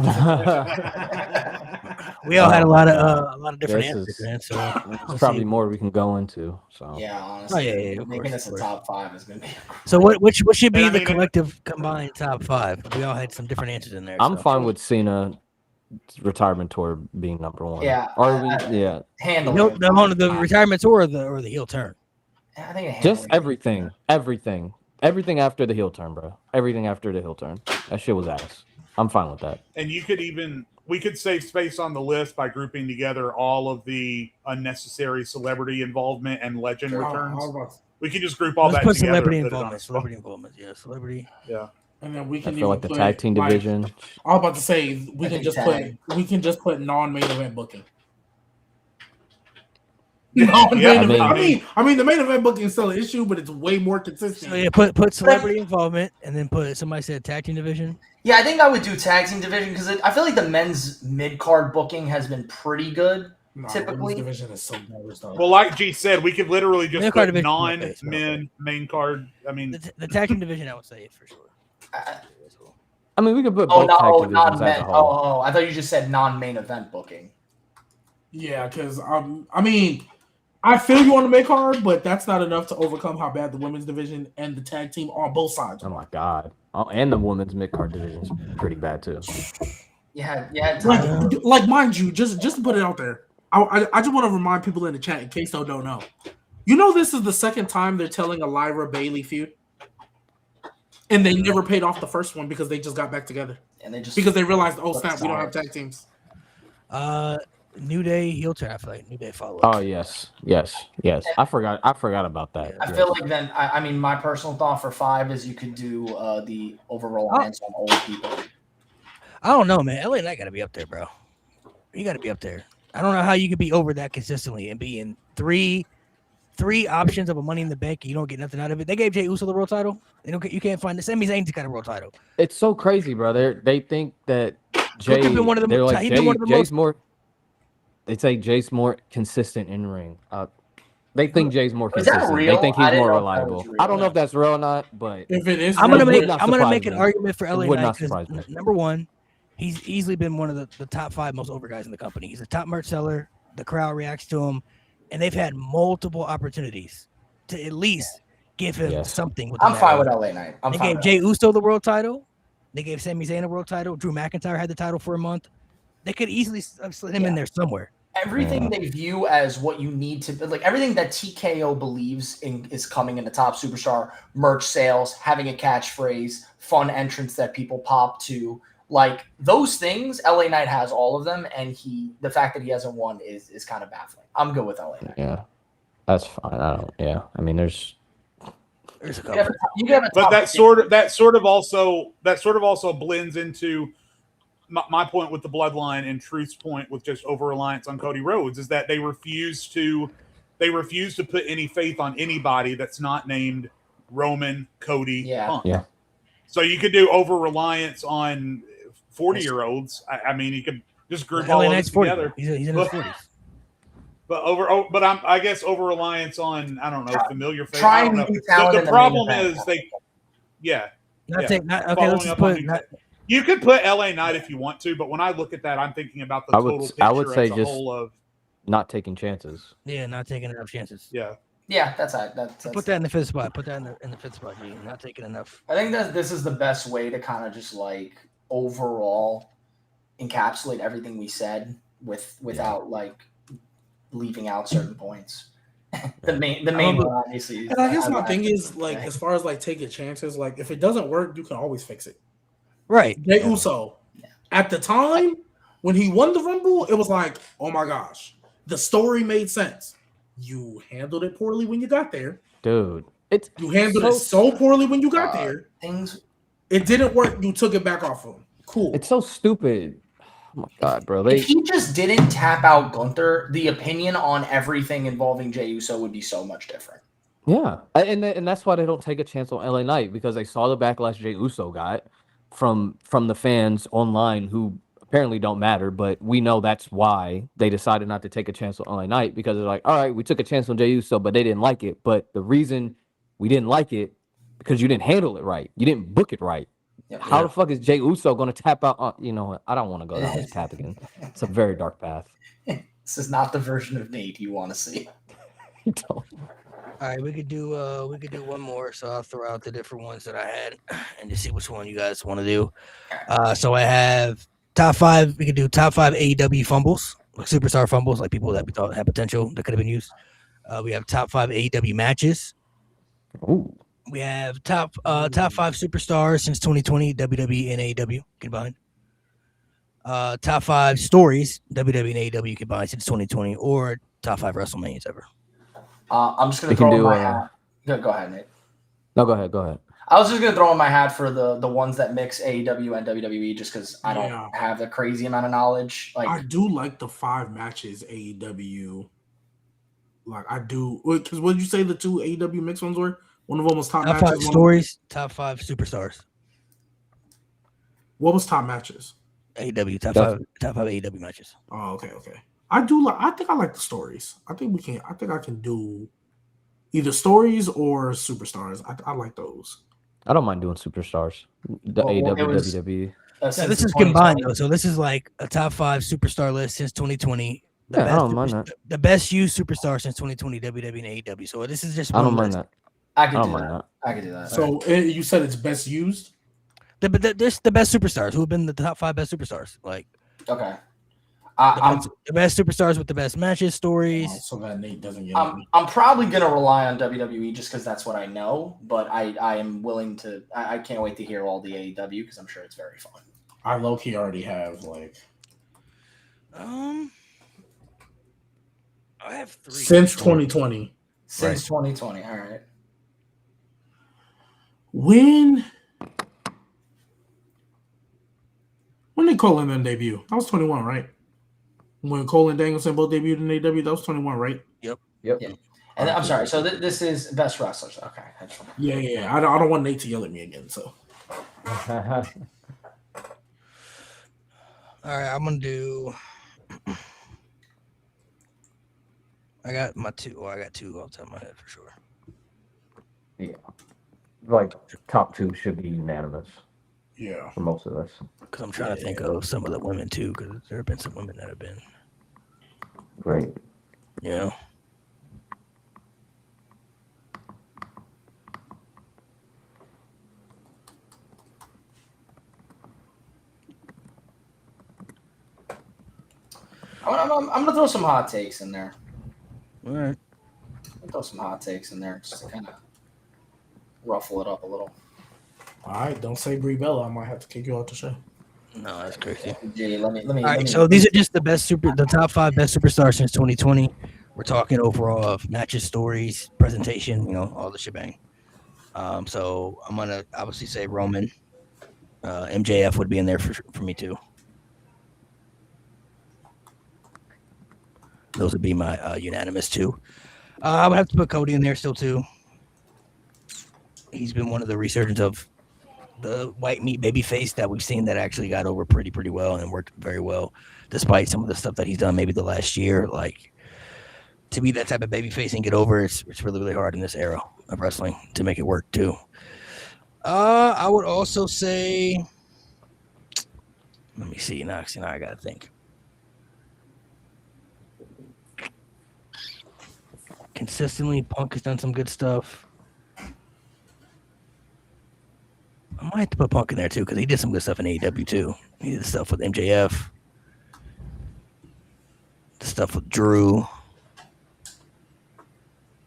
we all had a lot of different This answers, is- man. So There's let's probably see. more we can go into. So Yeah, honestly, yeah, of making course, this of a course. top 5 is gonna be. So what should be And I the mean, collective combined top 5? We all had some different answers in there. I'm so. fine with Cena retirement tour being number one. Yeah, yeah, handle No, it. the retirement tour or the heel turn. I think it just handled it. everything after the heel turn, bro. Everything after the heel turn. That shit was ass. I'm fine with that. And we could save space on the list by grouping together all of the unnecessary celebrity involvement and legend returns. We could just group all Let's that put together. celebrity and put it on involvement. a- Celebrity involvement. Yeah, celebrity. And then we I can feel like even the put, tag team like, division. I was about to say we I can think just tag. put non-main event booking. Yeah, Non-main I event. mean- I mean, the main event booking is still an issue, but it's way more consistent. So yeah, put celebrity involvement, and then put somebody said tag team division. Yeah, I think I would do tag team division because I feel like the men's mid card booking has been pretty good. Nah, typically- women's division is so garbage, though. Well, like G said, we could literally just Main card put division, non-men main card. I mean, The tag team division, I would say for sure. I mean, we could put Oh, both tag divisions non as men. a whole. Oh, I thought you just said non main event booking. Yeah, because I mean, I feel you on the mid card, but that's not enough to overcome how bad the women's division and the tag team on both sides. Oh my god. Oh, and the women's mid card division is pretty bad too. Yeah. Like mind you, just to put it out there, I just want to remind people in the chat in case they don't know. You know, this is the second time they're telling a Lyra Bailey feud, and they never paid off the first one because they just got back together And they just because they realized, oh That's snap, we don't have solid. tag teams. New Day heel turn. I feel like New Day follow. Oh yes. I forgot about that. I feel like then I mean my personal thought for 5 is you could do the overall hands on old people. I don't know, man. LA Knight got to be up there, bro. You got to be up there. I don't know how you could be over that consistently and be in three options of a Money in the Bank. And you don't get nothing out of it. They gave Jey Uso the world title. You can't find the Sami Zayn's got a world title. It's so crazy, brother. They think that Jay. been one of the They're most- like he's been one of the Jay's more. They say Jay's more consistent in ring. They think Jay's more Is that consistent. real? They think I he's didn't more know if that was reliable. real. I don't know if that's real or not, but If it is, I'm gonna would make not I'm gonna surprise make an me. argument for It LA would Knight not because surprise me. number one, he's easily been one of the top 5 most over guys in the company. He's a top merch seller. The crowd reacts to him, and they've had multiple opportunities to at least give him something. I'm fine with LA Knight. They gave Jey Uso the world title. They gave Sami Zayn the world title. Drew McIntyre had the title for a month. They could easily slid him in there somewhere. Everything they view as what you need to, like everything that TKO believes in is coming in the top superstar, merch sales, having a catchphrase, fun entrance that people pop to, like those things. LA Knight has all of them, and the fact that he hasn't won is kind of baffling. I'm good with LA Knight. Yeah, that's fine. I mean, there's a couple. But that sort of also blends into my point with the bloodline and Truth's point with just over reliance on Cody Rhodes is that they refuse to put any faith on anybody that's not named Roman, Cody, Punk. Yeah. So you could do over reliance on 40-year-olds. I mean, you could just group all of this together. He's in his 40s. But I guess over reliance on familiar faith. Trying I to be the problem is you could put LA Knight if you want to, but when I look at that, I'm thinking about the total picture I would say as a just whole of not taking chances. Yeah, not taking enough chances. Yeah, that's it. Put that in the fifth spot. Put that in the fifth spot. G. Not taking enough. I think that this is the best way to kind of just like overall encapsulate everything we said without like leaving out certain points. the main one obviously. And I guess my thing is like as far as like taking chances, like if it doesn't work, you can always fix it. Right. Jey Uso, at the time when he won the Rumble, it was like, oh my gosh, the story made sense. You handled it poorly when you got there, dude. You handled it so poorly when you got there. It didn't work. You took it back off of him. Cool. It's so stupid. Oh my god, bro! If he just didn't tap out Gunther, the opinion on everything involving Jey Uso would be so much different. Yeah, and that's why they don't take a chance on LA Knight, because they saw the backlash Jey Uso got from the fans online who apparently don't matter, but we know that's why they decided not to take a chance on LA Knight, because they're like, all right, we took a chance on Jey Uso, but they didn't like it. But the reason we didn't like it because you didn't handle it right, you didn't book it right. How the fuck is Jey Uso going to tap out? You know what? I don't want to go down this path again. It's a very dark path. This is not the version of Nate you want to see. You don't. All right, we could do one more. So I'll throw out the different ones that I had and just see which one you guys want to do. So I have top 5. We could do top 5 AEW fumbles, like superstar fumbles, like people that we thought had potential that could have been used. We have top 5 AEW matches. Ooh. We have top 5 superstars since 2020, WWE and AEW combined. Top 5 stories, WWE and AEW combined since 2020, or top 5 WrestleManias ever. I'm just gonna throw in my hat. Go ahead, Nate. No, go ahead. I was just gonna throw in my hat for the ones that mix AEW and WWE, just because I don't have a crazy amount of knowledge. Like I do like the 5 matches AEW. Like I do, because what did you say the 2 AEW mix ones were? One of them was top matches. 5 stories, top 5 superstars. What was top matches? AEW top 5 AEW matches. Oh, okay. I think I like the stories. I think I can do either stories or superstars. I like those. I don't mind doing superstars. The AEW, WWE. This is combined though, so this is like a top 5 superstar list since 2020. I don't mind that. The best used superstar since 2020, WWE and AEW. So this is just. I don't mind that. I can do that. So you said it's best used. There's the best superstars who have been the top 5 best superstars. Like okay, the best superstars with the best matches, stories. So that Nate doesn't get. I'm probably gonna rely on WWE just because that's what I know. But I am willing to. I can't wait to hear all the AEW because I'm sure it's very fun. I low-key already have like. I have 3 since 2020. Since 2020, all right. When did Cole and them debut? That was 21, right? When Cole and Danielson both debuted in AEW, that was 21, right? Yep. Yeah. And I'm sorry. So this is best wrestlers. Okay. Yeah. I don't want Nate to yell at me again. So. All right, I'm gonna do. I got my 2. I got 2 off the top of my head for sure. Yeah. Like top 2 should be unanimous. Yeah. for most of us. Because I'm trying to think of some of the women too, because there have been some women that have been, Great. you know. I'm gonna throw some hot takes in there. All right. Throw some hot takes in there just to kind of ruffle it up a little. All right, don't say Brie Bella. I might have to kick you out the show. No, that's crazy. Jay, let me. All right, so these are just the top 5 best superstars since 2020. We're talking overall of matches, stories, presentation, you know, all the shebang. So I'm gonna obviously say Roman. MJF would be in there for me too. Those would be my unanimous too. I would have to put Cody in there still too. He's been one of the resurgence of the white meat baby face that we've seen that actually got over pretty well and worked very well, despite some of the stuff that he's done maybe the last year. Like, to be that type of baby face and get over, it's really hard in this era of wrestling to make it work too. I would also say, let me see. Now I gotta think. Consistently, Punk has done some good stuff. I might have to put Punk in there too, because he did some good stuff in AEW too. He did stuff with MJF, the stuff with Drew,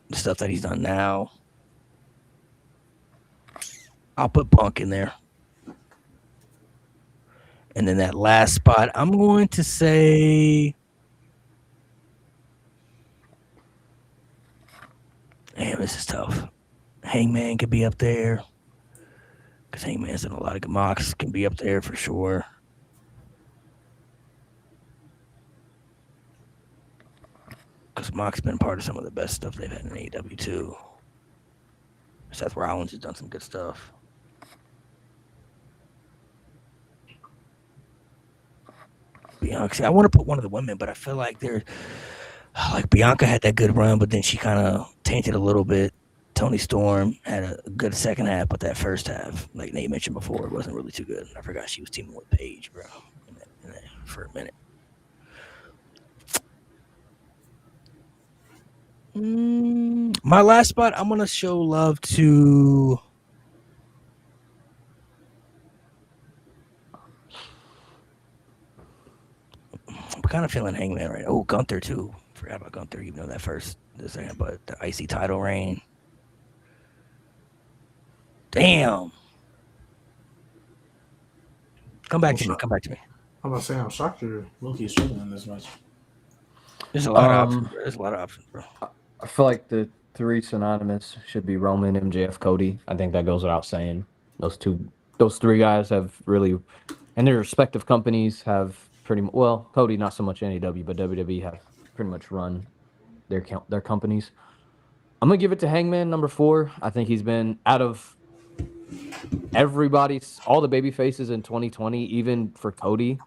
the stuff that he's done now. I'll put Punk in there. And then that last spot, I'm going to say, damn, this is tough. Hangman could be up there. Because Hangman's done a lot of good. Mox can be up there for sure. Because Mox been part of some of the best stuff they've had in AEW too. Seth Rollins has done some good stuff. Bianca, I want to put one of the women, but I feel like Bianca had that good run, but then she kind of tainted a little bit. Toni Storm had a good second half, but that first half, like Nate mentioned before, it wasn't really too good. I forgot she was teaming with Paige, bro, for a minute. My last spot, I'm going to show love to... I'm kind of feeling Hangman right now. Oh, Gunther, too. Forgot about Gunther, even though but the IC title reign. Damn. Come back to me. I'm about to say, I'm shocked you're Loki struggling this much. There's a lot of options. There's a lot of options, bro. I feel like the 3 synonymous should be Roman, MJF, Cody. I think that goes without saying. Those 3 guys have really, and their respective companies have pretty well. Cody not so much NAW, but WWE have pretty much run their companies. I'm gonna give it to Hangman, number 4. I think he's been out of all the baby faces in 2020, even for Cody,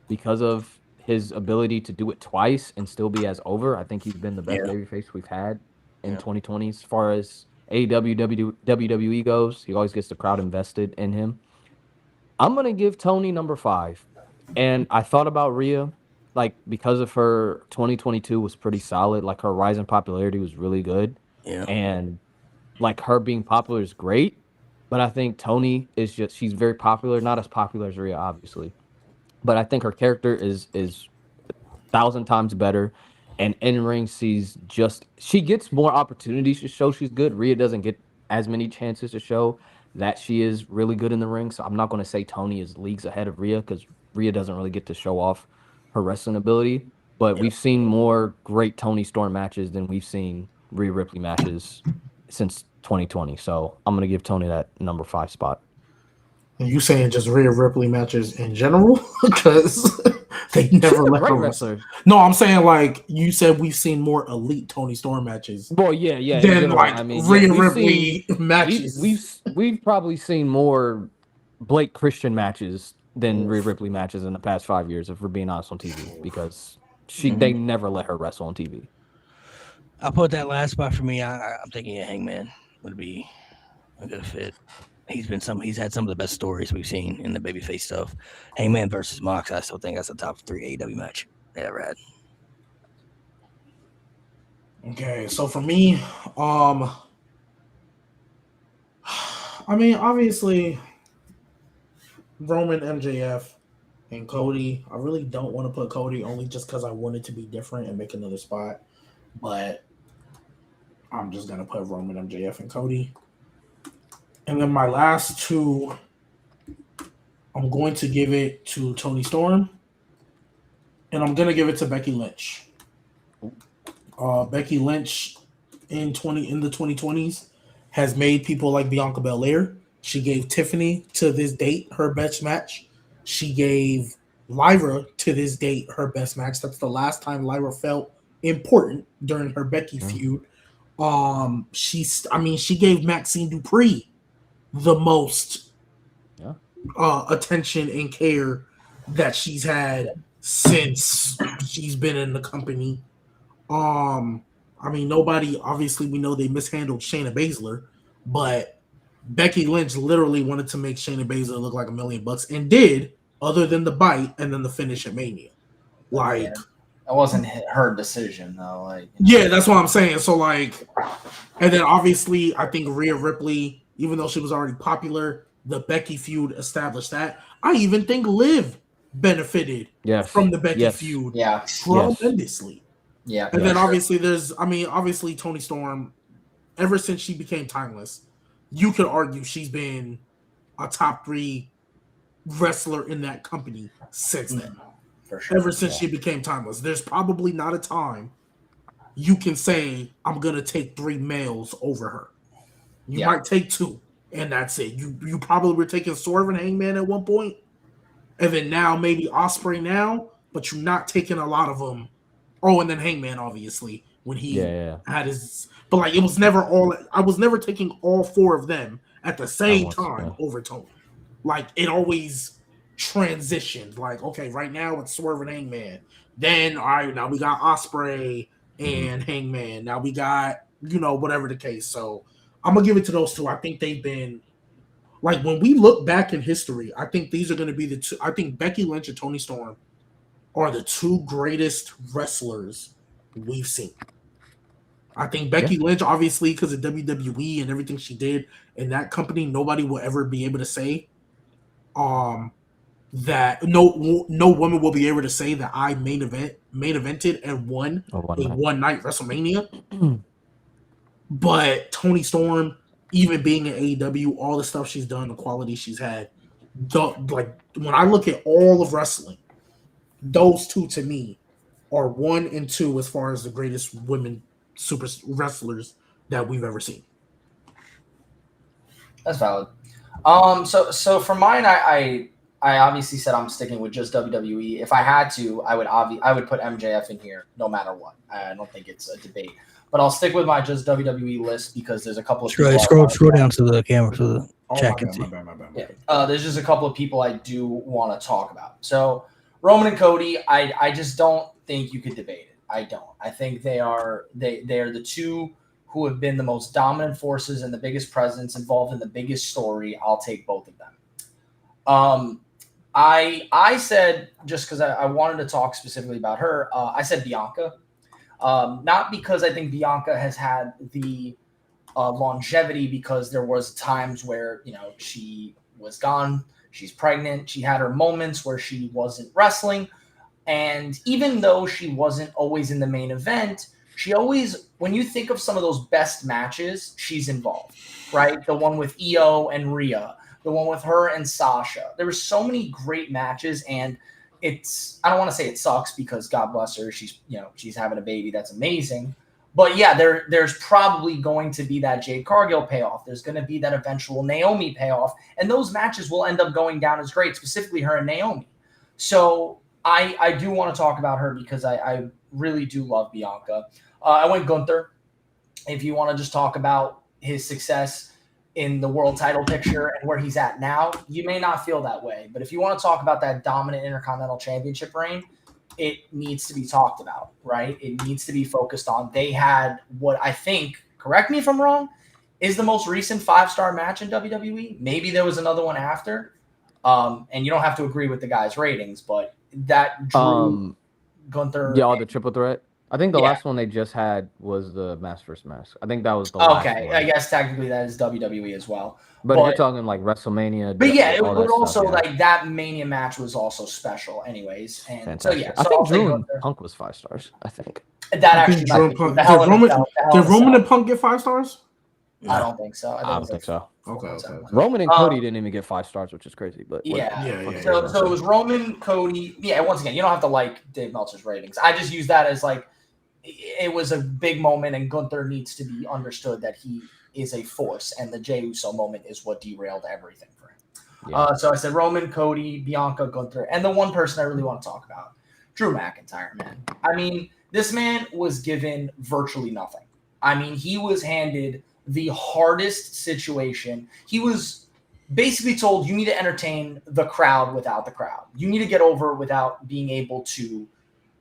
because of his ability to do it twice and still be as over. I think he's been the best babyface we've had in 2020 as far as AEW, WWE goes. He always gets the crowd invested in him. I'm going to give Toni number 5. And I thought about Rhea, like, because of her 2022 was pretty solid. Like, her rise in popularity was really good. Yeah. And, like, her being popular is great. But I think Toni is she's very popular. Not as popular as Rhea, obviously. But I think her character is 1,000 times better. And in ring, she gets more opportunities to show she's good. Rhea doesn't get as many chances to show that she is really good in the ring. So I'm not going to say Toni is leagues ahead of Rhea, because Rhea doesn't really get to show off her wrestling ability. But we've seen more great Toni Storm matches than we've seen Rhea Ripley matches since 2020. So I'm going to give Toni that number 5 spot. And you saying just Rhea Ripley matches in general? Because they never let her wrestle. No, I'm saying, like, you said we've seen more elite Toni Storm matches. Well, yeah. Than Rhea Ripley matches. We've probably seen more Blake Christian matches than Rhea Ripley matches in the past 5 years, if we're being honest, on TV, because they never let her wrestle on TV. I'll put that last spot for me. I'm thinking Hangman would be a good fit. He's had some of the best stories we've seen in the babyface stuff. Hangman versus Mox, I still think that's a top 3 AEW match they ever had. Okay, so for me, I mean, obviously, Roman, MJF, and Cody. I really don't want to put Cody only just because I want it to be different and make another spot. But I'm just going to put Roman, MJF, and Cody. And then my last two, I'm going to give it to Toni Storm. And I'm going to give it to Becky Lynch. Becky Lynch in the 2020s has made people like Bianca Belair. She gave Tiffany to this date her best match. She gave Lyra to this date her best match. That's the last time Lyra felt important during her Becky feud. She gave Maxine Dupree the most attention and care that she's had since she's been in the company. Nobody, obviously we know they mishandled Shayna Baszler, but Becky Lynch literally wanted to make Shayna Baszler look like $1 million and did, other than the bite and then the finish at Mania. Like, that wasn't her decision though. Yeah, that's what I'm saying. So and then obviously I think Rhea Ripley, even though she was already popular, the Becky feud established that. I even think Liv benefited from the Becky feud tremendously. Yeah. And then obviously obviously Toni Storm, ever since she became timeless, you could argue she's been a top 3 wrestler in that company since then. For sure. Ever since she became timeless. There's probably not a time you can say, I'm going to take 3 males over her. You might take 2, and that's it. You probably were taking Swerve and Hangman at one point, and then now maybe Ospreay now, but you're not taking a lot of them. Oh, and then Hangman, obviously, when he had his... But, it was never all... I was never taking all 4 of them at the same time over Tony. It always transitioned. Okay, right now it's Swerve and Hangman. Then, all right, now we got Ospreay and Hangman. Now we got, whatever the case. So, I'm going to give it to those 2. I think they've been... when we look back in history, I think these are going to be the 2... I think Becky Lynch and Toni Storm are the 2 greatest wrestlers we've seen. I think Becky Lynch, obviously, because of WWE and everything she did in that company, nobody will ever be able to say that no woman will be able to say that I main evented and won a one-night WrestleMania. But Toni Storm, even being in AEW, all the stuff she's done, the quality she's had, when I look at all of wrestling, those 2 to me are 1 and 2 as far as the greatest women super wrestlers that we've ever seen. That's valid. So for mine, I obviously said I'm sticking with just WWE. If I had to, I would put MJF in here no matter what. I don't think it's a debate. But I'll stick with my just WWE list because there's a couple of scroll down to the camera so the chat can see. There's just a couple of people I do want to talk about. So Roman and Cody, I just don't think you could debate it. I don't. I think they are the 2 who have been the most dominant forces and the biggest presence involved in the biggest story. I'll take both of them. I said, just because I wanted to talk specifically about her, I said Bianca. Not because I think Bianca has had the longevity, because there was times where, she was gone, she's pregnant, she had her moments where she wasn't wrestling. And even though she wasn't always in the main event, she always, when you think of some of those best matches, she's involved, right? The one with Io and Rhea, the one with her and Sasha. There were so many great matches, and I don't want to say it sucks because God bless her, she's having a baby, that's amazing. But yeah, there's probably going to be that Jade Cargill payoff. There's going to be that eventual Naomi payoff, and those matches will end up going down as great, specifically her and Naomi. So I do want to talk about her because I really do love Bianca. I went Gunther. If you want to just talk about his success in the world title picture and where he's at now, you may not feel that way. But if you want to talk about that dominant Intercontinental Championship reign, it needs to be talked about, right? It needs to be focused on. They had what I think, correct me if I'm wrong, is the most recent 5-star match in WWE. Maybe there was another one after. And you don't have to agree with the guy's ratings, but that Drew Gunther. Yeah, the triple threat. I think the Yeah. last one they just had was the Mask vs. Mask. I think that was the last Okay, one. I guess technically that is WWE as well. But if you're talking like WrestleMania. But yeah, it all would that also stuff, yeah. like that Mania match was also special, anyways. And Fantastic. so yeah, I so think I'll say Drew and Gunther. Punk was 5 stars. I think. That I actually think might Drew be Punk- the Hell did in a Roman- Cell, the Hell in Did a Roman Cell. and Punk get 5 stars? I don't think so. I don't think so. Okay. Roman and Cody didn't even get 5 stars, which is crazy. But Yeah. Yeah. So it was Roman, Cody. Yeah, once again, you don't have to like Dave Meltzer's ratings. I just use that as like it was a big moment, and Gunther needs to be understood that he is a force, and the Jey Uso moment is what derailed everything for him. Yeah. So I said Roman, Cody, Bianca, Gunther, and the one person I really want to talk about, Drew McIntyre, man. I mean, this man was given virtually nothing. I mean, he was handed the hardest situation. He was basically told, you need to entertain the crowd without the crowd. You need to get over without being able to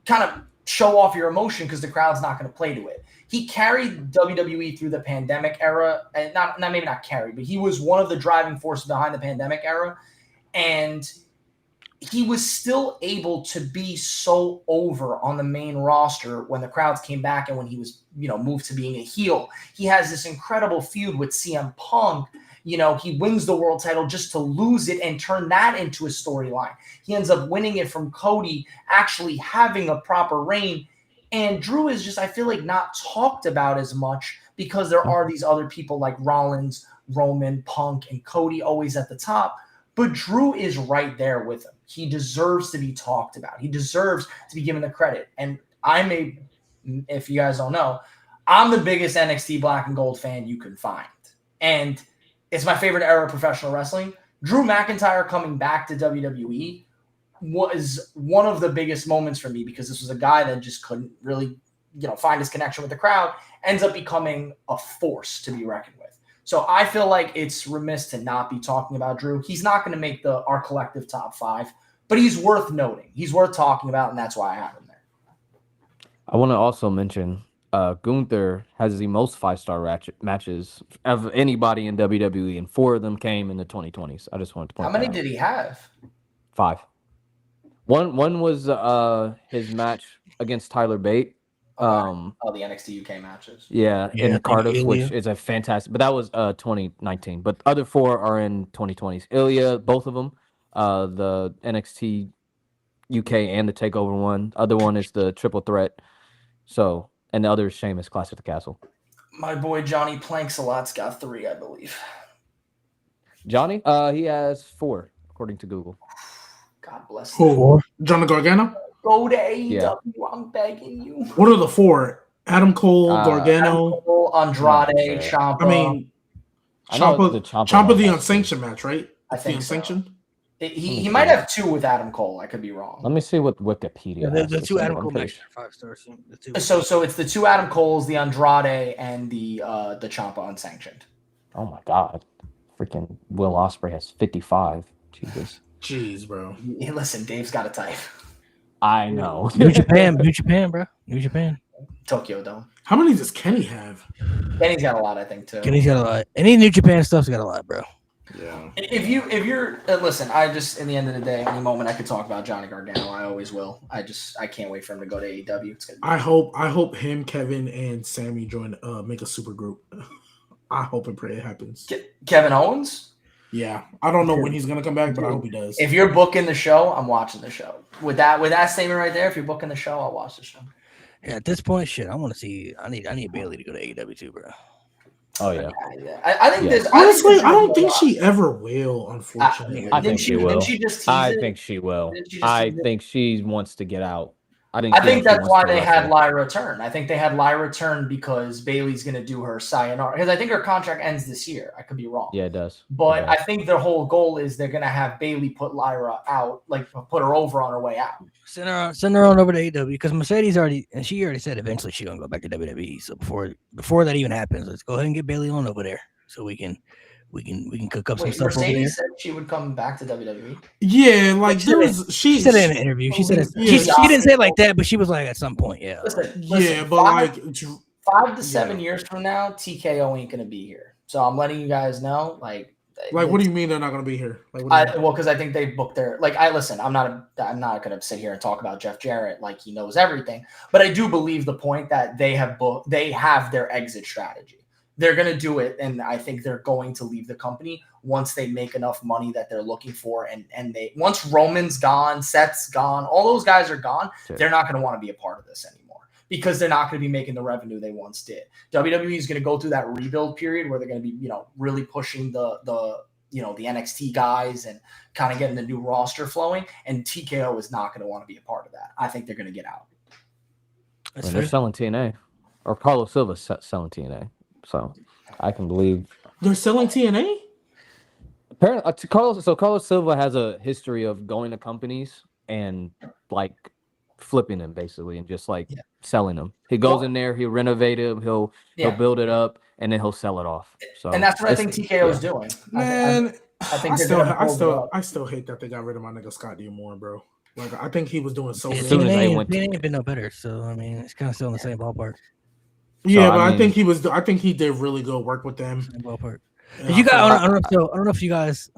kind of show off your emotion because the crowd's not going to play to it. He carried WWE through the pandemic era, and maybe not carried, but he was one of the driving forces behind the pandemic era. And he was still able to be so over on the main roster when the crowds came back and when he was, moved to being a heel. He has this incredible feud with CM Punk. He wins the world title just to lose it and turn that into a storyline. He ends up winning it from Cody, actually having a proper reign. And Drew is just, I feel like, not talked about as much because there are these other people like Rollins, Roman, Punk, and Cody always at the top. But Drew is right there with him. He deserves to be talked about. He deserves to be given the credit. And if you guys don't know, I'm the biggest NXT Black and Gold fan you can find. And it's my favorite era of professional wrestling. Drew McIntyre coming back to WWE was one of the biggest moments for me because this was a guy that just couldn't really, find his connection with the crowd, ends up becoming a force to be reckoned with. So I feel like it's remiss to not be talking about Drew. He's not going to make our collective top 5, but he's worth noting. He's worth talking about, and that's why I have him there. I want to also mention Gunther has the most 5-star matches of anybody in WWE, and 4 of them came in the 2020s. I just wanted to point How many that out. did he have? 5. One was his match against Tyler Bate. The NXT UK matches. Yeah, Yeah, in Cardiff, Ilya. which is a fantastic. But that was 2019. But other 4 are in 2020s. Ilya, both of them. The NXT UK and the Takeover one. Other one is the Triple Threat. So, and the other is Sheamus, Clash at the Castle. My boy Johnny Planksalot's got 3, I believe. Johnny, he has 4 according to Google. God bless him. Who? Johnny Gargano? Go to AEW. Yeah. I'm begging you. What are the 4? Adam Cole, Gargano. Andrade, Okay. Ciampa. I mean, I know Ciampa, the Ciampa Ciampa one the has unsanctioned match, right? I think the so. unsanctioned. He might have 2 with Adam Cole. I could be wrong. Let me see what Wikipedia Yeah, has the to 2 say. Adam I'm Cole pretty matches are 5 stars. The 2. So it's the 2 Adam Coles, the Andrade, and the Ciampa unsanctioned. Oh my God. Freaking Will Ospreay has 55. Jesus. Jeez, bro. Hey, listen, Dave's got a type. I know. New Japan, bro. New Japan. Tokyo Dome. How many does Kenny have? Kenny's got a lot, I think, too. Kenny's got a lot. Any New Japan stuff's got a lot, bro. Yeah. If you're listen, I just in the end of the day, any moment I could talk about Johnny Gargano, I always will. I can't wait for him to go to AEW. It's gonna be I hope him, Kevin, and Sammy join make a super group. I hope and pray it happens. Kevin Owens. Yeah. I don't know when he's gonna come back, but I hope he does. If you're booking the show, I'm watching the show. With that statement right there, if you're booking the show, I'll watch the show. Yeah, at this point, shit, I want to see. I need Bailey to go to AEW too, bro. Oh yeah. I think Yeah. there's Honestly, I don't think she ever will, unfortunately. I think she will. Didn't she just tease I it? think she will. Didn't she just I tease it? think she wants to get out. I she think that's wants why to they had wrestle. Lyra turn. I think they had Lyra turn because Bailey's going to do her sayonara. Because I think her contract ends this year. I could be wrong. Yeah, it does. But It I does. think their whole goal is they're going to have Bailey put Lyra out, like put her over on her way out. Send her on over to AEW because Mercedes already said eventually she's gonna go back to WWE. So before that even happens, let's go ahead and get Bailey on over there so we can cook up some Wait, stuff over there. Mercedes said she would come back to WWE. Yeah, like She there said was She said it in an interview. She said Yeah. she didn't say it like that, but she was like at some point, yeah. Listen, yeah, but like 5 to 7 years from now, TKO ain't going to be here. So I'm letting you guys know, Like, what do you mean they're not going to be here? Like, what do you mean? Well, because I think they booked their listen. I'm not going to sit here and talk about Jeff Jarrett like he knows everything, but I do believe the point that they have their exit strategy. They're going to do it, and I think they're going to leave the company once they make enough money that they're looking for, and they once Roman's gone, Seth's gone, all those guys are gone. Sure. They're not going to want to be a part of this anymore because they're not going to be making the revenue they once did. WWE is going to go through that rebuild period where they're going to be, really pushing the NXT guys and kind of getting the new roster flowing. And TKO is not going to want to be a part of that. I think they're going to get out. That's They're fair. selling TNA, or Carlos Silva's selling TNA. So I can believe They're selling TNA? apparently Carlos Silva has a history of going to companies and like flipping them basically and just like selling them. He goes in there, he'll renovate them, he'll build it up, and then he'll sell it off. So And that's what I think TKO is doing. Man, I think I they're still, gonna I build it still, up. I still hate that they got rid of my nigga Scott D'Amore, bro. Like, I think he was doing so Yeah, As soon good. as they TNA went to- ain't been no better, so I mean, it's kind of still in the same ballpark. Yeah, So, but I I think mean- I think he did really good work with them. Same ballpark. And Did you I guys? feel I don't know if you guys.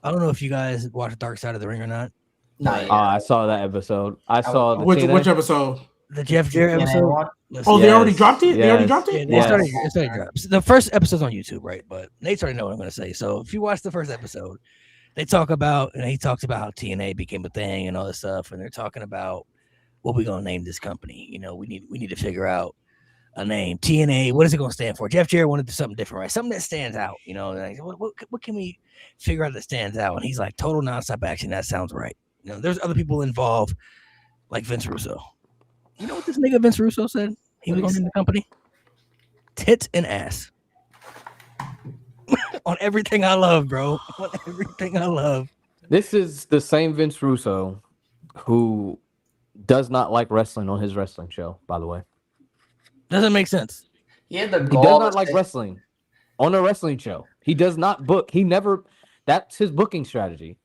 I don't know if you guys watched Dark Side of the Ring or not. Not yet. I saw that episode. I saw the which TNA. episode? The Jeff Jarrett TNA episode. one? Oh, they already Yes, dropped it. They already yes. dropped Yeah, it. they Yes. started drops. The first episode's on YouTube, right? But Nate's already know what I'm going to say. So if you watch the first episode, they talk about, and he talks about how TNA became a thing and all this stuff, and they're talking about what we're going to name this company. We need to figure out a name. TNA, what is it going to stand for? Jeff Jarrett wanted to do something different, right? Something that stands out. Like, what can we figure out that stands out? And he's like, total nonstop action. That sounds right. There's other people involved, like Vince Russo. You know what this nigga Vince Russo said? He was going to name the company Tits and Ass. On everything I love, bro. On everything I love. This is the same Vince Russo who does not like wrestling on his wrestling show, by the way. Doesn't make sense. He had the He gall does to not like say- wrestling on a wrestling show. He does not book. That's his booking strategy.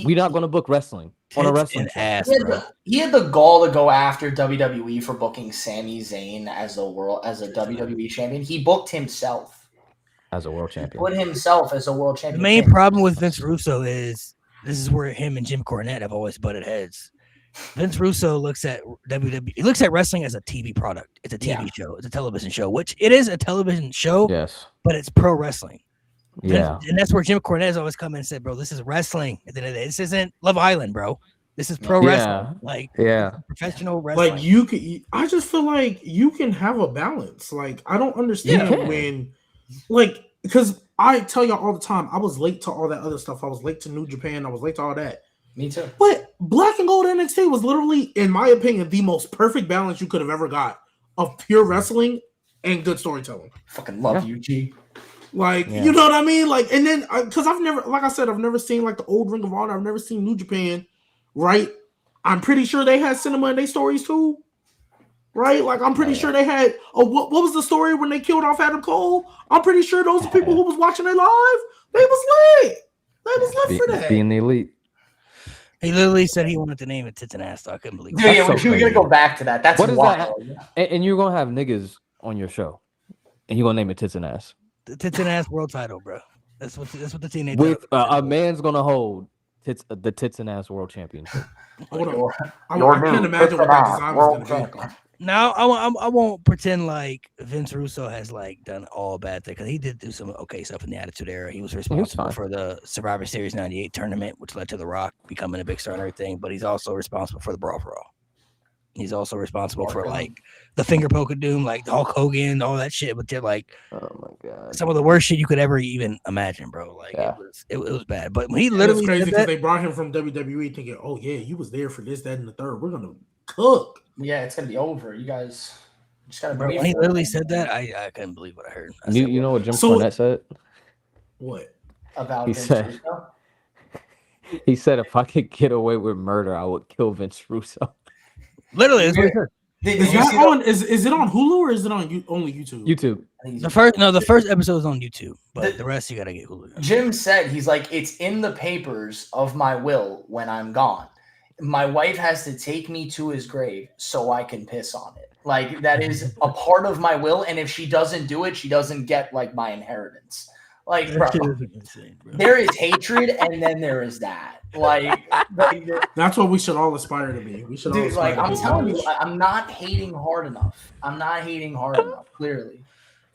We're not going to book wrestling on a Tits wrestling and show. ass, He had, bro. he had the gall to go after WWE for booking Sami Zayn as a WWE champion. He booked himself. As a world He champion. put himself as a world The champion. main problem with Vince Russo is this is where him and Jim Cornette have always butted heads. Vince Russo looks at WWE. He looks at wrestling as a TV product. It's a TV show. It's a television show, which it is a television show, Yes. but it's pro wrestling. Yeah. And that's where Jim Cornette's always come in and said, bro, this is wrestling. At the end of the day, this isn't Love Island, bro. This is pro Yeah. wrestling. Like Yeah. professional wrestling. Like you could, I just feel like you can have a balance. Like I don't understand You can. when, like, because I tell y'all all the time, I was late to all that other stuff. I was late to New Japan. I was late to all that. Me too. But Black and Gold NXT was literally, in my opinion, the most perfect balance you could have ever got of pure wrestling and good storytelling. Fucking love Yeah. you, G. Like, Yeah. you know what I mean? Like, and then because I've never, like I said, I've never seen like the old Ring of Honor. I've never seen New Japan, right? I'm pretty sure they had cinema in their stories too, right? Like, I'm pretty sure they had. Oh, what was the story when they killed off Adam Cole? I'm pretty sure those are people who was watching it live. They was lit. They was lit for that. Being the elite. he literally said he wanted to name it Tits and Ass, so I couldn't believe it. Dude, yeah, That's so we're gonna crazy. go back to that. That's What is wild. And you're going to have niggas on your show. And you're going to name it Tits and Ass. The Tits and Ass world title, bro. That's what the teenage With a man's going to hold the Tits and Ass world championship. Hold on. Your- I your can't new imagine what that design world was going to champion. Now I won't pretend like Vince Russo has like done all bad things because he did do some okay stuff in the Attitude Era. He was responsible fine. for the Survivor Series '98 tournament, which led to The Rock becoming a big star and everything. But he's also responsible for the Brawl for All. He's also responsible for like the finger poke of doom, like the Hulk Hogan, all that shit. But they're like Oh, my God. some of the worst shit you could ever even imagine, bro. Like Yeah. it was bad. But when he It's literally crazy said because that, they brought him from WWE thinking, oh, yeah, you was there for this, that, and the third. We're going to cook. Yeah, it's gonna be over. You guys just gotta bro, wait when he for it. literally said that, I couldn't believe what I heard. I said, You know what Jim So- Cornette said? What? about He Vince said- Russo. He said, if I could get away with murder, I would kill Vince Russo. literally, that's what he said. Did Is you that see on? Is it on Hulu or is it on only YouTube? YouTube. The first episode is on YouTube, but the rest you gotta get Hulu. Jim said he's like, it's in the papers of my will when I'm gone. My wife has to take me to his grave so I can piss on it. Like that is a part of my will, and if she doesn't do it, she doesn't get like my inheritance. Like, bro, That shit is insane, bro. there is hatred, and then there is that. Like That's what we should all aspire to be. We should all dude, aspire like to I'm be telling you, Irish. I'm not hating hard enough. I'm not hating hard enough. Clearly,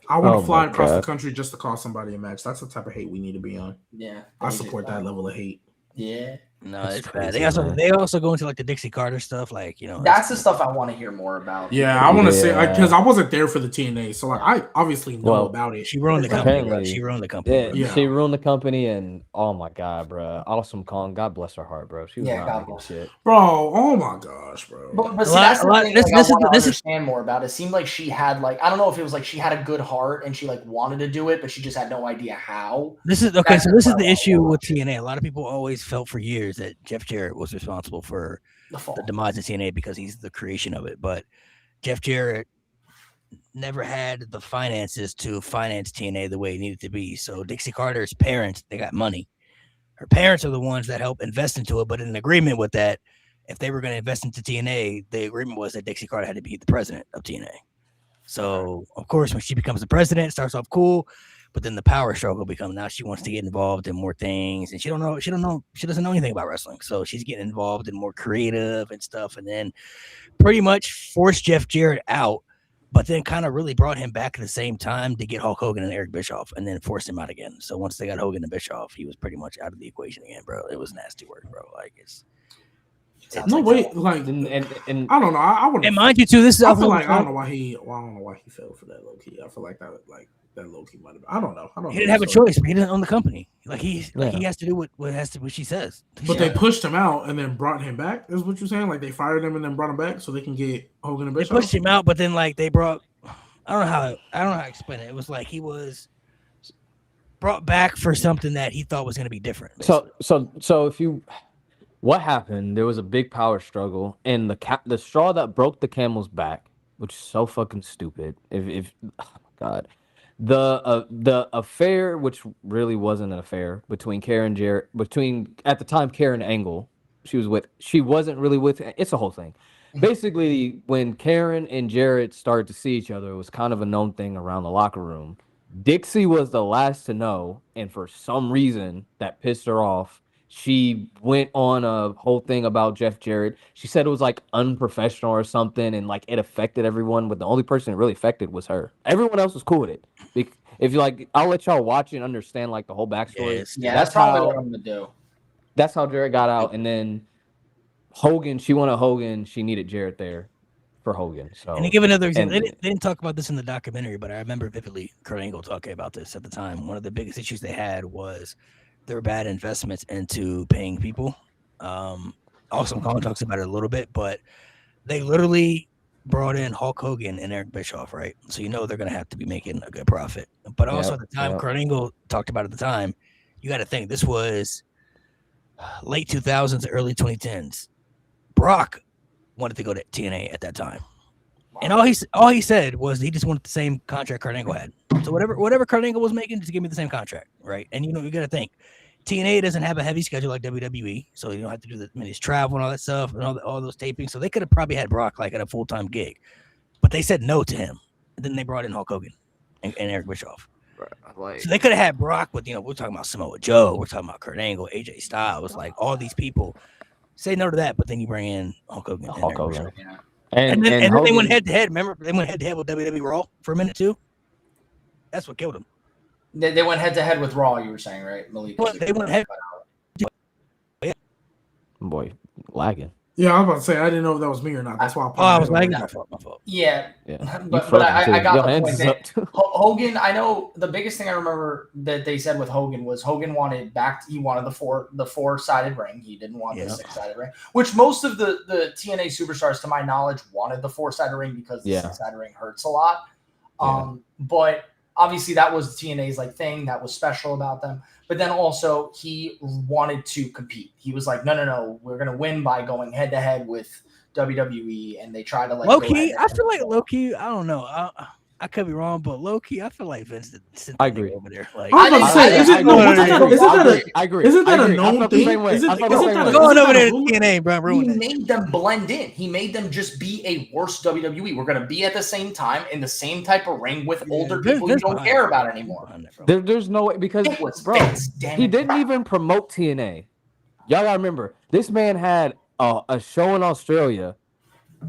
I want Oh to fly my across the God. country just to call somebody a match. That's the type of hate we need to be on. yeah. I support that level of hate. Yeah, No, That's it's bad. crazy, man. They also go into like the Dixie Carter stuff, like that's the stuff I want to hear more about. Yeah, I want to say Yeah. because I wasn't there for the TNA, so like I obviously know Well, about it. she ruined the company. Bro. Apparently- She ruined the company. Yeah, bro. Yeah. she ruined the company, and oh my god, bro, Awesome Kong, God bless her heart, bro. She was Yeah, not God making bless. shit. Bro, oh my gosh, bro. But A see, lot- that's a the lot- thing this- like, this I is- want to this is- understand more about. It seemed like she had like I don't know if it was like she had a good heart and she like wanted to do it, but she just had no idea how. This is okay. That's So this is what the I want. issue with TNA. A lot of people always felt for years that Jeff Jarrett was responsible for The fall. the demise of TNA because he's the creation of it. But Jeff Jarrett never had the finances to finance TNA the way it needed to be. So Dixie Carter's parents, they got money. Her parents are the ones that help invest into it. But in agreement with that, if they were going to invest into TNA, the agreement was that Dixie Carter had to be the president of TNA. So of course, when she becomes the president, it starts off cool. But then the power struggle becomes now she wants to get involved in more things, and she doesn't know anything about wrestling. So she's getting involved in more creative and stuff, and then pretty much forced Jeff Jarrett out, but then kind of really brought him back at the same time to get Hulk Hogan and Eric Bischoff, and then forced him out again. So once they got Hogan and Bischoff, he was pretty much out of the equation again, bro. It was nasty work, bro. Like it's Sounds no like wait, like And I don't know. I would. and mind you too, this is I also feel like I don't know why he. Well, I don't know why he fell for that low key. I feel like that low key might have. I don't know. he didn't have a choice, but he didn't own the company. Like he Yeah. has to do what she says. But they pushed him out and then brought him back. Is what you're saying? Like they fired him and then brought him back so they can get Hogan and They Bischoff. pushed him out, but then like they brought I don't know how to explain it. It was like he was brought back for something that he thought was going to be different. so if you, what happened? There was a big power struggle, and the straw that broke the camel's back, which is so fucking stupid. If oh my god, the affair, which really wasn't an affair between Karen Jarrett, at the time Karen Angle, she wasn't really with. It's a whole thing. Basically, when Karen and Jarrett started to see each other, it was kind of a known thing around the locker room. Dixie was the last to know, and for some reason that pissed her off. She went on a whole thing about Jeff Jarrett. She said it was like unprofessional or something, and like it affected everyone, but the only person it really affected was her. Everyone else was cool with it. If you like, I'll let y'all watch it and understand like the whole backstory. Yes. Yeah, that's probably how what I'm gonna do. that's how Jarrett got out, and then Hogan. She wanted Hogan. She needed Jarrett there for Hogan. So And to give another example, and- they didn't talk about this in the documentary, but I remember vividly Kurt Angle talking about this at the time. One of the biggest issues they had was their bad investments into paying people. Also, Colin talks about it a little bit, but they literally brought in Hulk Hogan and Eric Bischoff, right? So you know they're going to have to be making a good profit. But also Yep, at the time, yep. Kurt Angle talked about at the time, you got to think this was late 2000s, early 2010s. Brock wanted to go to TNA at that time. And all he said was he just wanted the same contract Kurt Angle had. So whatever Kurt Angle was making, just give me the same contract, right? And you got to think, TNA doesn't have a heavy schedule like WWE, so you don't have to do his travel and all that stuff and all those tapings. So they could have probably had Brock like at a full-time gig, but they said no to him. And then they brought in Hulk Hogan and Eric Bischoff. So they could have had Brock with we're talking about Samoa Joe, we're talking about Kurt Angle, AJ Styles, like all these people. Say no to that, but then you bring in Hulk Hogan. And Hulk Eric Hogan. Bischoff. Yeah. And then they Hogan- went head to head. Remember, they went head to head with WWE Raw for a minute too. That's what killed him. They went head to head with Raw. You were saying, right, Malik? Well, they went head. boy lagging. Yeah, I was about to say I didn't know if that was me or not. That's why I Oh, I was like, lagging. My fault. Yeah, Yeah, but I got Your the hands point. is That up too. Hogan, I know the biggest thing I remember that they said with Hogan was Hogan wanted he wanted the four-sided ring. He didn't want the Yeah. six-sided ring, which most of the TNA superstars, to my knowledge, wanted the four-sided ring because the six-sided ring hurts a lot. But obviously that was TNA's like thing that was special about them. But then also he wanted to compete. He was like, no, we're gonna win by going head to head with WWE, and they try to like Low go key, head-to-head. I feel like low key. I don't know. I could be wrong, but low key, I feel like Vince sent I that nigga agree. over there. Like, I was about to say, is it- no, I isn't that- agree. isn't that a- I agree. isn't that I a agree. I known felt the thing? same way. Isn't- I felt the isn't same that way. a- going isn't over that a there to rumor? TNA, bro. He Ruined it. made them blend in. He made them just be a worse WWE. We're gonna be at the same time in the same type of ring with older Vince- people you Vince don't behind care it. about anymore. Behind it, bro. There's no way because It was bro, Vince, damn he it. didn't even promote TNA. Y'all gotta remember, this man had a show in Australia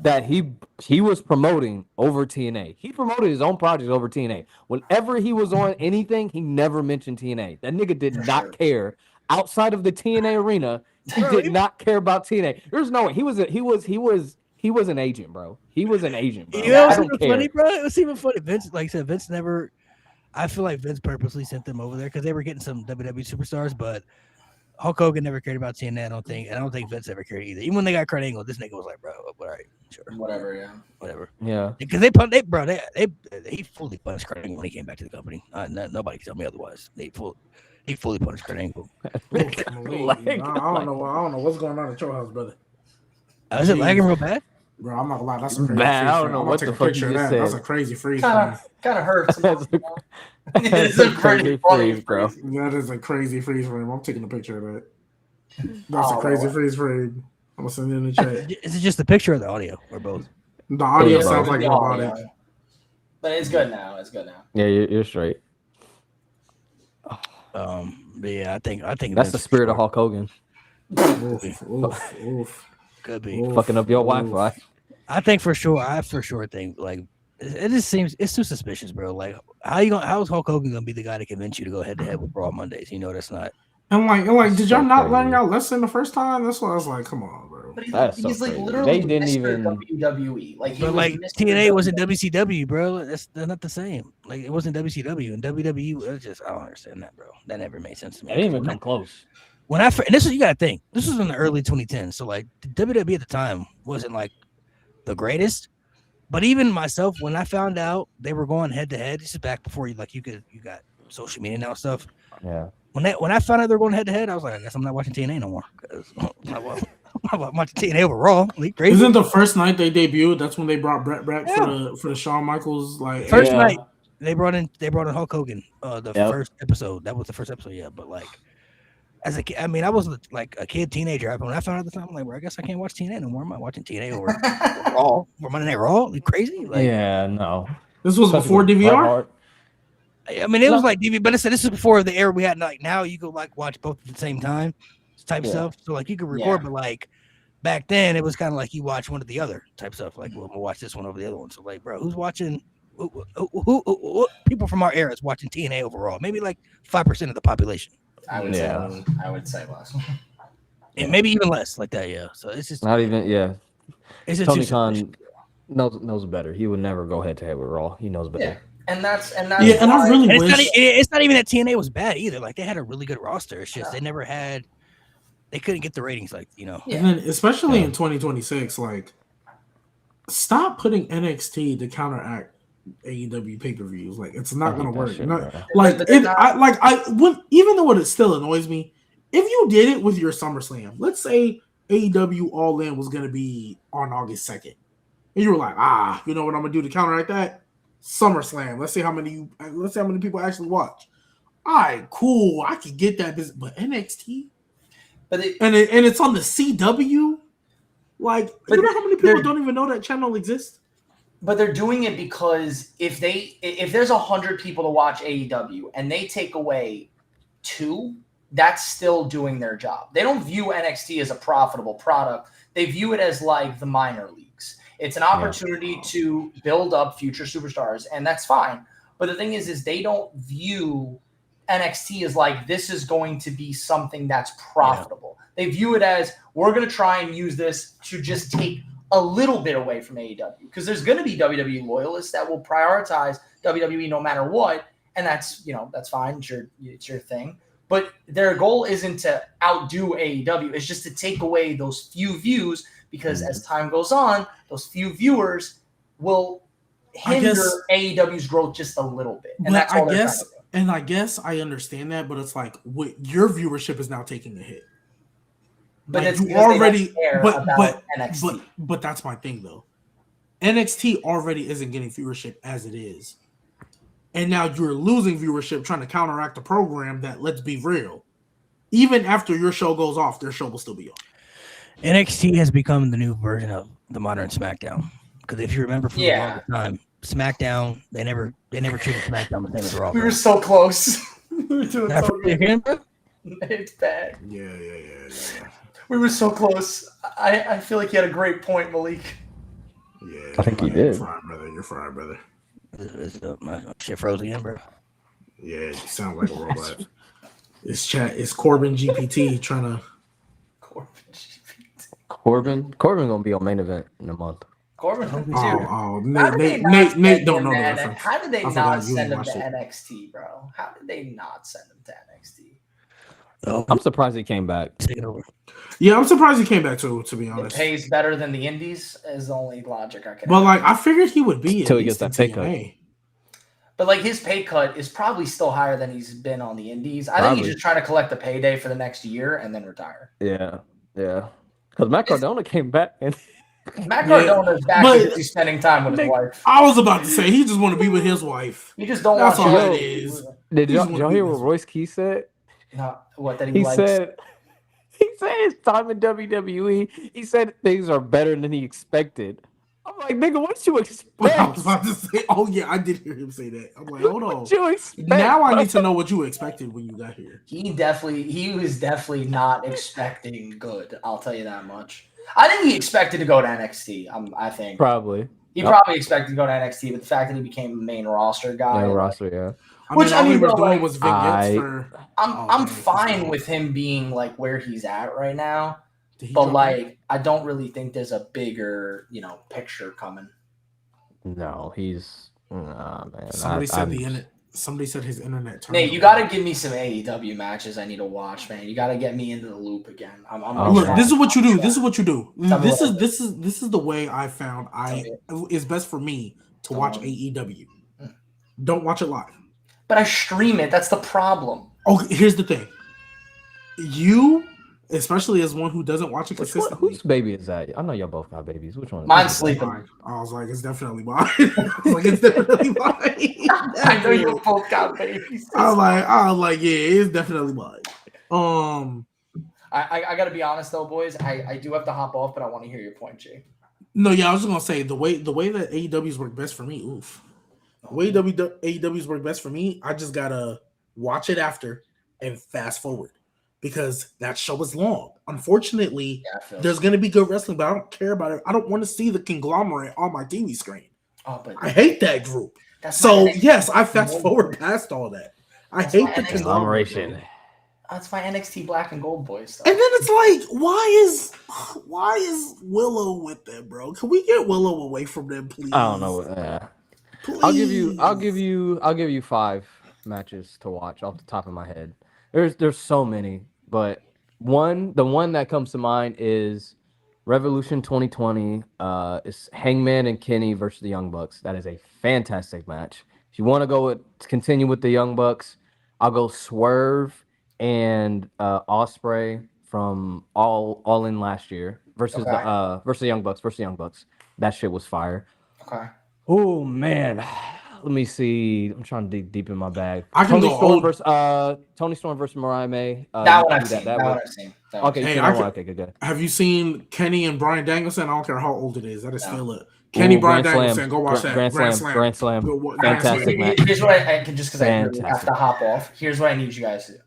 that he was promoting over TNA. He promoted his own project over TNA. Whenever he was on anything, he never mentioned TNA. That nigga did For not sure. care outside of the TNA arena. He Bro, did he- not care about TNA. There's no way. He was an agent, bro. He was an agent, bro. You know I what's don't even care. funny, bro? It was even funny. Vince, like I said, Vince never. I feel like Vince purposely sent them over there because they were getting some WWE superstars, but Hulk Hogan never cared about TNA. I don't think, and I don't think Vince ever cared either. Even when they got Kurt Angle, this nigga was like, "Bro, all right, sure, Whatever, yeah. whatever." Yeah. Because he fully punished Kurt Angle when he came back to the company. Nobody can tell me otherwise. He fully punished Kurt Angle. Oof, I don't know what's going on at your house, brother. Is it lagging real bad? Bro, I'm not gonna lie. That's a crazy Man, freeze I don't frame. know I'm what gonna the take a fuck picture you of just that. That's said. a crazy freeze frame. Kind of hurts. That's a- It's that's a crazy funny freeze, bro. That is a crazy freeze frame. I'm taking a picture of that. That's Oh, a crazy Lord. freeze frame. I'm gonna send it in the chat. Is it just the picture or the audio or both? The audio Yeah, sounds bro. like The robotic. audio. But it's good now. It's good now. Yeah, you're straight. But yeah, I think That's Vince the for spirit of sure Hulk Hogan. Oof, oof, oof, could be. oof, Fucking up your oof. Wi-Fi. I think for sure. I for sure think like it just seems it's too suspicious, bro. Like how is Hulk Hogan gonna be the guy to convince you to go head to head with Raw Mondays? You know that's not. And like, That's did y'all so not learn crazy. y'all lesson the first time? That's why I was like, come on, bro. But That's so he's like crazy. literally They didn't Mr. even- WWE. Like, he But was like Mr. TNA wasn't WWE. WCW, bro. They're not the same. Like it wasn't WCW and WWE. It's just I don't understand that, bro. That never made sense to me. They didn't even come close. When I and this is you gotta think. This was in the early 2010s, so like the WWE at the time wasn't like the greatest. But even myself, when I found out they were going head to head, this is back before you got social media now and stuff. Yeah. When I found out they were going head to head, I was like, I guess I'm not watching TNA no more. 'Cause I'm not watching TNA over Raw. Like crazy. Isn't the first night they debuted? That's when they brought Brett back Yeah. for the Shawn Michaels like First Yeah. night they brought in Hulk Hogan. The Yep. first episode. That was the first episode, yeah. But like as a kid, I mean, I was like a kid, teenager. When I found out at the time, I'm like, well, I guess I can't watch TNA no more. I'm not watching TNA over Raw. Or Monday Night Raw. You crazy? Like, Yeah, no. This was before Bret DVR. Hart. I mean, it was like DV, but I said this is before the era we had. Like now, you could like watch both at the same time, type Yeah. stuff. So like you could record, Yeah. but like back then, it was kind of like you watch one or the other type stuff. Like we'll watch this one over the other one. So like, bro, who's watching? Who people from our era is watching TNA overall? Maybe like 5% of the population, I would Yeah. say. I would say less. and maybe even less like that. Yeah. So it's just Not even, yeah. it's just Tony too Khan suspicious. knows better. He would never go head to head with Raw. He knows better. Yeah. And that's Yeah, and I why- really And wish. it's not even that TNA was bad either. Like they had a really good roster. It's just they never had. They couldn't get the ratings like Yeah. And then, especially Yeah. in 2026, like, stop putting NXT to counteract AEW pay per views. Like, it's not I gonna hate that work. shit, Not- bro. like, But it, they're I when even though it still annoys me, if you did it with your SummerSlam, let's say AEW All In was gonna be on August 2nd, and you were like, you know what I'm gonna do to counteract that? SummerSlam. Let's see how many people actually watch. All right, cool. I could get that business, but NXT. But it, And it's on the CW. Like, But you know how many people they're- don't even know that channel exists? But they're doing it because if there's 100 people to watch AEW and they take away 2, that's still doing their job. They don't view NXT as a profitable product. They view it as like the minor leagues. It's an opportunity to build up future superstars, and that's fine. But the thing is they don't view NXT as like this is going to be something that's profitable. They view it as we're going to try and use this to just take a little bit away from AEW because there's going to be WWE loyalists that will prioritize WWE no matter what, and that's fine. It's your thing. But their goal isn't to outdo AEW. It's just to take away those few views because as time goes on, those few viewers will hinder AEW's growth just a little bit. And But that's all I they're guess, trying to do. and I guess I understand that, but it's like your viewership is now taking a hit. But Like, it's you because they don't already, care but about NXT. but that's my thing though. NXT already isn't getting viewership as it is and now you're losing viewership trying to counteract a program that, let's be real, even after your show goes off, their show will still be on. NXT has become the new version of the modern SmackDown. Because if you remember from the longest time, SmackDown, they never treated SmackDown the same as Raw. We were so close. We were doing Not so for good. him, bro. It's bad. Yeah. We were so close. I feel like you had a great point, Malik. Yeah, I think you you're did. fried, brother. You're fried, brother. My shit froze again, bro. Yeah, you sound like a robot. It's Corbin GPT trying to. Corbin gonna be on main event in a month. Corbin, dude. Oh, How did they not Nate send don't him know to the N- reference. How did they I forgot not you send him to watched it. NXT, bro? How did they not send him to NXT? Oh, I'm surprised he came back. take it over. Yeah, I'm surprised he came back to be It honest. pays better than the Indies is the only logic I can. But like, I figured he would be Till at he least gets in that pay cut. TNA. But like his pay cut is probably still higher than he's been on the Indies. I think Probably. he's just trying to collect the payday for the next year and then retire. Yeah. Because Matt Cardona came back and Matt Yeah, Cardona's back but- because he's spending time with his wife. I was about to say he just want to be with his wife. You just don't That's want all to. it is. did He's y'all, one did y'all of hear these- what Royce Key said? No, what that he, He likes. said his time in WWE, he said things are better than he expected. I'm like, nigga, what you I expect? was about to say, oh yeah, I did hear him say that. I'm like, hold on. What you expect? Now I bro? need to know what you expected when you got here. He was definitely not expecting good. I'll tell you that much. I think he expected to go to NXT. I think Probably. he Yep. probably expected to go to NXT, but the fact that he became a main roster guy, Yeah, like, roster, yeah. All he was bro, doing like, was vignettes I- for. I'm man, fine he's- with him being like where he's at right now. Did he But drop like, I don't really think there's a bigger, picture coming. No, he's man. Somebody said somebody said his internet turned. Nate, you got to give me some AEW matches I need to watch, man. You got to get me into the loop again. I'm Oh, Look, man. this is what you do. This is what you do. Tell me This what is the way I found it's best for me to Tell watch me. AEW. Don't watch it live. But I stream it. That's the problem. Oh, here's the thing. You, especially as one who doesn't watch it Which one, consistently. whose baby is that? I know y'all both got babies. Which one? Mine's which sleeping. Mine. I was like, it's definitely mine. I was like, it's definitely mine. I know you both got babies. I was like, yeah, it's definitely mine. I got to be honest though, boys. I do have to hop off, but I want to hear your point, Jay. No, yeah, I was just gonna say the way that AEW's work best for me. Oof, the way AEW's work best for me. I just gotta watch it after and fast forward because that show is long. Unfortunately, Yeah, I feel. there's gonna be good wrestling, but I don't care about it. I don't want to see the conglomerate on my TV screen. Oh, but I hate that group. that's So my NXT yes, I fast forward past all that. I That's hate my the NXT conglomerate. Conglomeration. That's my NXT Black and Gold boys. And then it's like, why is Willow with them, bro? Can we get Willow away from them, please? I don't know. Yeah. Please. I'll give you 5 matches to watch off the top of my head. There's so many, but the one that comes to mind is Revolution 2020. It's Hangman and Kenny versus the Young Bucks. That is a fantastic match. If you want to continue with the Young Bucks, I'll go Swerve and Ospreay from All In last year versus versus the Young Bucks. That shit was fire. Okay. Oh man, let me see. I'm trying to dig deep in my bag. I can Tony go Storm old. versus Tony Storm versus Mariah May. That you one can I've do seen. That That one. one I've seen. That one. Okay, Hey, you I know can- what? Okay, good. Have you seen Kenny and Brian Danielson? I don't care how old it is. That is No. still it. Kenny Ooh, Brian Grand Slam. Danielson. Go watch that. Grand Slam. Go wa- Fantastic Grand match. Here's what I can just because I really have Fantastic. to hop off. Here's what I need you guys to do.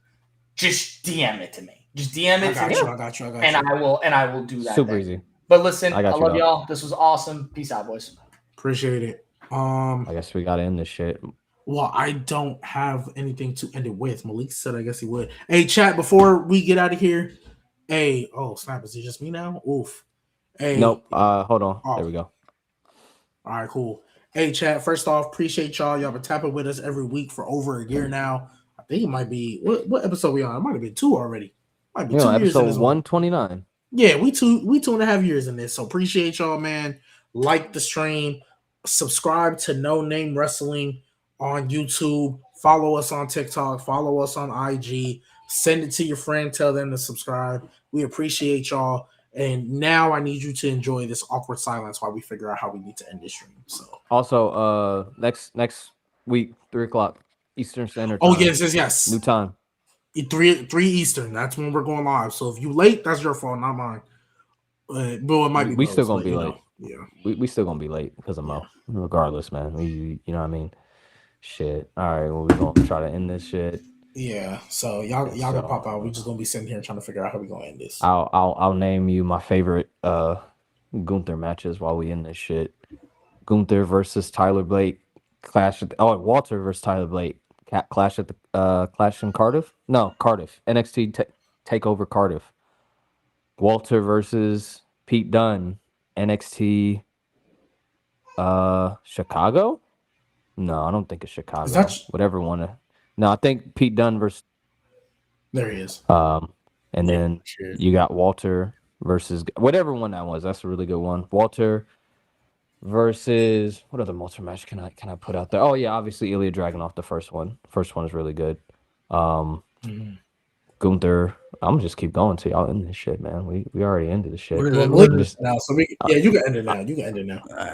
Just DM it to me. Just DM I it to got me, you. I got you. I got and you. I will do that. Super thing. easy. But listen, I I, got you, love dog. y'all. This was awesome. Peace out, boys. Appreciate it. I guess we gotta end this shit. Well, I don't have anything to end it with. Malik said I guess he would. Hey, chat, before we get out of here. Hey, oh snap, is it just me now? Oof. Hey. Nope. Hold on. Oh. There we go. All right, cool. Hey, chat. First off, appreciate y'all. Y'all been tapping with us every week for over a year now. I think it might be what episode we on? It might have been 2 already. Might be You 2 know, years in episode this one. 129. Yeah, we 2.5 years in this. So appreciate y'all, man. Like the stream, subscribe to No Name Wrestling on YouTube. Follow us on TikTok. Follow us on IG. Send it to your friend. Tell them to subscribe. We appreciate y'all. And now I need you to enjoy this awkward silence while we figure out how we need to end this stream. So Also, next week, 3:00 Eastern Standard Oh Time. yes. New time. 3 Eastern. That's when we're going live. So if you late, that's your fault, not mine. But it might be. We still Bo's, gonna but, be you late. know, We still gonna be late because of Mo. Regardless, man. You know what I mean? Shit. All right. Well, we gonna try to end this shit. yeah. So y'all So- can pop out. We just gonna be sitting here trying to figure out how we gonna end this. I'll name you my favorite Gunther matches while we end this shit. Gunther versus Tyler Blake. Walter versus Tyler Blake. Clash at the Clash in Cardiff? No, Cardiff. NXT Takeover Cardiff. Walter versus Pete Dunne. NXT Chicago? No, I don't think it's Chicago. Is that- Whatever one. No, I think Pete Dunne versus There he is. and then Shit. you got Walter versus whatever one that was. That's a really good one. Walter versus what other Walter match can I put out there? Oh yeah, obviously Ilya Dragunov, the first one. First one is really good. Gunther. I'm gonna just keep going till y'all end this shit, man. We already ended the shit. What is Well, it? we'll end this now. So you can end it now. You can end it now.